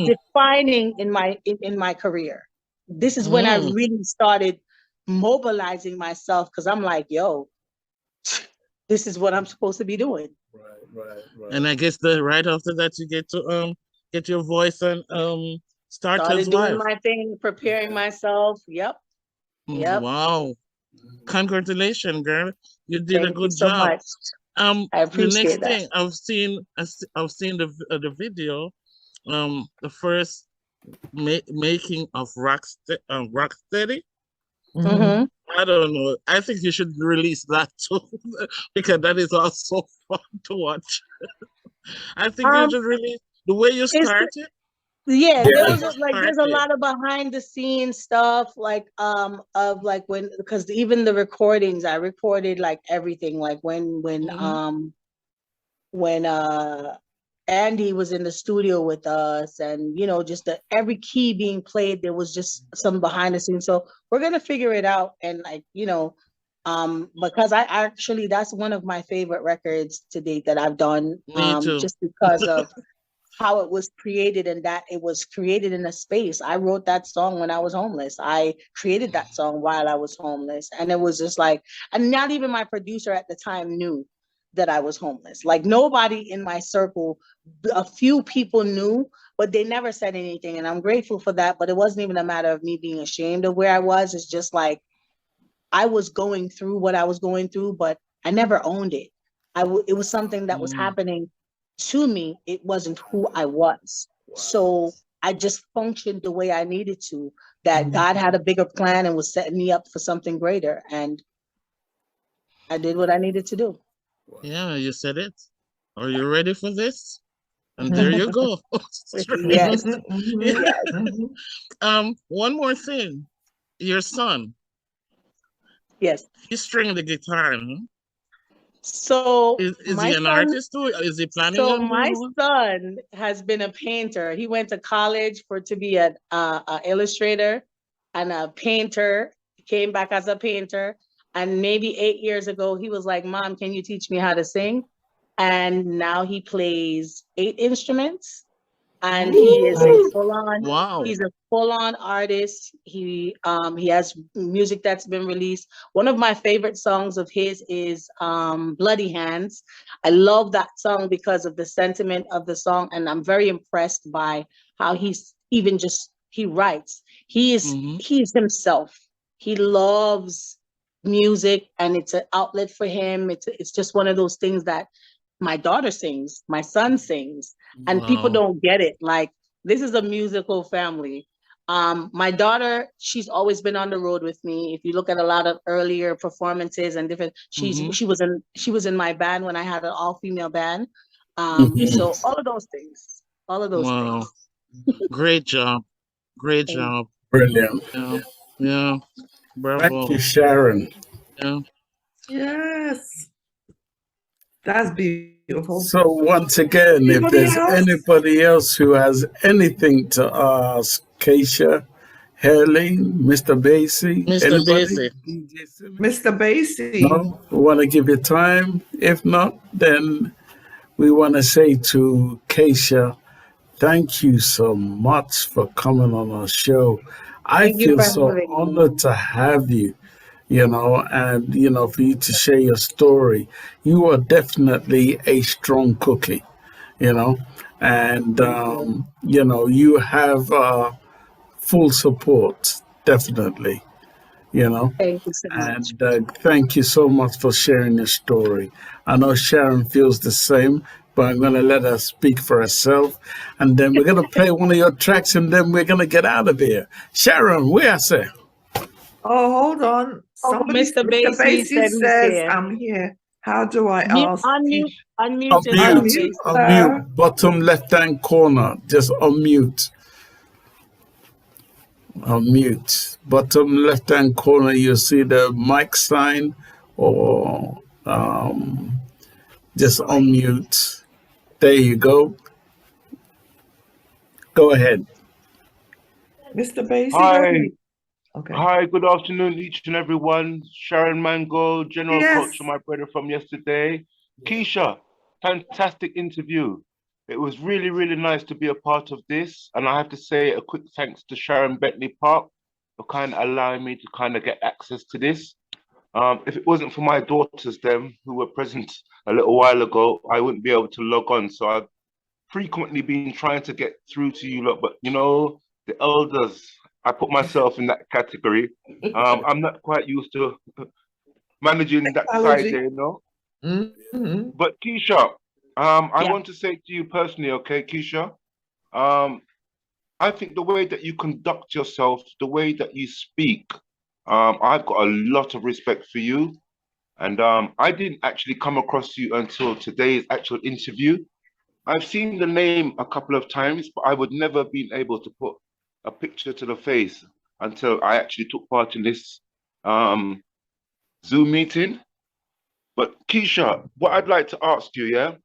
Defining in my career. This is when I really started mobilizing myself, because I'm like, yo, this is what I'm supposed to be doing. Right. And I guess right after that you get to get your voice and started doing my thing, preparing myself. Yep. Wow. Congratulations, girl. You did a good so job. Much. I appreciate the next thing I've seen the video, the first making of Rocksteady. I don't know. I think you should release that too, because that is also fun to watch. I think you should release the way you started. There's a lot of behind the scenes stuff, like of like because even the recordings, I recorded like everything, like when Andy was in the studio with us, and just every key being played, there was just some behind the scenes. So we're gonna figure it out, and because I actually, that's one of my favorite records to date that I've done. Me too. Just because of how it was created, and that it was created in a space. I wrote that song when I was homeless. I created that song while I was homeless, and it was just like, and not even my producer at the time knew that I was homeless. Like nobody in my circle, a few people knew, but they never said anything. And I'm grateful for that. But it wasn't even a matter of me being ashamed of where I was. It's just like, I was going through what I was going through, but I never owned it. It was something that was happening to me. It wasn't who I was. So I just functioned the way I needed to, that God had a bigger plan and was setting me up for something greater. And I did what I needed to do. Yeah, you said it. Are you ready for this? And there you go. Yes. One more thing. Your son. Yes. He's stringing the guitar. Huh? So is he an artist too? Is he planning on? So my son has been a painter. He went to college to be an illustrator and a painter. He came back as a painter. And maybe 8 years ago, he was like, Mom, can you teach me how to sing? And now he plays 8 instruments. and he is a Ooh. full-on Wow. he's a full-on artist. He has music that's been released. One of my favorite songs of his is Bloody Hands. I love that song because of the sentiment of the song, and I'm very impressed by how he's even just he writes. He's himself. He loves music, and it's an outlet for him. It's just one of those things that my daughter sings, my son sings, and people don't get it. Like, this is a musical family. My daughter, she's always been on the road with me. If you look at a lot of earlier performances and different, she was in my band when I had an all-female band. So all of those things, Wow. Great job. Great job. Brilliant. Yeah. Yeah. Bravo. Thank you, Sharon. Yeah. Yes. That's beautiful. So once again, if Anybody there's else? anybody else who has anything to ask, Keisha, Hurley, Mr. Basie, Mr. anybody? Basie. Mr. Basie. No? We want to give you time. If not, then we want to say to Keisha, thank you so much for coming on our show. I Thank you feel for so having me. honored to have you, and, for you to share your story. You are definitely a strong cookie, and, you have full support, definitely, Thank you so much. and thank you so much for sharing your story. I know Sharon feels the same, but I'm going to let her speak for herself. And then we're going to play one of your tracks, and then we're going to get out of here. Sharon, where I say? Oh, hold on. Somebody, Mr. Mr. Basie Basie said he's says, here. I'm here. How do I Unmute, ask? unmute yourself, Unmute, Basie. unmute, bottom left-hand corner. Just unmute. Unmute. Bottom left-hand corner, you see the mic sign, or just unmute. There you go. Go ahead. Mr. Basie, go Hi. ahead. Okay. Hi, good afternoon, each and everyone. Sharon Mango, General Yes. Culture, my brother from yesterday. Keisha, fantastic interview. It was really, really nice to be a part of this. And I have to say a quick thanks to Sharon Bentley Park for kind of allowing me to kind of get access to this. If it wasn't for my daughters, them, who were present a little while ago, I wouldn't be able to log on. So I've frequently been trying to get through to you lot, but the elders, I put myself in that category. I'm not quite used to managing that side there, Mm-hmm. But Keisha, I want to say to you personally, okay, Keisha, I think the way that you conduct yourself, the way that you speak, I've got a lot of respect for you. And I didn't actually come across you until today's actual interview. I've seen the name a couple of times, but I would never have been able to put a picture to the face until I actually took part in this Zoom meeting. But Keisha, what I'd like to ask you,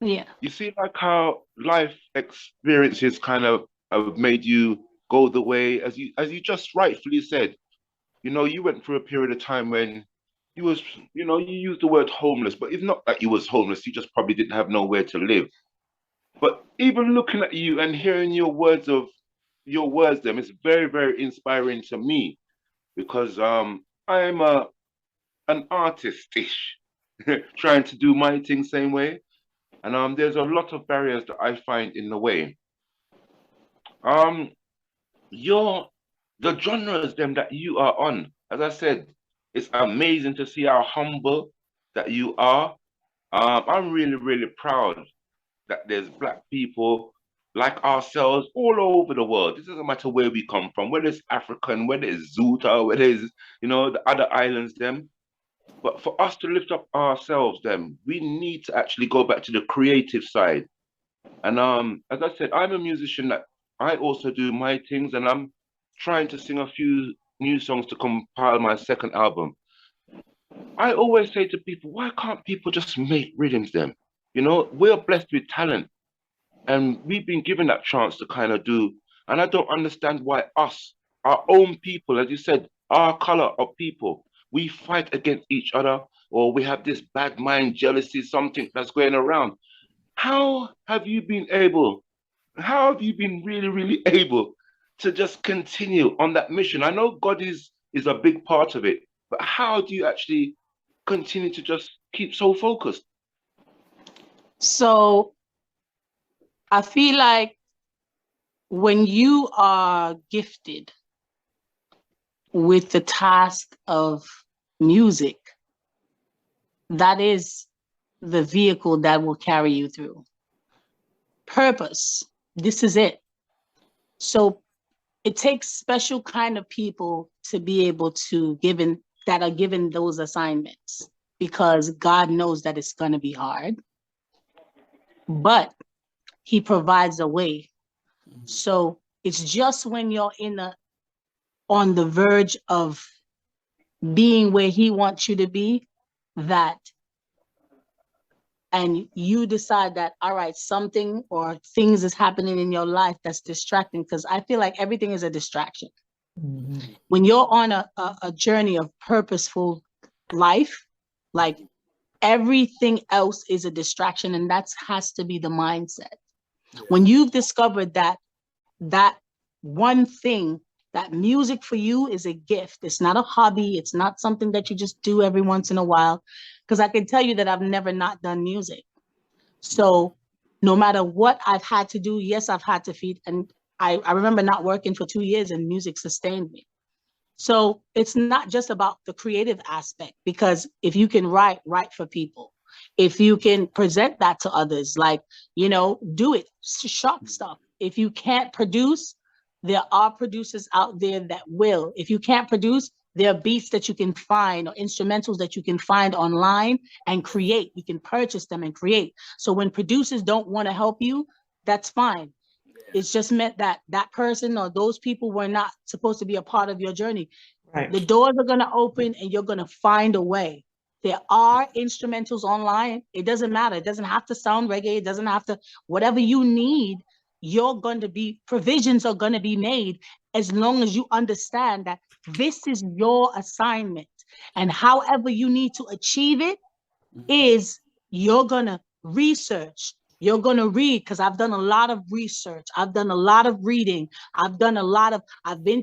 Yeah. you see like how life experiences kind of have made you go the way, as you just rightfully said, you went through a period of time when you was, you used the word homeless, but it's not that you was homeless, you just probably didn't have nowhere to live. But even looking at you and hearing your words, them, it's very, very inspiring to me, because I'm an artist-ish, trying to do my thing same way. And there's a lot of barriers that I find in the way. The genres them that you are on, as I said, it's amazing to see how humble that you are. I'm really, really proud that there's Black people like ourselves all over the world. It doesn't matter where we come from, whether it's African, whether it's Zuta, whether it's, the other islands, them. But for us to lift up ourselves, them, we need to actually go back to the creative side. And as I said, I'm a musician that I also do my things, and I'm trying to sing a few new songs to compile my second album. I always say to people, why can't people just make rhythms them? We're blessed with talent, and we've been given that chance to kind of do. And I don't understand why us, our own people, as you said, our color of people, we fight against each other, or we have this bad mind, jealousy, something that's going around. How have you been able how have you been really, really able to just continue on that mission? I know God is a big part of it, but how do you actually continue to just keep so focused? So I feel like when you are gifted with the task of music, that is the vehicle that will carry you through. Purpose, this is it. So it takes special kind of people to be able to that are given those assignments, because God knows that it's going to be hard, but he provides a way. So it's just when you're on the verge of being where he wants you to be, and you decide that, all right, something or things is happening in your life that's distracting, because I feel like everything is a distraction. Mm-hmm. When you're on a journey of purposeful life, like everything else is a distraction, and that has to be the mindset. Yeah. When you've discovered that one thing, that music for you is a gift. It's not a hobby. It's not something that you just do every once in a while. Because I can tell you that I've never not done music. So no matter what I've had to do, yes, I've had to feed. And I remember not working for 2 years and music sustained me. So it's not just about the creative aspect, because if you can write for people, if you can present that to others, like, do it, shock stuff. If you can't produce, there are producers out there that will. If you can't produce, there are beats that you can find or instrumentals that you can find online and create. You can purchase them and create. So when producers don't want to help you, that's fine. It's just meant that that person or those people were not supposed to be a part of your journey. Right. The doors are going to open and you're going to find a way. There are instrumentals online. It doesn't matter. It doesn't have to sound reggae. It doesn't have to, whatever you need, provisions are going to be made, as long as you understand that this is your assignment. And however you need to achieve it is, you're going to research. You're going to read, because I've done a lot of research. I've done a lot of reading. I've been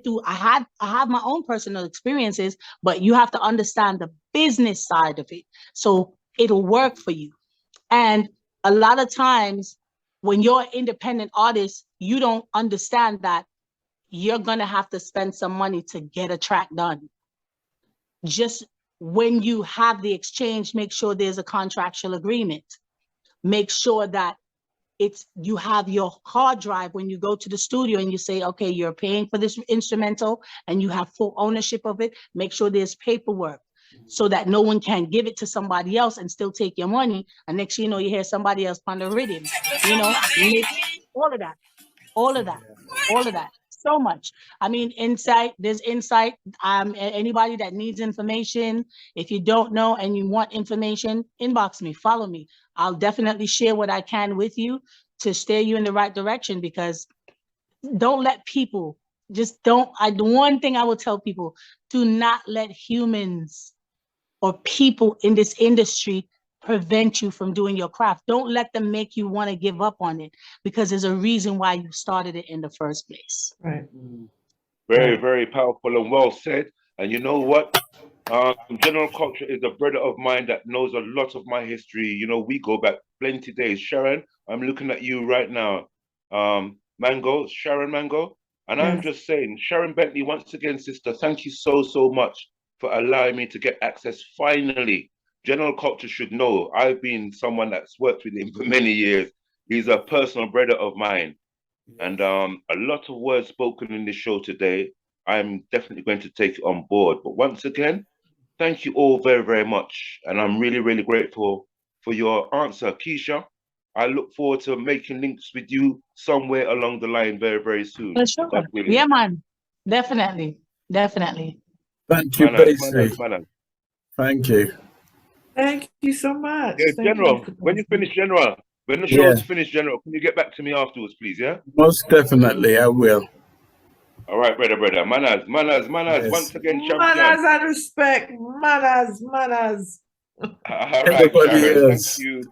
through, I have my own personal experiences, but you have to understand the business side of it. So it'll work for you. And a lot of times when you're an independent artist, you don't understand that you're going to have to spend some money to get a track done. Just when you have the exchange, make sure there's a contractual agreement. Make sure that you have your hard drive when you go to the studio and you say, okay, you're paying for this instrumental and you have full ownership of it. Make sure there's paperwork so that no one can give it to somebody else and still take your money. And next thing you know, you hear somebody else on the rhythm, all of that. So much. I mean, there's insight. Anybody that needs information, if you don't know and you want information, inbox me, follow me. I'll definitely share what I can with you to steer you in the right direction, because don't let people, the one thing I will tell people, do not let humans or people in this industry prevent you from doing your craft. Don't let them make you want to give up on it, because there's a reason why you started it in the first place. Right. Very, very powerful and well said. And you know what? General Culture is a brother of mine that knows a lot of my history. We go back plenty days. Sharon, I'm looking at you right now. Sharon Mango. And I'm just saying, Sharon Bentley, once again, sister, thank you so, so much for allowing me to get access finally. General Culture should know I've been someone that's worked with him for many years. He's a personal brother of mine. And a lot of words spoken in this show today. I'm definitely going to take it on board. But once again, thank you all very, very much. And I'm really, really grateful for your answer, Keisha. I look forward to making links with you somewhere along the line very, very soon. For sure. Yeah, man. Definitely. Thank you, Basie. Thank you. Thank you so much. Yeah, General, when you finish, General, when the show is finished, General, can you get back to me afterwards, please, yeah? Most definitely, I will. All right, brother. Manners. Yes. Once again, champion. Manners and respect. Manners. All right, Sharon, thank you.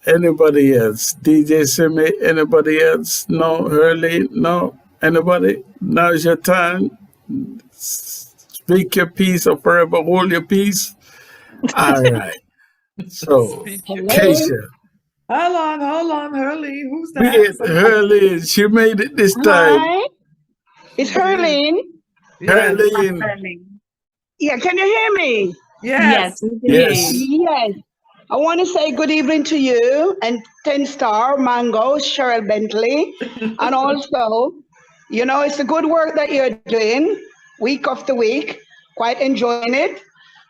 Anybody else? DJ Simi, anybody else? No? Hurley? No? Anybody? Now's your time. Speak your piece or forever hold your peace. All right. So, Keisha. Hold on, Hurley. Who's that? Hurley, she made it this time. Hi. It's Hurleen. Hurleen. Yeah, can you hear me? Yes. Yes. I want to say good evening to you and 10 Star, Mango, Cheryl Bentley. And also, you know, it's the good work that you're doing week after week. Quite enjoying it.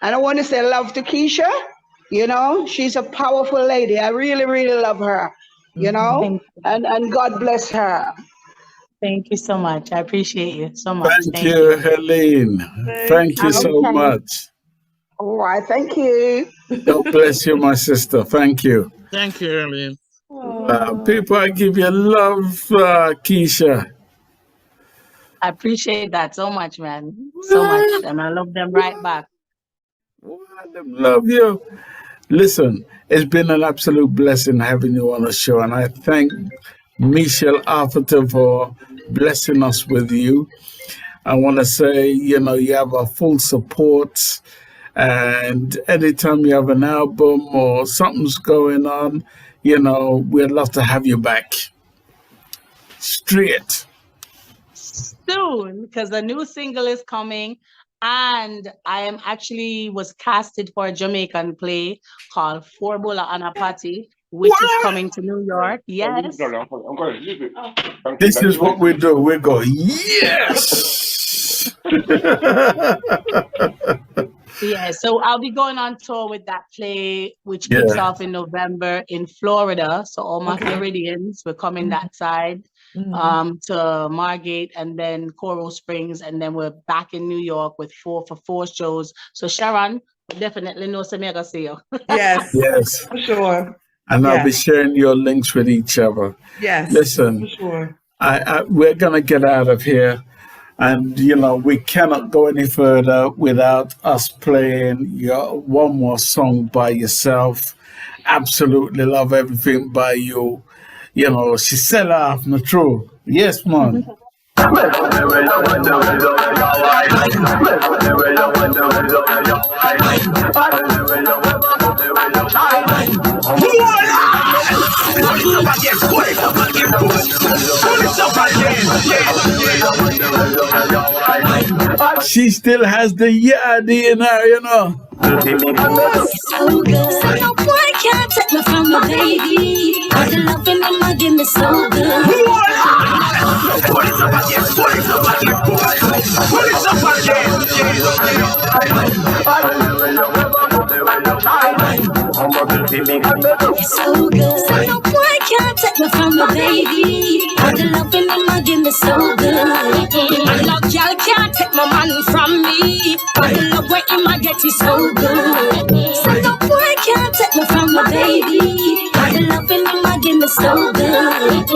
And I want to say love to Keisha. You know, she's a powerful lady. I really, really love her, you know, and God bless her. Thank you so much. I appreciate you so much. Thank you, Helene. Thank you so much. All right. Thank you. God bless you, my sister. Thank you. Thank you, Helene. People, I give you love, Keisha. I appreciate that so much, man. So much. And I love them right back. Love you. Listen, it's been an absolute blessing having you on the show, and I thank Michelle Authurton for blessing us with you. I want to say, you know, you have our full support, and anytime you have an album or something's going on, you know, we'd love to have you back. Straight. Soon, because the new single is coming. And I am actually was casted for a Jamaican play called Four Bola and a Patty, which is coming to New York. Yes. This is what we do. We go, yes. Yeah, so I'll be going on tour with that play, which kicks off in November in Florida. So all my Floridians, we're coming that side to Margate and then Coral Springs. And then we're back in New York with four shows. So Sharon, definitely know some mega see you. Yes. Yes. For sure. And I'll be sharing your links with each other. Yes. Listen, for sure. We're going to get out of here. And, you know, we cannot go any further without us playing your one more song by yourself. Absolutely love everything by you. You know, she sell off the truth. Yes, man. She still has the yardie in her, you know. So good, so no boy can't take me from my baby. All the loving in my give me so good. It's so good, so no boy can't take me from my baby. All the loving in my give me so good. No girl can't take my man from me. All the love where in my get is so good. So no boy can't take me from my baby. All the loving in my give me so good.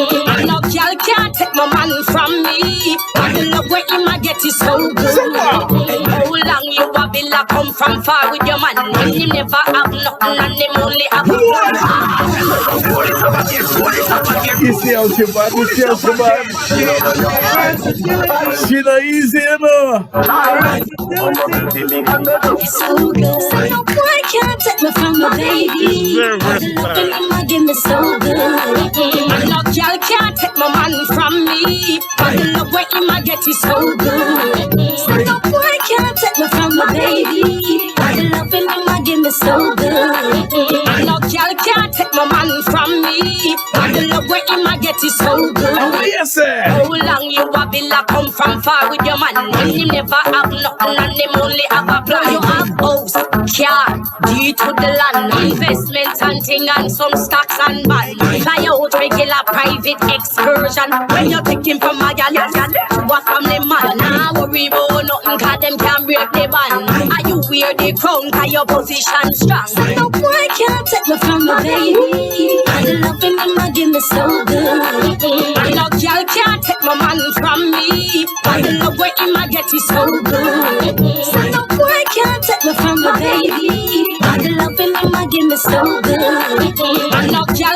No girl can't take my man from me. All the love where in my get is so good. How long you a bill come from far with your man? When you never have nothing and them only have a plan. You see how she bad? You see how she bad? She not easy, you know. It's so good, so no boy can't take me from my baby. All the loving in my give me so good. No girl can't take my man from me. All the love where in my get is so good. So no boy can't take me from my baby. All the loving in my give me so good. No girl can't take my man from me. All the love where in my get is so good. Oh, yes, sir. How long you a bill come from far with your man? When you never have nothing and them only have a plan. You have house, car, deed to the land, investments and thing and some stocks and bond. Fly out regular private excursion. When you take him from my gal, you a family man. Nah worry about nothing cause them can't break the band. Are you wear the crown cause your position strong? So no boy can't take me from my baby. All the loving in my give me so good. No girl can't take my man from me. All the love where in my get is so good. So no boy can't take me from my baby. All the loving in my give me so good. No girl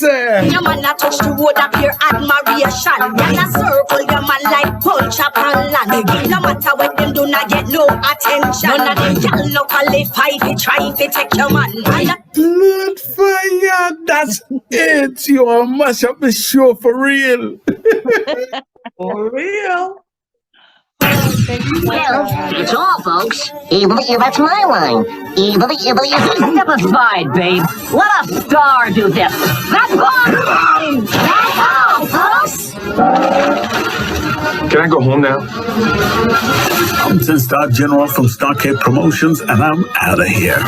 say? Your man a touch the road up your admiration. And a circle your man like punch up on land. No matter what them do, not get no attention. None of them y'all no qualify to try to take your man. Blood fire, that's it. You are mash up the show for real. For real. Well, it's all, folks. That's my line. Step aside, babe. Let a star do this. That's mine! That's all, folks! Can I go home now? I'm 10-Star General from Starcade Promotions, and I'm out of here.